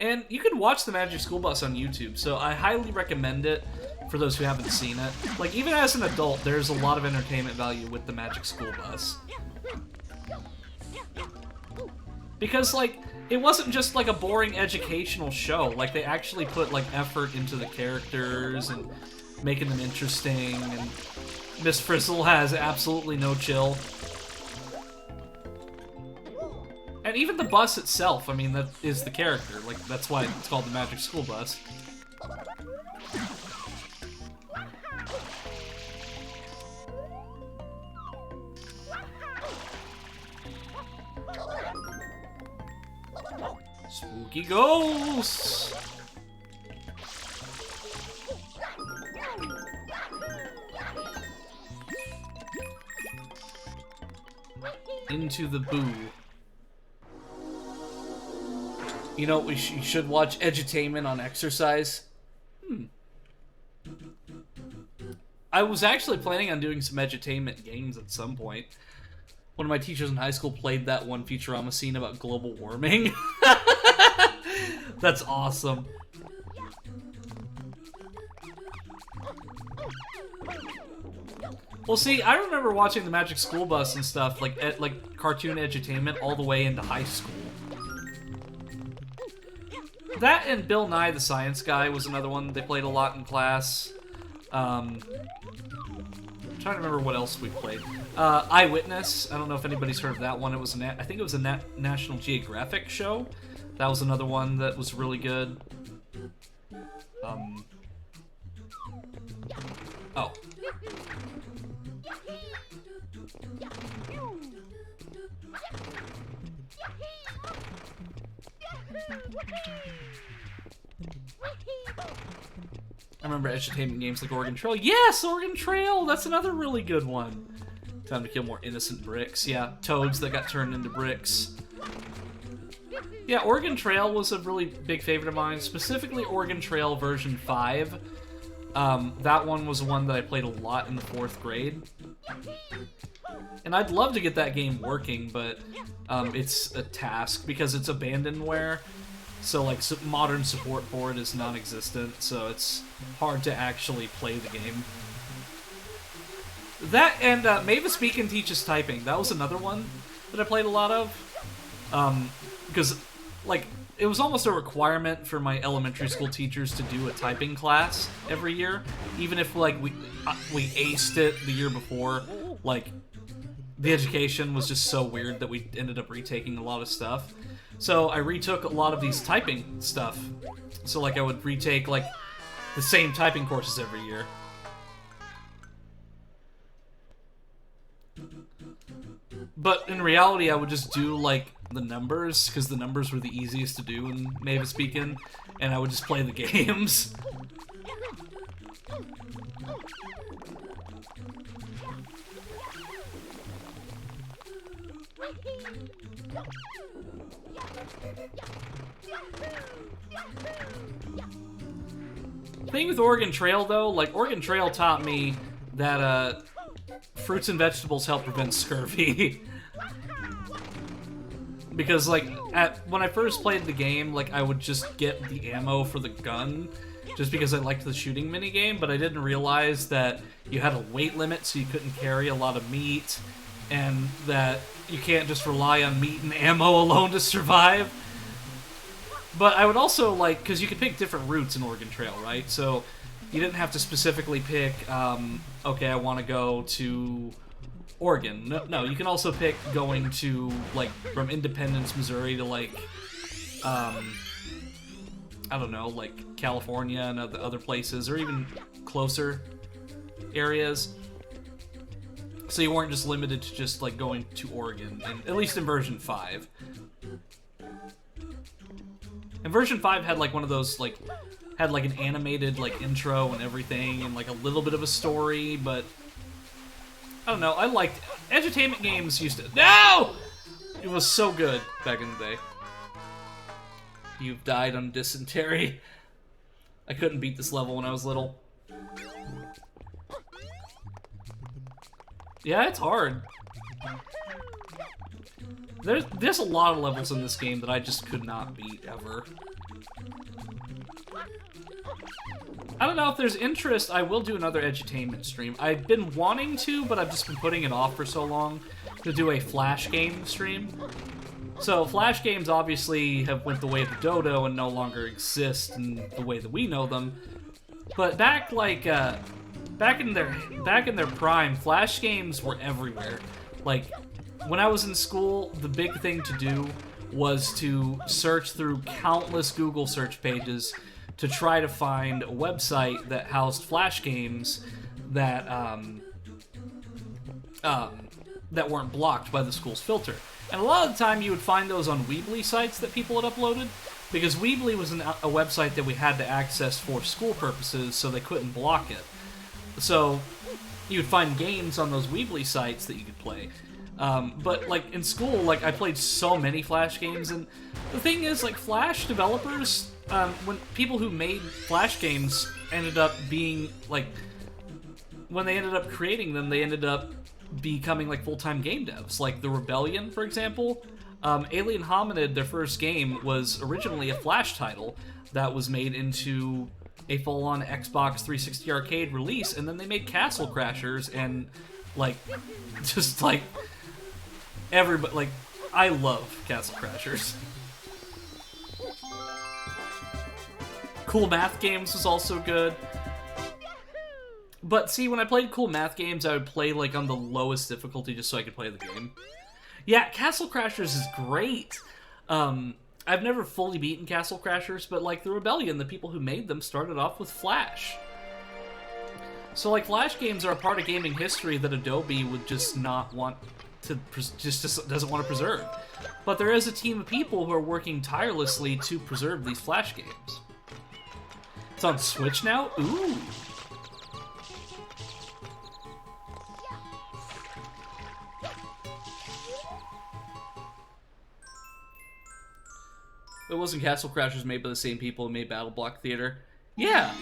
And you can watch the Magic School Bus on YouTube, so I highly recommend it for those who haven't seen it. Like, even as an adult, there's a lot of entertainment value with the Magic School Bus. Because, like, it wasn't just, like, a boring educational show. Like, they actually put, like, effort into the characters and making them interesting, and Miss Frizzle has absolutely no chill. And even the bus itself, I mean, that is the character. Like, that's why it's called the Magic School Bus. Spooky ghosts! Into the Boo. You know, you should watch Edutainment on exercise. I was actually planning on doing some edutainment games at some point. One of my teachers in high school played that one Futurama scene about global warming. That's awesome. Well, see, I remember watching the Magic School Bus and stuff, like cartoon edutainment, all the way into high school. That and Bill Nye the Science Guy was another one they played a lot in class. I'm trying to remember what else we played. Eyewitness. I don't know if anybody's heard of that one. It was I think it was a National Geographic show. That was another one that was really good. Oh. I remember edutainment games like Oregon Trail. Yes, Oregon Trail! That's another really good one. Time to kill more innocent bricks. Yeah, toads that got turned into bricks. Yeah, Oregon Trail was a really big favorite of mine, specifically Oregon Trail version 5. That one was one that I played a lot in the 4th grade. And I'd love to get that game working, but it's a task because it's abandonware. So, like, modern support for it is non-existent, so it's hard to actually play the game. That and Mavis Beacon teaches typing. That was another one that I played a lot of. Because, like, it was almost a requirement for my elementary school teachers to do a typing class every year. Even if, like, we aced it the year before. Like, the education was just so weird that we ended up retaking a lot of stuff. So I retook a lot of these typing stuff. So, like, I would retake, like, the same typing courses every year. But in reality, I would just do, like, the numbers, because the numbers were the easiest to do in Mavis Beacon, and I would just play the games. Thing with Oregon Trail, though, like, Oregon Trail taught me that, fruits and vegetables help prevent scurvy. Because, like, when I first played the game, like, I would just get the ammo for the gun, just because I liked the shooting minigame, but I didn't realize that you had a weight limit, so you couldn't carry a lot of meat, and that you can't just rely on meat and ammo alone to survive. But I would also, like, because you could pick different routes in Oregon Trail, right? So you didn't have to specifically pick, okay, I want to go to Oregon. No, you can also pick going to, like, from Independence, Missouri to, like, I don't know, like, California and other places, or even closer areas. So you weren't just limited to just, like, going to Oregon, and, at least in version 5. And version 5 had, like, one of those, like, had, like, an animated, like, intro and everything, and, like, a little bit of a story, but I don't know, I liked edutainment games used to... No! It was so good back in the day. You've died on dysentery. I couldn't beat this level when I was little. Yeah, it's hard. There's a lot of levels in this game that I just could not beat, ever. I don't know if there's interest, I will do another edutainment stream. I've been wanting to, but I've just been putting it off for so long to do a Flash game stream. So, Flash games obviously have went the way of the dodo and no longer exist in the way that we know them. But back, like, back in their prime, Flash games were everywhere. Like, when I was in school, the big thing to do was to search through countless Google search pages to try to find a website that housed Flash games that that weren't blocked by the school's filter. And a lot of the time you would find those on Weebly sites that people had uploaded, because Weebly was a website that we had to access for school purposes, so they couldn't block it. So you'd find games on those Weebly sites that you could play. But, like, in school, like, I played so many Flash games, and the thing is, like, Flash developers, when people who made Flash games ended up being, like, when they ended up creating them, they ended up becoming, like, full-time game devs. Like, The Rebellion, for example, Alien Hominid, their first game, was originally a Flash title that was made into a full-on Xbox 360 arcade release, and then they made Castle Crashers, and, like, just, like... everybody, like, I love Castle Crashers. Cool Math Games was also good. But see, when I played Cool Math Games, I would play, like, on the lowest difficulty just so I could play the game. Yeah, Castle Crashers is great. I've never fully beaten Castle Crashers, but, like, The Rebellion, the people who made them started off with Flash. So, like, Flash games are a part of gaming history that Adobe would just not want to, just doesn't want to preserve. But there is a team of people who are working tirelessly to preserve these Flash games. It's on Switch now? Ooh! It wasn't Castle Crashers made by the same people who made Battle Block Theater. Yeah!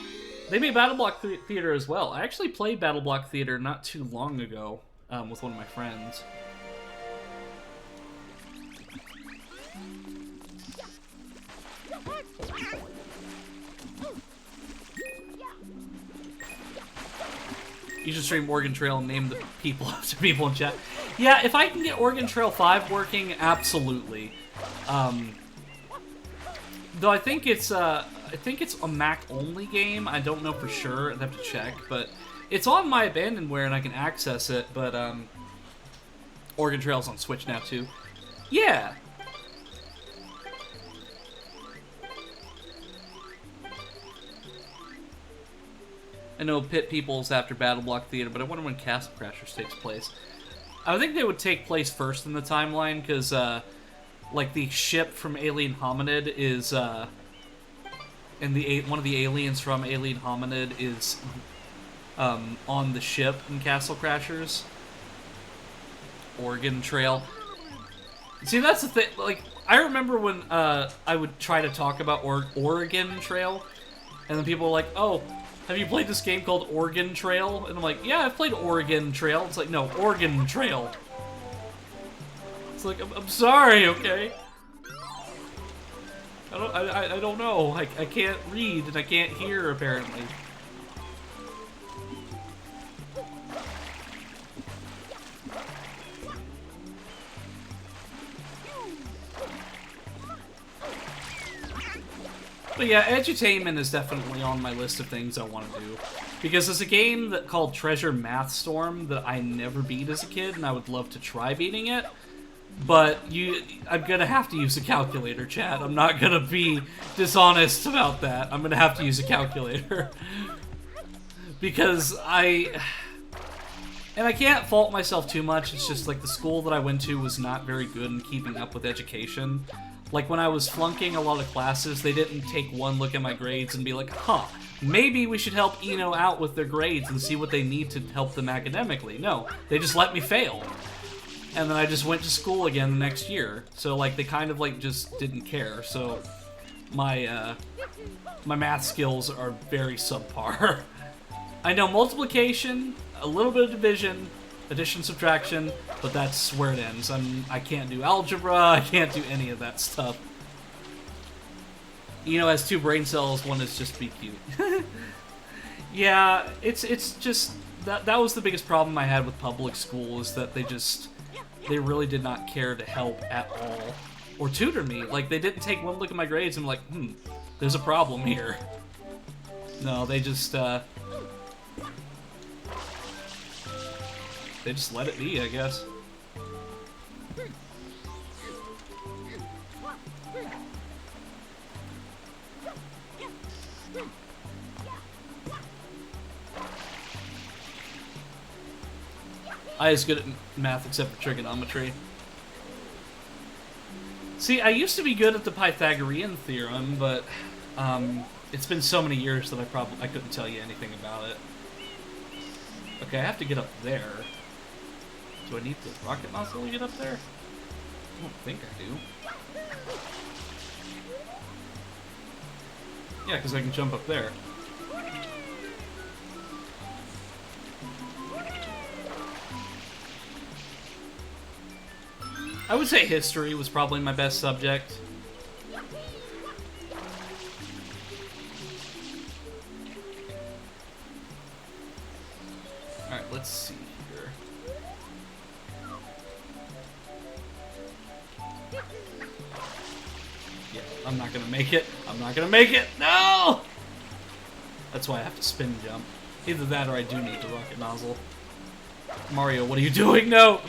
They made Battle Block Theater as well. I actually played Battle Block Theater not too long ago with one of my friends. You should stream Oregon Trail and name the people after people in chat. Yeah, if I can get Oregon Trail 5 working, absolutely. Though I think it's a Mac-only game. I don't know for sure. I'd have to check, but it's on my Abandonware and I can access it. But Oregon Trail's on Switch now too. Yeah. I know Pit People's after Battle Block Theater, but I wonder when Castle Crashers takes place. I think they would take place first in the timeline, because like the ship from Alien Hominid is, and one of the aliens from Alien Hominid is, on the ship in Castle Crashers. Oregon Trail. See, that's the thing, like, I remember when, I would try to talk about Oregon Trail, and then people were like, oh, have you played this game called Oregon Trail? And I'm like, yeah, I've played Oregon Trail. It's like, no, Oregon Trail. It's like, I'm sorry, okay? I don't know. I can't read and I can't hear, apparently. But yeah, edutainment is definitely on my list of things I want to do. Because there's a game called Treasure Math Storm that I never beat as a kid, and I would love to try beating it. But I'm gonna have to use a calculator, chat. I'm not gonna be dishonest about that. I'm gonna have to use a calculator. Because and I can't fault myself too much, it's just like the school that I went to was not very good in keeping up with education. Like, when I was flunking a lot of classes, they didn't take one look at my grades and be like, huh, maybe we should help Eno out with their grades and see what they need to help them academically. No, they just let me fail. And then I just went to school again the next year. So, like, they kind of, like, just didn't care. So, my math skills are very subpar. I know multiplication, a little bit of division, addition, subtraction, but that's where it ends. I can't do algebra, I can't do any of that stuff. Eno has 2 brain cells, one is just be cute. Yeah, it's just, that was the biggest problem I had with public school, is that they really did not care to help at all. Or tutor me. Like, they didn't take one look at my grades and be like, there's a problem here. No, they just let it be, I guess. I was good at math except for trigonometry. See, I used to be good at the Pythagorean theorem, but it's been so many years that I couldn't tell you anything about it. Okay, I have to get up there. Do I need the rocket nozzle to get up there? I don't think I do. Yeah, because I can jump up there. I would say history was probably my best subject. Alright, let's see here. Yeah, I'm not gonna make it. I'm not gonna make it! No! That's why I have to spin jump. Either that or I do need the rocket nozzle. Mario, what are you doing? No!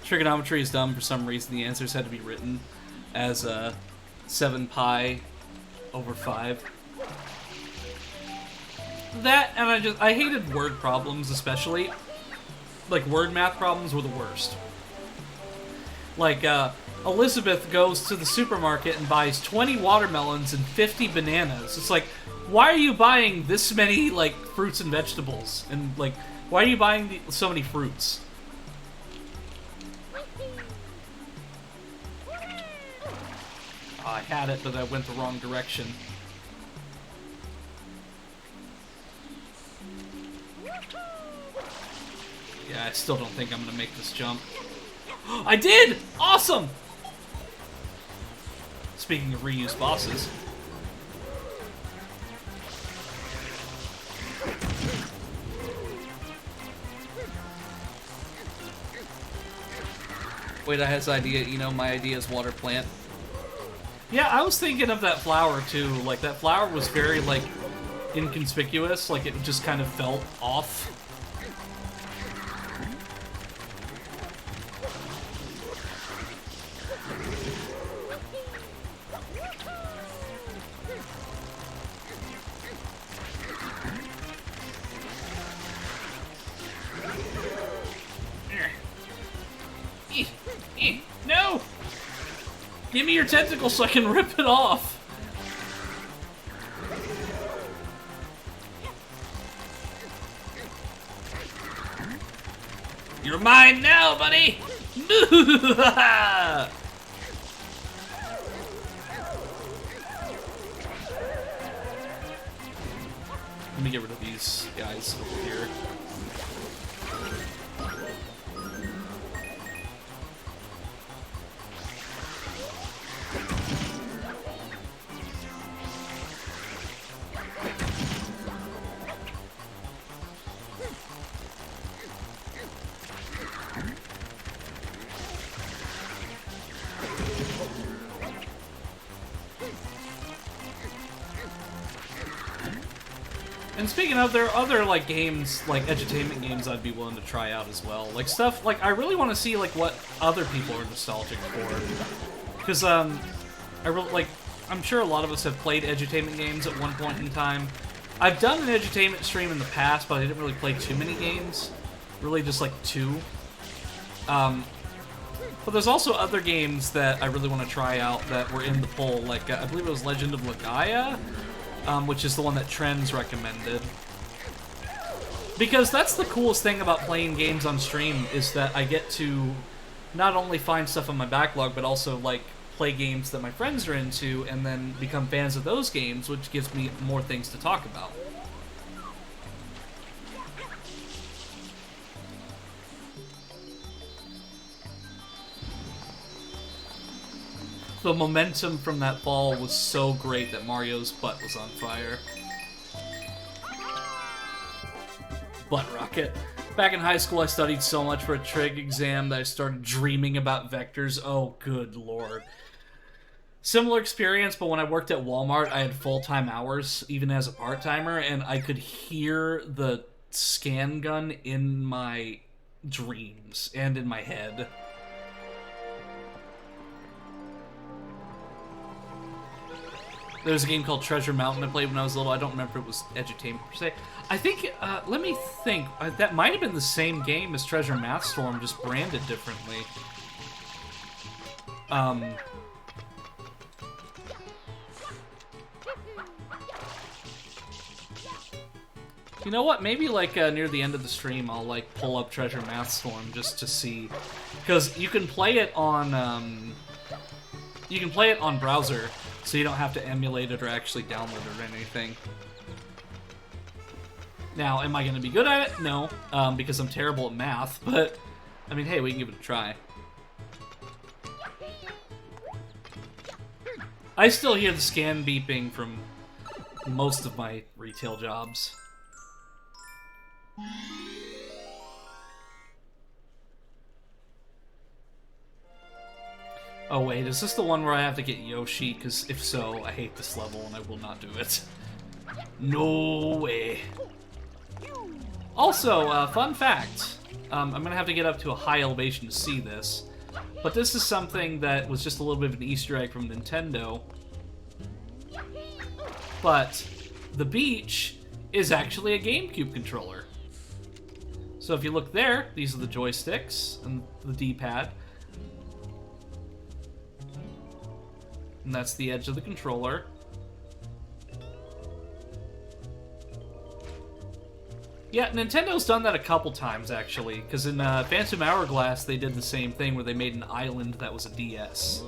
Trigonometry is dumb for some reason. The answers had to be written as 7 pi over 5. That, and I hated word problems especially. Like, word math problems were the worst. Like, Elizabeth goes to the supermarket and buys 20 watermelons and 50 bananas. It's like, why are you buying this many, like, fruits and vegetables? And, like, why are you buying so many fruits? Oh, I had it, but I went the wrong direction. Yeah, I still don't think I'm gonna make this jump. I did! Awesome! Speaking of reused bosses. Wait, I had this idea, you know, my idea is water plant. Yeah, I was thinking of that flower too. Like, that flower was very, like, inconspicuous. Like, it just kind of felt off. No! Give me your tentacle so I can rip it off. You're mine now, buddy! Let me get rid of these guys over here. And speaking of, there are other, like, games, like, edutainment games I'd be willing to try out as well. Like, stuff, like, I really want to see, like, what other people are nostalgic for. Because, I'm sure a lot of us have played edutainment games at one point in time. I've done an edutainment stream in the past, but I didn't really play too many games. Really just, like, 2. But there's also other games that I really want to try out that were in the poll. Like, I believe it was Legend of Legaia, which is the one that Trends recommended. Because that's the coolest thing about playing games on stream, is that I get to not only find stuff on my backlog, but also, like, play games that my friends are into, and then become fans of those games, which gives me more things to talk about. The momentum from that fall was so great that Mario's butt was on fire. Butt rocket. Back in high school, I studied so much for a trig exam that I started dreaming about vectors. Oh, good lord. Similar experience, but when I worked at Walmart, I had full-time hours, even as a part-timer, and I could hear the scan gun in my dreams and in my head. There's a game called Treasure Mountain I played when I was little. I don't remember if it was edutainment per se. I think, let me think. That might have been the same game as Treasure Math Storm, just branded differently. You know what? Maybe, like, near the end of the stream, I'll, like, pull up Treasure Math Storm just to see. Because you can play it on, you can play it on browser, so you don't have to emulate it or actually download it or anything. Now, am I going to be good at it? No, because I'm terrible at math, but, I mean, hey, we can give it a try. I still hear the scan beeping from most of my retail jobs. Oh wait, is this the one where I have to get Yoshi? Because if so, I hate this level and I will not do it. No way. Also, fun fact, I'm gonna have to get up to a high elevation to see this, but this is something that was just a little bit of an Easter egg from Nintendo. But the beach is actually a GameCube controller. So if you look there, these are the joysticks and the D-pad. And that's the edge of the controller. Yeah, Nintendo's done that a couple times, actually. Because in Phantom Hourglass, they did the same thing where they made an island that was a DS.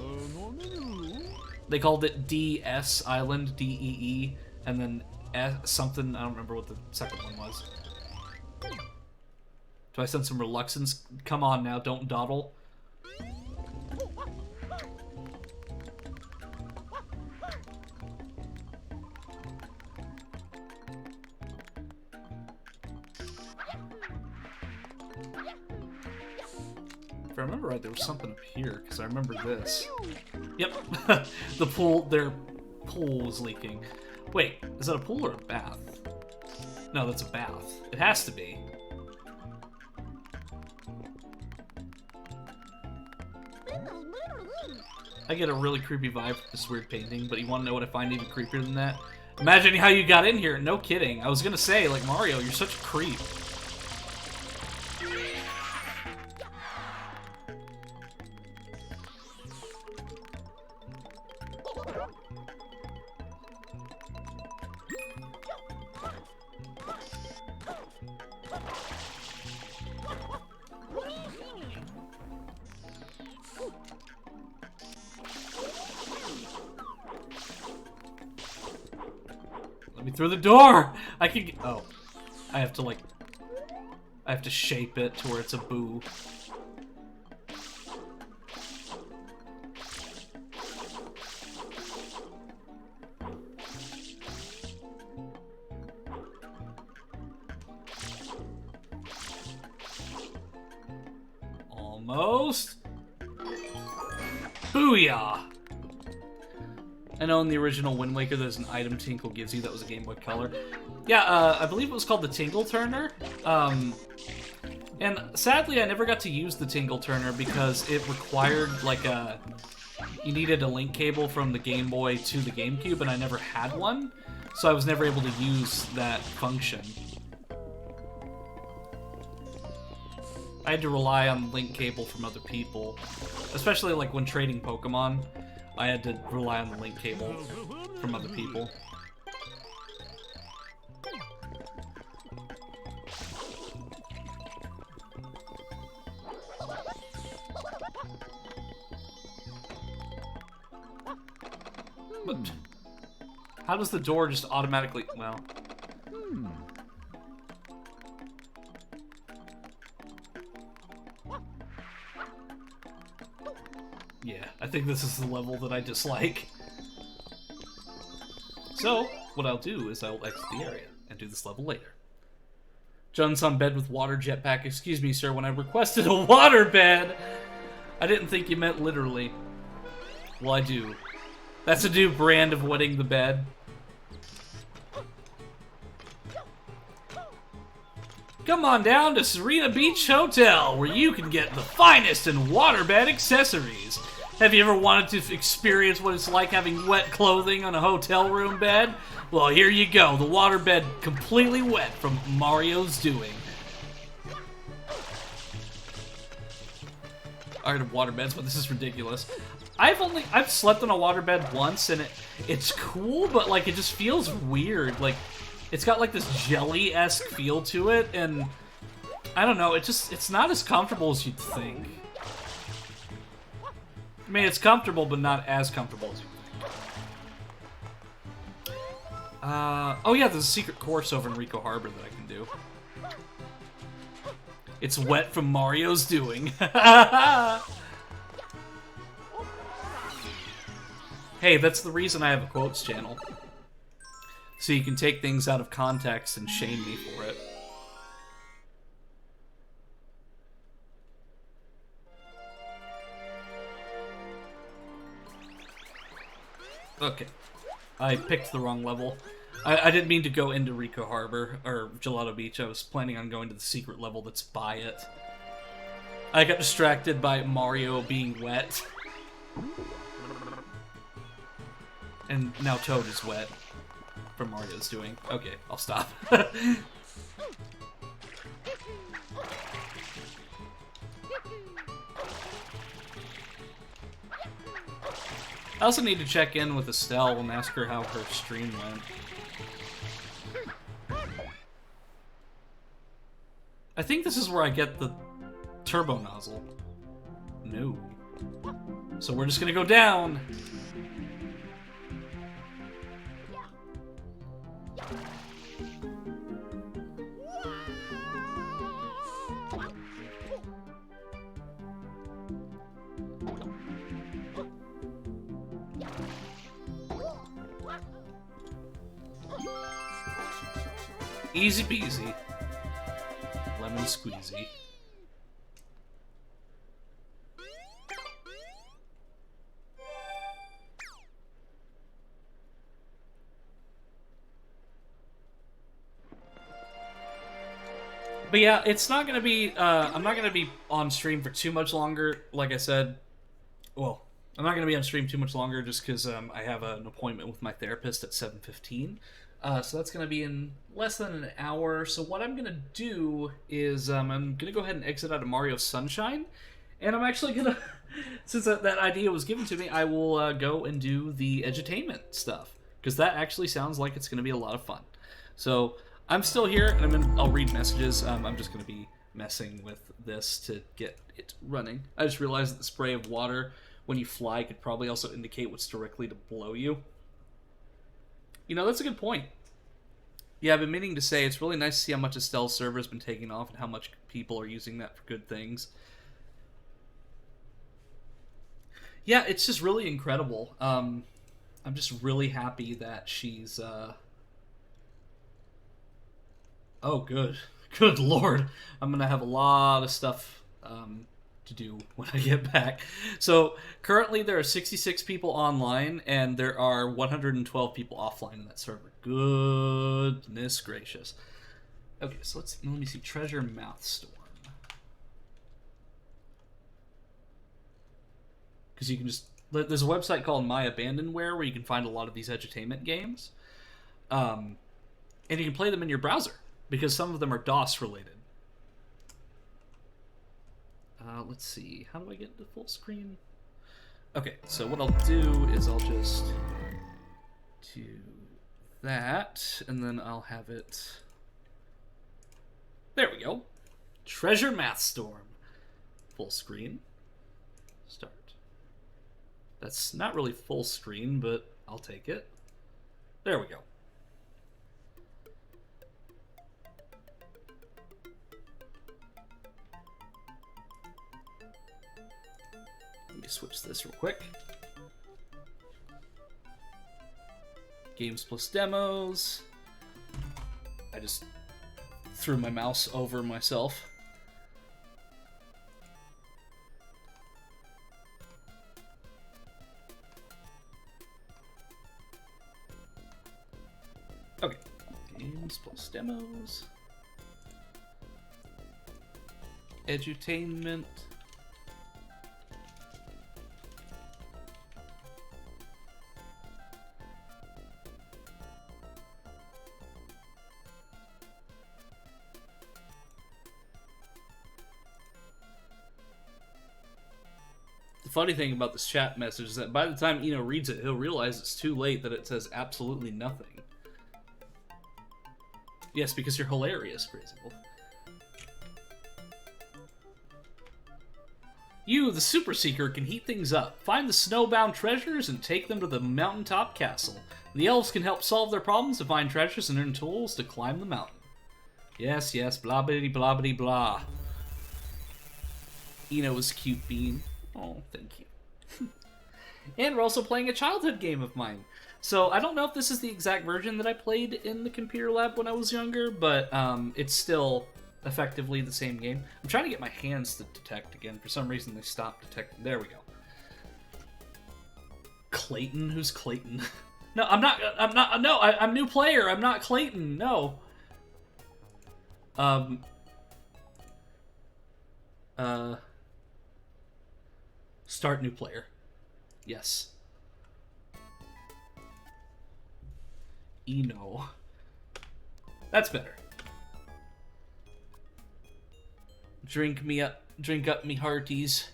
They called it DS Island, D-E-E, and then something, I don't remember what the second one was. Do I sense some reluctance? Come on now, don't dawdle. If I remember right, there was something up here, because I remember this. Yep, the pool, their pool was leaking. Wait, is that a pool or a bath? No, that's a bath. It has to be. I get a really creepy vibe from this weird painting, but you want to know what I find even creepier than that? Imagine how you got in here. No kidding. I was gonna say, like, Mario, you're such a creep. through the door! I can get... Oh. I have to, like... I have to shape it to where it's a boo. Almost. Booyah! I know in the original Wind Waker there's an item Tinkle gives you that was a Game Boy Color. Yeah, I believe it was called the Tingle Turner. And sadly I never got to use the Tingle Turner because it required like a... You needed a link cable from the Game Boy to the GameCube and I never had one. So I was never able to use that function. I had to rely on link cable from other people. Especially like when trading Pokemon. I had to rely on the link cable from other people. But how does the door just automatically... Well... Yeah, I think this is the level that I dislike. So, what I'll do is I'll exit the area and do this level later. John's on bed with water jetpack. Excuse me, sir, when I requested a water bed, I didn't think you meant literally. Well, I do. That's a new brand of wetting the bed. Come on down to Serena Beach Hotel, where you can get the finest in waterbed accessories. Have you ever wanted to experience what it's like having wet clothing on a hotel room bed? Well, here you go. The waterbed completely wet from Mario's doing. I heard of waterbeds, but this is ridiculous. I've slept on a waterbed once, and it's cool, but like it just feels weird. Like it's got like this jelly-esque feel to it, and I don't know. It's not as comfortable as you'd think. I mean, it's comfortable, but not as comfortable as you think. Oh yeah, there's a secret course over in Rico Harbor that I can do. It's wet from Mario's doing. Hey, that's the reason I have a quotes channel. So you can take things out of context and shame me for it. Okay. I picked the wrong level. I didn't mean to go into Rico Harbor, or Gelato Beach. I was planning on going to the secret level that's by it. I got distracted by Mario being wet. And now Toad is wet. From Mario's doing. Okay, I'll stop. I also need to check in with Estelle and ask her how her stream went. I think this is where I get the turbo nozzle. No. So we're just gonna go down. Easy peasy. Lemon squeezy. But yeah, it's not gonna be, I'm not gonna be on stream for too much longer, like I said. Well, I'm not gonna be on stream too much longer just because I have an appointment with my therapist at 7:15. So that's going to be in less than an hour. So what I'm going to do is I'm going to go ahead and exit out of Mario Sunshine. And I'm actually going to, since that idea was given to me, I will go and do the edutainment stuff. Because that actually sounds like it's going to be a lot of fun. So I'm still here, and I'll read messages. I'm just going to be messing with this to get it running. I just realized that the spray of water when you fly could probably also indicate what's directly to below you. You know, that's a good point. Yeah, I've been meaning to say it's really nice to see how much Estelle's server has been taking off and how much people are using that for good things. Yeah, it's just really incredible. I'm just really happy that she's, Oh, good. Good lord. I'm gonna have a lot of stuff, to do when I get back. So, currently there are 66 people online, and there are 112 people offline in that server. Goodness gracious. Okay, so let me see. Treasure Mouth Storm. Because you can just... There's a website called My Abandonware where you can find a lot of these edutainment games. And you can play them in your browser, because some of them are DOS related. Let's see. How do I get to full screen? Okay, so what I'll do is I'll just do that, and then I'll have it... There we go. Treasure Math Storm. Full screen. Start. That's not really full screen, but I'll take it. There we go. Let me switch this real quick. Games plus demos. I just threw my mouse over myself. Okay. Games plus demos. Edutainment. The funny thing about this chat message is that by the time Eno reads it, he'll realize it's too late that it says absolutely nothing. Yes, because you're hilarious, Crazy Wolf. You, the Super Seeker, can heat things up. Find the snowbound treasures and take them to the mountaintop castle. The elves can help solve their problems to find treasures and earn tools to climb the mountain. Yes, yes, blah bitty blah bitty blah. Eno is cute bean. Oh, thank you. And we're also playing a childhood game of mine. So I don't know if this is the exact version that I played in the computer lab when I was younger, but it's still effectively the same game. I'm trying to get my hands to detect again. For some reason they stopped detecting. There we go. Clayton? Who's Clayton? No, I'm new player. I'm not Clayton. No. Start new player. Yes. Eno. That's better. Drink up me hearties.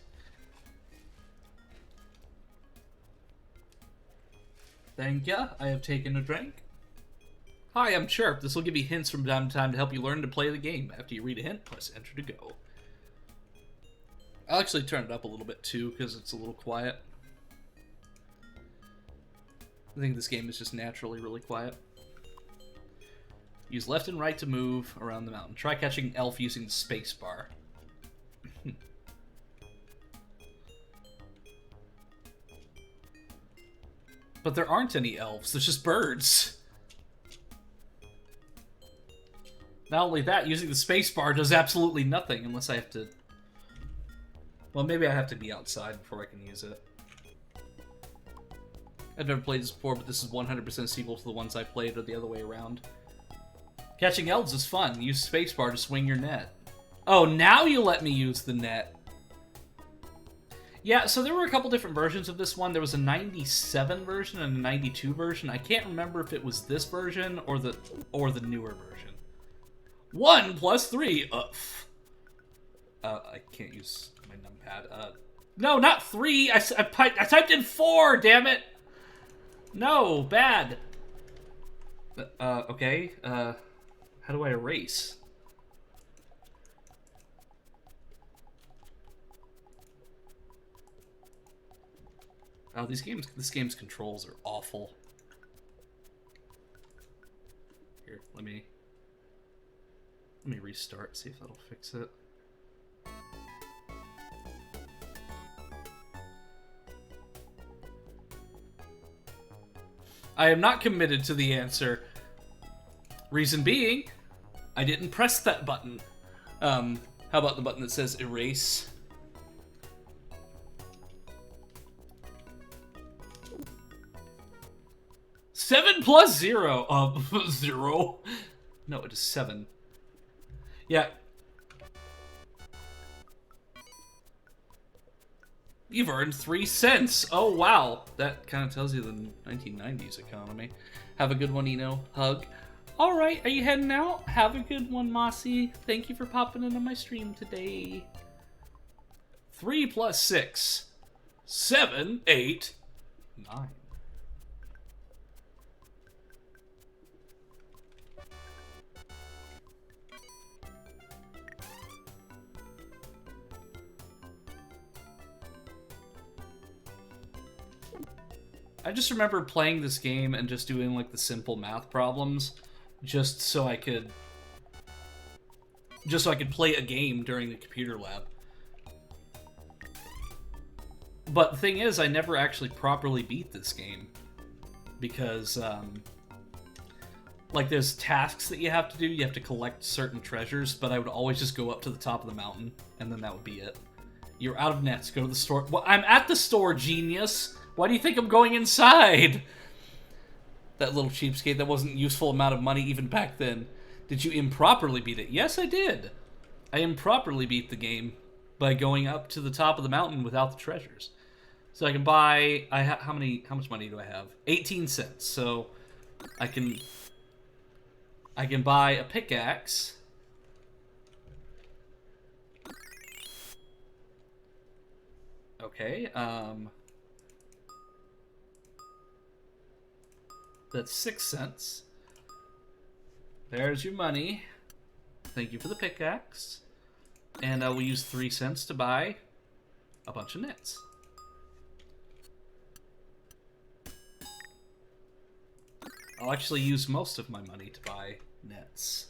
Thank ya, I have taken a drink. Hi, I'm Chirp. This will give you hints from time to time to help you learn to play the game. After you read a hint, press enter to go. I'll actually turn it up a little bit too, because it's a little quiet. I think this game is just naturally really quiet. Use left and right to move around the mountain. Try catching elf using the space bar. But there aren't any elves, there's just birds. Not only that, using the space bar does absolutely nothing unless I have to... Well, maybe I have to be outside before I can use it. I've never played this before, but this is 100% sequel to the ones I played, or the other way around. Catching elves is fun. Use spacebar to swing your net. Oh, now you let me use the net. Yeah, so there were a couple different versions of this one. There was a 97 version and a 92 version. I can't remember if it was this version or the newer version. 1 + 3. I can't use my numpad. No, not 3. I typed in 4. Damn it. No, bad. Okay. How do I erase? Oh, this game's controls are awful. Here, let me restart, see if that'll fix it. I am not committed to the answer. Reason being, I didn't press that button. How about the button that says erase? Seven plus 0. 0. No, it is 7. Yeah. You've earned 3 cents. Oh, wow. That kind of tells you the 1990s economy. Have a good one, Eno. Hug. All right, are you heading out? Have a good one, Mossy. Thank you for popping into my stream today. 3 plus 6. 7, 8, 9. I just remember playing this game and just doing like the simple math problems just so I could play a game during the computer lab. But the thing is, I never actually properly beat this game because like there's tasks that you have to do. You have to collect certain treasures, but I would always just go up to the top of the mountain and then that would be it. You're out of nets. Go to the store. Well, I'm at the store, genius. Why do you think I'm going inside? That little cheapskate, that wasn't a useful amount of money even back then. Did you improperly beat it? Yes, I did. I improperly beat the game by going up to the top of the mountain without the treasures. So I can buy... how much money do I have? 18 cents. So I can buy a pickaxe. Okay, that's 6 cents. There's your money. Thank you for the pickaxe. And we'll use 3 cents to buy a bunch of nets. I'll actually use most of my money to buy nets.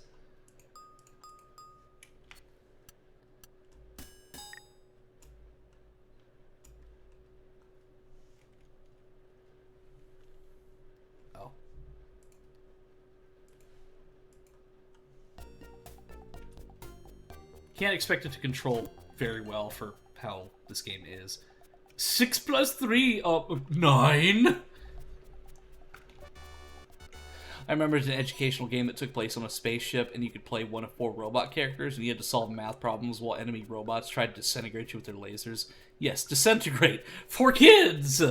Can't expect it to control very well for how this game is. 6 plus 3, 9. I remember it's an educational game that took place on a spaceship, and you could play one of 4 robot characters, and you had to solve math problems while enemy robots tried to disintegrate you with their lasers. Yes, disintegrate for kids.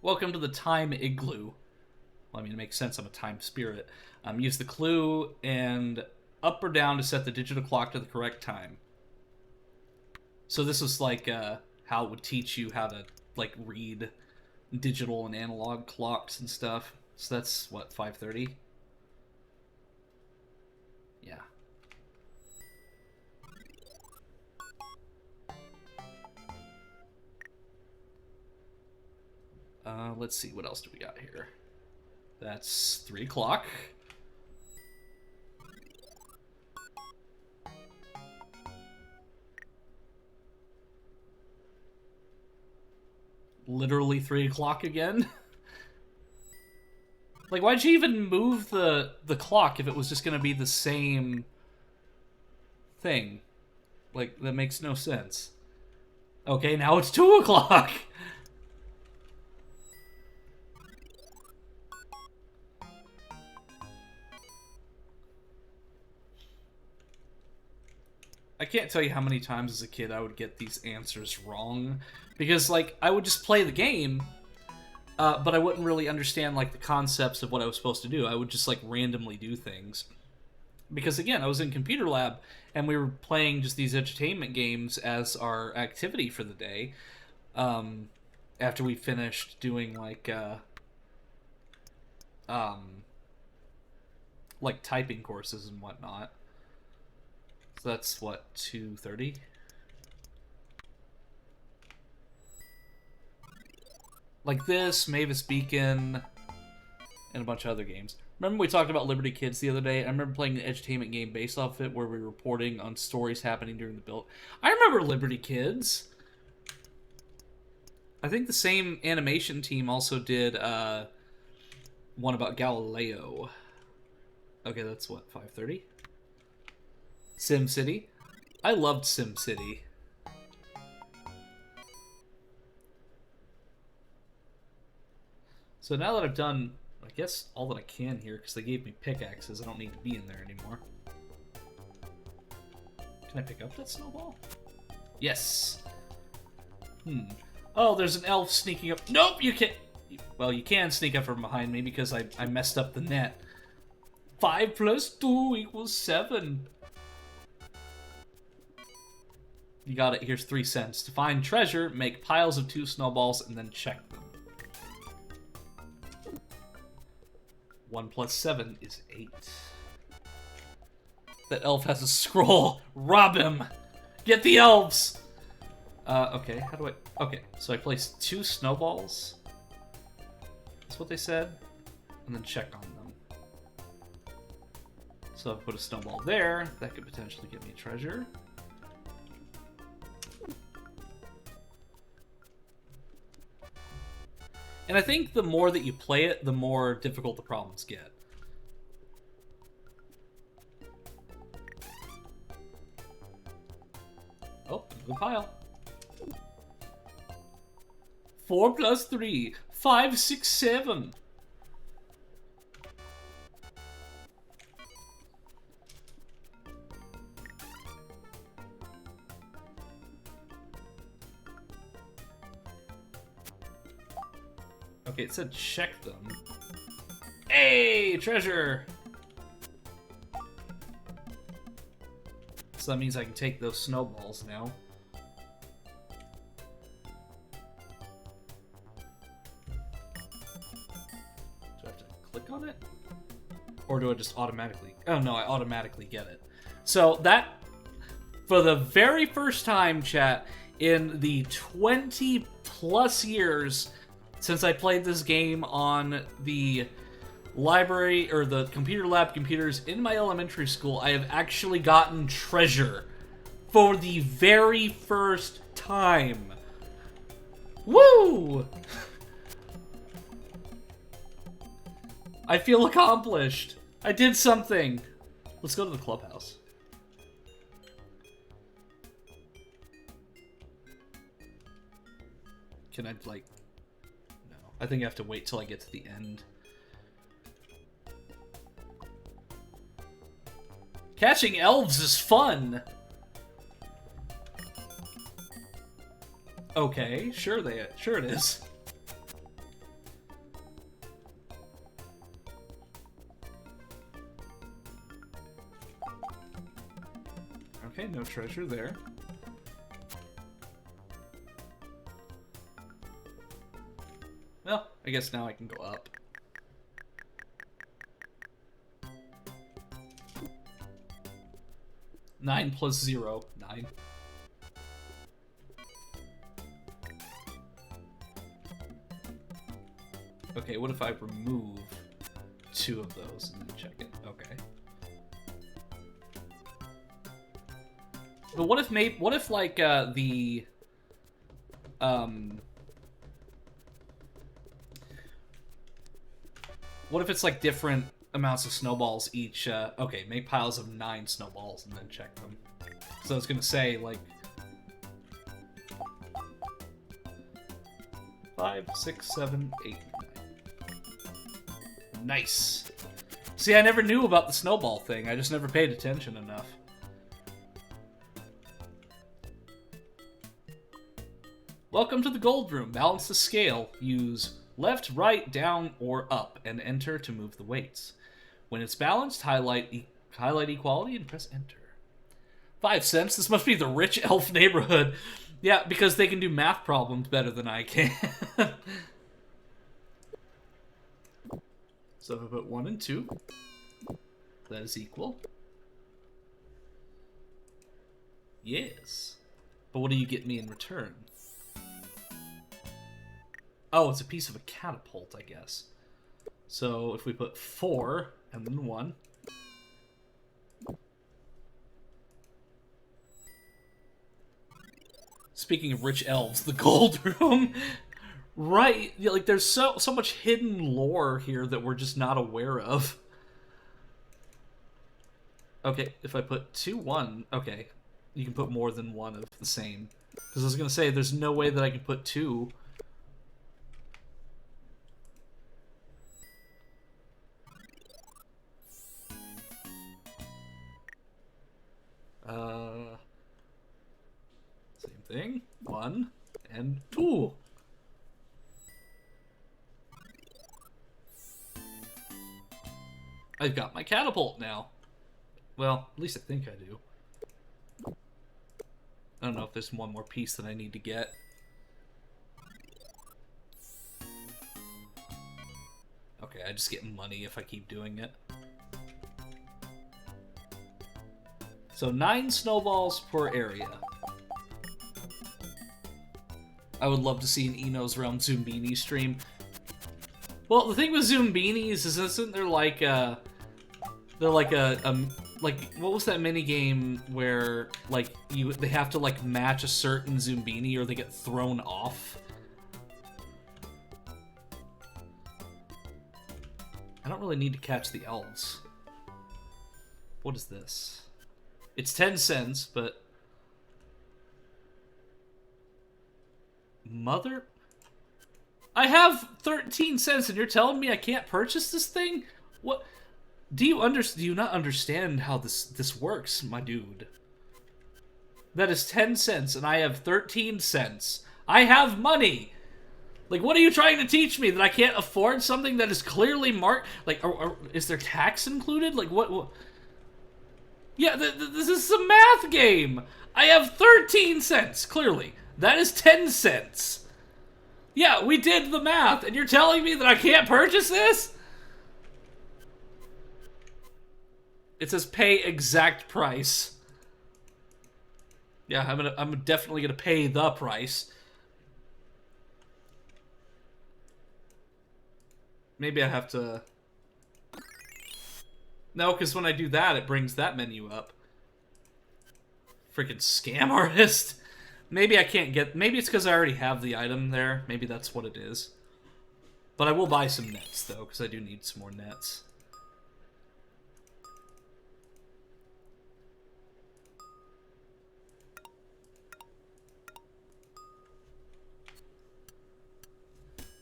Welcome to the Time Igloo. Well, I mean, it makes sense. I'm a time spirit. Use the clue and up or down to set the digital clock to the correct time. So this is like how it would teach you how to like read digital and analog clocks and stuff. So that's what, 5:30? Yeah. Let's see, what else do we got here? That's 3 o'clock. Literally 3 o'clock again? Like, why'd you even move the clock if it was just gonna be the same thing? Like, that makes no sense. Okay, now it's 2 o'clock! I can't tell you how many times as a kid I would get these answers wrong. Because, like, I would just play the game, but I wouldn't really understand, like, the concepts of what I was supposed to do. I would just, like, randomly do things. Because, again, I was in computer lab, and we were playing just these entertainment games as our activity for the day. After we finished doing, like typing courses and whatnot. So that's, what, 2:30? Like this, Mavis Beacon, and a bunch of other games. Remember we talked about Liberty Kids the other day? I remember playing an edutainment game based off it where we were reporting on stories happening during the build. I remember Liberty Kids. I think the same animation team also did one about Galileo. Okay, that's what, 5:30? SimCity. I loved SimCity. So now that I've done, I guess, all that I can here, because they gave me pickaxes, I don't need to be in there anymore. Can I pick up that snowball? Yes! Oh, there's an elf sneaking up. Nope, you can't. Well, you can sneak up from behind me because I messed up the net. 5 plus 2 equals 7. You got it. Here's 3 cents. To find treasure, make piles of 2 snowballs and then check them. 1 plus 7 is 8. That elf has a scroll. Rob him! Get the elves! Okay, how do I... Okay, so I place 2 snowballs. That's what they said. And then check on them. So if I put a snowball there, that could potentially get me treasure. And I think the more that you play it, the more difficult the problems get. Oh, another pile. 4 plus 3. 5, 6, 7. Okay, it said check them. Hey, treasure! So that means I can take those snowballs now. Do I have to click on it? Or do I just automatically... Oh no, I automatically get it. So that, for the very first time, chat, in the 20 plus years since I played this game on the library, or the computer lab computers in my elementary school, I have actually gotten treasure for the very first time. Woo! I feel accomplished. I did something. Let's go to the clubhouse. Can I, like... No. I think I have to wait till I get to the end. Catching elves is fun! Okay, sure it is. Okay, no treasure there. Well, I guess now I can go up. Nine plus 0, 9. Okay, what if I remove 2 of those and then check it? Okay. But what if like what if it's like different amounts of snowballs each? Okay, make piles of 9 snowballs and then check them. So I was gonna say like 5, 6, 7, 8, 9. Nice. See, I never knew about the snowball thing. I just never paid attention enough. Welcome to the gold room. Balance the scale. Use left, right, down, or up, and enter to move the weights. When it's balanced, highlight equality and press enter. 5 cents? This must be the rich elf neighborhood. Yeah, because they can do math problems better than I can. So if I put 1 and 2, that is equal. Yes. But what do you get me in return? Oh, it's a piece of a catapult, I guess. So if we put 4 and then 1. Speaking of rich elves, the gold room. Right, yeah, like there's so much hidden lore here that we're just not aware of. Okay, if I put 2, 1, okay. You can put more than one of the same. Because I was going to say, there's no way that I can put 2. Same thing. 1 and 2. I've got my catapult now. Well, at least I think I do. I don't know if there's one more piece that I need to get. Okay, I just get money if I keep doing it. So 9 snowballs per area. I would love to see an Eno's Realm Zoombini stream. Well, the thing with Zoombinis is, isn't there like a... They're like like, what was that mini game where, like, they have to, like, match a certain Zoombini or they get thrown off? I don't really need to catch the elves. What is this? It's 10 cents, but... Mother? I have 13 cents and you're telling me I can't purchase this thing? What? Do you not understand how this works, my dude? That is 10 cents and I have 13 cents. I have money! Like, what are you trying to teach me? That I can't afford something that is clearly marked? Like, is there tax included? Like, what? Yeah, this is a math game! I have 13 cents, clearly. That is 10 cents. Yeah, we did the math, and you're telling me that I can't purchase this? It says pay exact price. Yeah, I'm definitely gonna pay the price. Maybe I have to... No, because when I do that, it brings that menu up. Freaking scam artist. Maybe I can't get... Maybe it's because I already have the item there. Maybe that's what it is. But I will buy some nets, though, because I do need some more nets.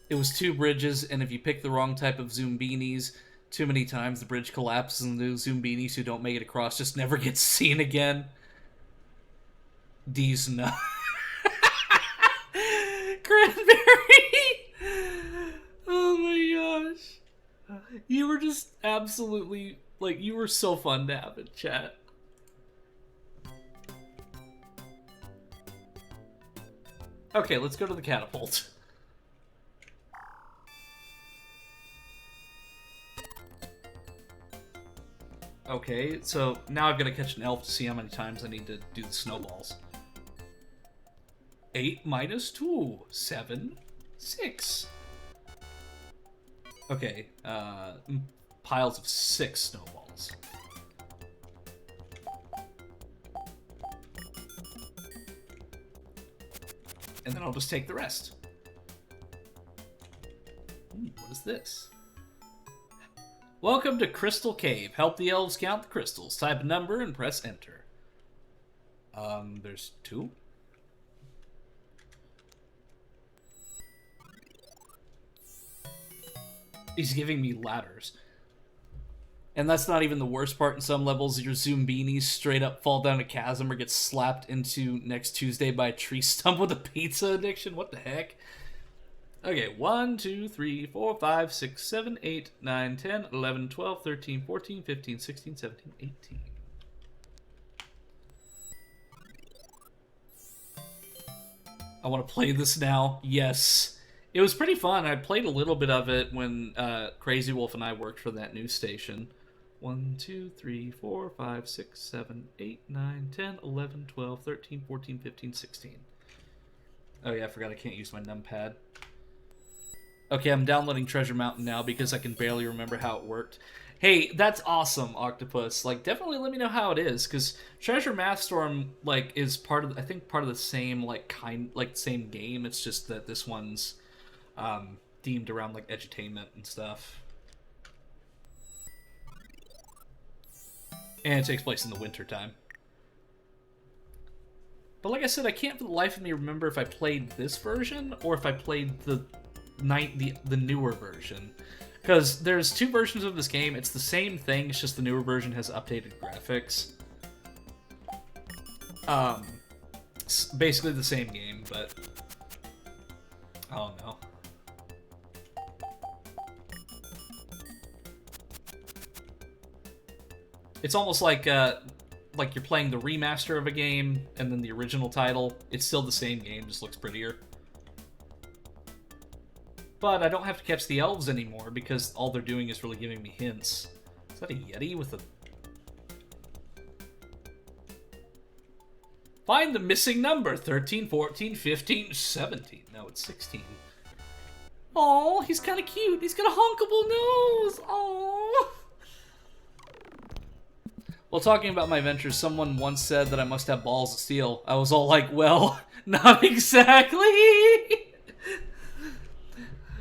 It was 2 bridges, and if you pick the wrong type of Zoombinis too many times, the bridge collapses, and the Zoombinis who don't make it across just never get seen again. D's no. Cranberry! Oh my gosh. You were just absolutely, like, you were so fun to have in chat. Okay, let's go to the catapult. Okay, so now I've got to catch an elf to see how many times I need to do the snowballs. 8 minus 2. 7. 6. Okay, piles of 6 snowballs. And then I'll just take the rest. What is this? Welcome to Crystal Cave. Help the elves count the crystals. Type a number and press enter. There's 2? He's giving me ladders. And that's not even the worst part. In some levels, your Zoombinis straight up fall down a chasm or get slapped into next Tuesday by a tree stump with a pizza addiction. What the heck? Okay, 1, 2, 3, 4, 5, 6, 7, 8, 9, 10, 11, 12, 13, 14, 15, 16, 17, 18. I want to play this now. Yes. It was pretty fun. I played a little bit of it when Crazy Wolf and I worked for that news station. 1, 2, 3, 4, 5, 6, 7, 8, 9, 10, 11, 12, 13, 14, 15, 16. Oh yeah, I forgot I can't use my numpad. Okay, I'm downloading Treasure Mountain now because I can barely remember how it worked. Hey, that's awesome, Octopus. Like, definitely let me know how it is, because Treasure Mathstorm, like, is part of, I think, part of the same, like, same game. It's just that this one's, themed around, like, edutainment and stuff. And it takes place in the winter time. But like I said, I can't for the life of me remember if I played this version or if I played the newer version. Because there's two versions of this game. It's the same thing, it's just the newer version has updated graphics. It's basically the same game, but... oh no. It's almost like you're playing the remaster of a game, and then the original title. It's still the same game, just looks prettier. But I don't have to catch the elves anymore, because all they're doing is really giving me hints. Is that a Yeti with a... find the missing number, 13, 14, 15, 17. No, it's 16. Aw, he's kind of cute. He's got a honkable nose. Aw. Well, talking about my ventures, someone once said that I must have balls of steel. I was all like, well, not exactly.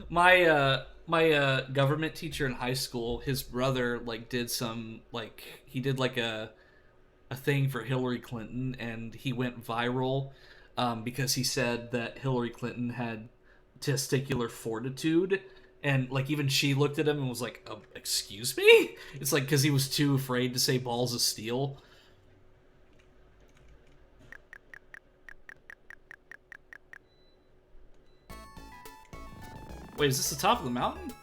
My government teacher in high school, his brother, like, did some, like, he did, like, a thing for Hillary Clinton, and he went viral because he said that Hillary Clinton had testicular fortitude. And, like, even she looked at him and was like, excuse me? It's like, because he was too afraid to say balls of steel. Wait, is this the top of the mountain?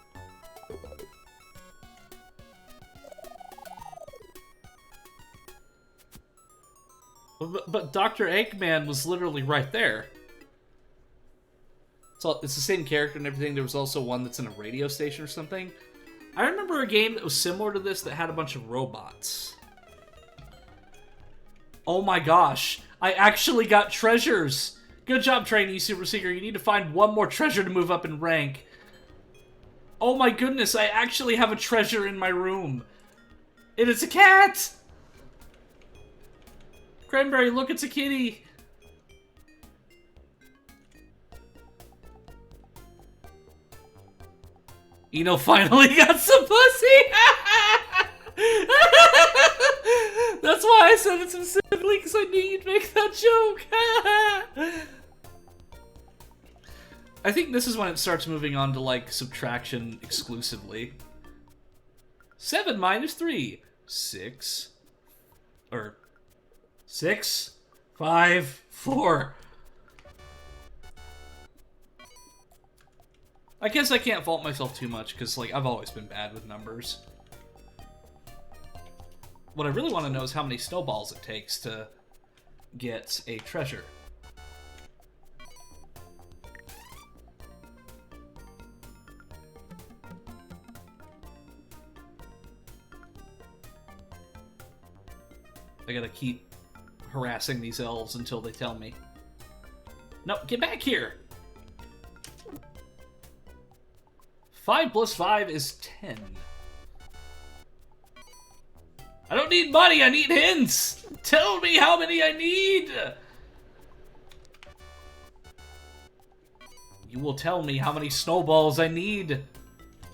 But Dr. Eggman was literally right there. So it's the same character and everything. There was also one that's in a radio station or something. I remember a game that was similar to this that had a bunch of robots. Oh my gosh. I actually got treasures. Good job, Trainee Super Seeker. You need to find one more treasure to move up in rank. Oh my goodness, I actually have a treasure in my room. And it's a cat! Cranberry, look, it's a kitty. Eno finally got some pussy! That's why I said it specifically, because I knew you'd make that joke! I think this is when it starts moving on to, like, subtraction exclusively. 7 minus 3. 6. Or... 6, 5, 4. I guess I can't fault myself too much, because, like, I've always been bad with numbers. What I really want to know is how many snowballs it takes to get a treasure. I gotta keep harassing these elves until they tell me. No, get back here! 5 plus 5 is 10. I don't need money, I need hints! Tell me how many I need! You will tell me how many snowballs I need.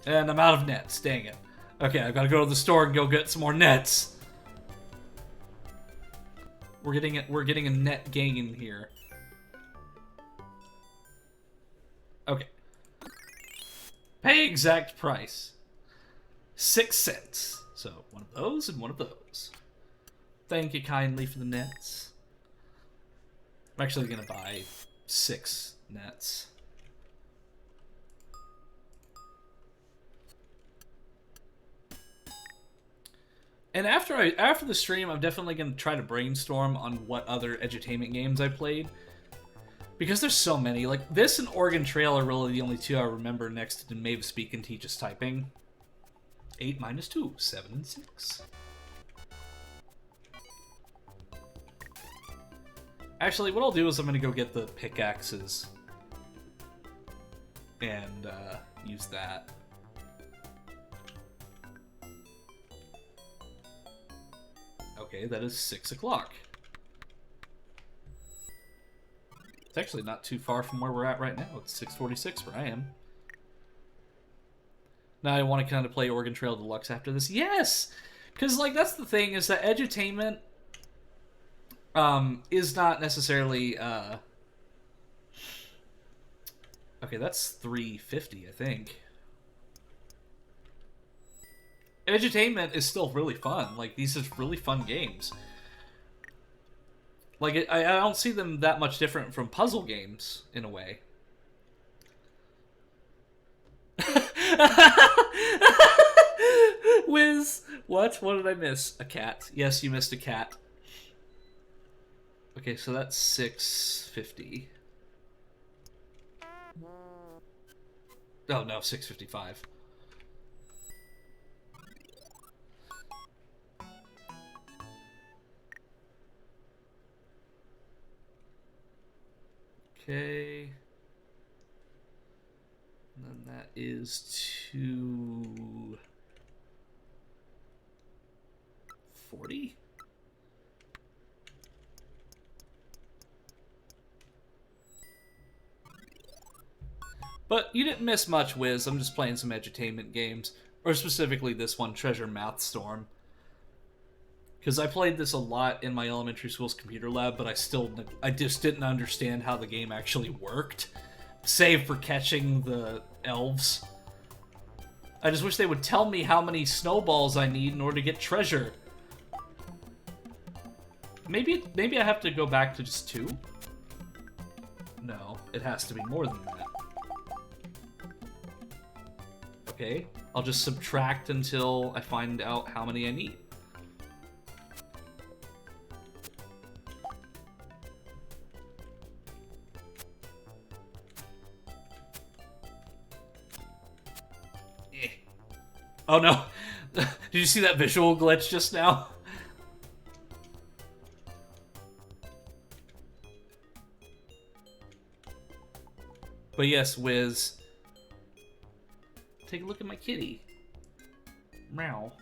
And I'm out of nets, dang it. Okay, I've gotta go to the store and go get some more nets. We're getting a net gain in here. Okay. Pay exact price. 6 cents. So, one of those and one of those. Thank you kindly for the nets. I'm actually gonna buy 6 nets. And after the stream, I'm definitely going to try to brainstorm on what other edutainment games I played. Because there's so many. Like, this and Oregon Trail are really the only two I remember next to Mavis Speak and Teach Us Typing. 8 minus 2, 7 and 6. Actually, what I'll do is I'm going to go get the pickaxes. and use that. Okay, that is 6 o'clock. It's actually not too far from where we're at right now. It's 6:46 where I am. Now I want to kind of play Oregon Trail Deluxe after this. Yes! Because, like, that's the thing, is that edutainment is not necessarily, Okay, that's 350, I think. Edutainment is still really fun. Like, these are really fun games. Like, I don't see them that much different from puzzle games, in a way. Wiz, what? What did I miss? A cat. Yes, you missed a cat. Okay, so that's 650. Oh no, 655. Okay. And then that is 240. But you didn't miss much, Wiz. I'm just playing some edutainment games. Or specifically this one, Treasure Math Storm. Because I played this a lot in my elementary school's computer lab, but I just didn't understand how the game actually worked. Save for catching the elves. I just wish they would tell me how many snowballs I need in order to get treasure. Maybe I have to go back to just 2? No, it has to be more than that. Okay, I'll just subtract until I find out how many I need. Oh no! Did you see that visual glitch just now? But yes, Wiz. Take a look at my kitty. Meow.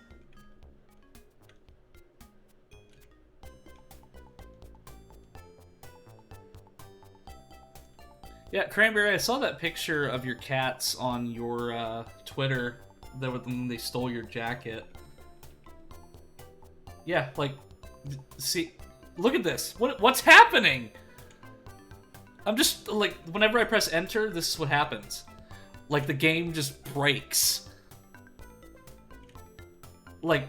Yeah, Cranberry, I saw that picture of your cats on your Twitter. That was when they stole your jacket. Yeah, like, see, look at this. What's happening? I'm just, like, whenever I press enter, this is what happens. Like, the game just breaks. Like,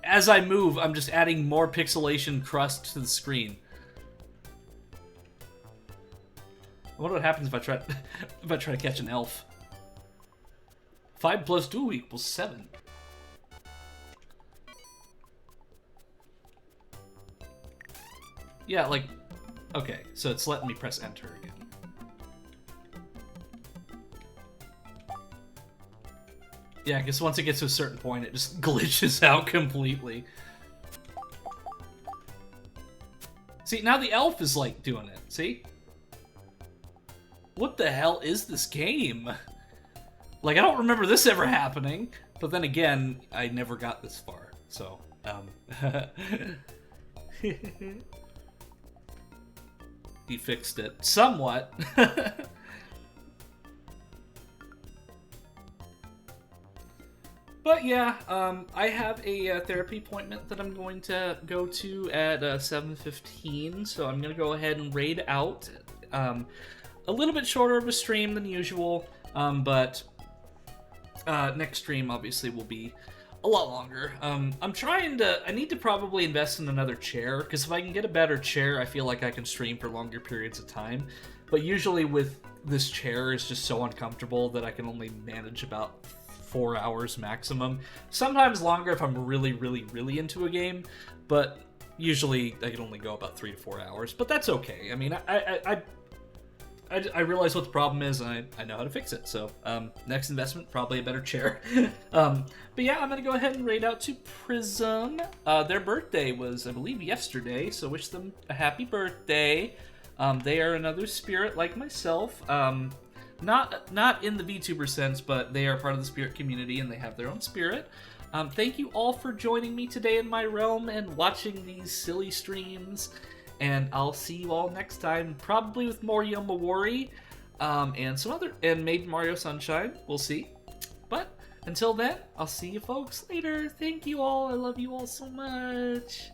as I move, I'm just adding more pixelation crust to the screen. I wonder what happens if I try to catch an elf. 5 plus 2 equals 7. Yeah, like, okay, so it's letting me press enter again. Yeah, I guess once it gets to a certain point, it just glitches out completely. See, now the elf is, like, doing it, see? What the hell is this game? Like, I don't remember this ever happening, but then again, I never got this far, so, he fixed it. Somewhat. But yeah, I have a therapy appointment that I'm going to go to at 7:15, so I'm going to go ahead and raid out. A little bit shorter of a stream than usual, but next stream obviously will be a lot longer. I need to probably invest in another chair, because if I can get a better chair, I feel like I can stream for longer periods of time. But usually with this chair, it's just so uncomfortable that I can only manage about 4 hours maximum. Sometimes longer if I'm really, really, really into a game, but usually I can only go about 3 to 4 hours. But that's okay. I mean, I realize what the problem is, and I know how to fix it. So, next investment, probably a better chair. But yeah, I'm going to go ahead and raid out to Prism. Their birthday was, I believe, yesterday, so wish them a happy birthday. They are another spirit like myself. Not in the VTuber sense, but they are part of the spirit community and they have their own spirit. Thank you all for joining me today in my realm and watching these silly streams. And I'll see you all next time, probably with more Yomawari, and some other, and maybe Mario Sunshine. We'll see. But until then, I'll see you folks later. Thank you all. I love you all so much.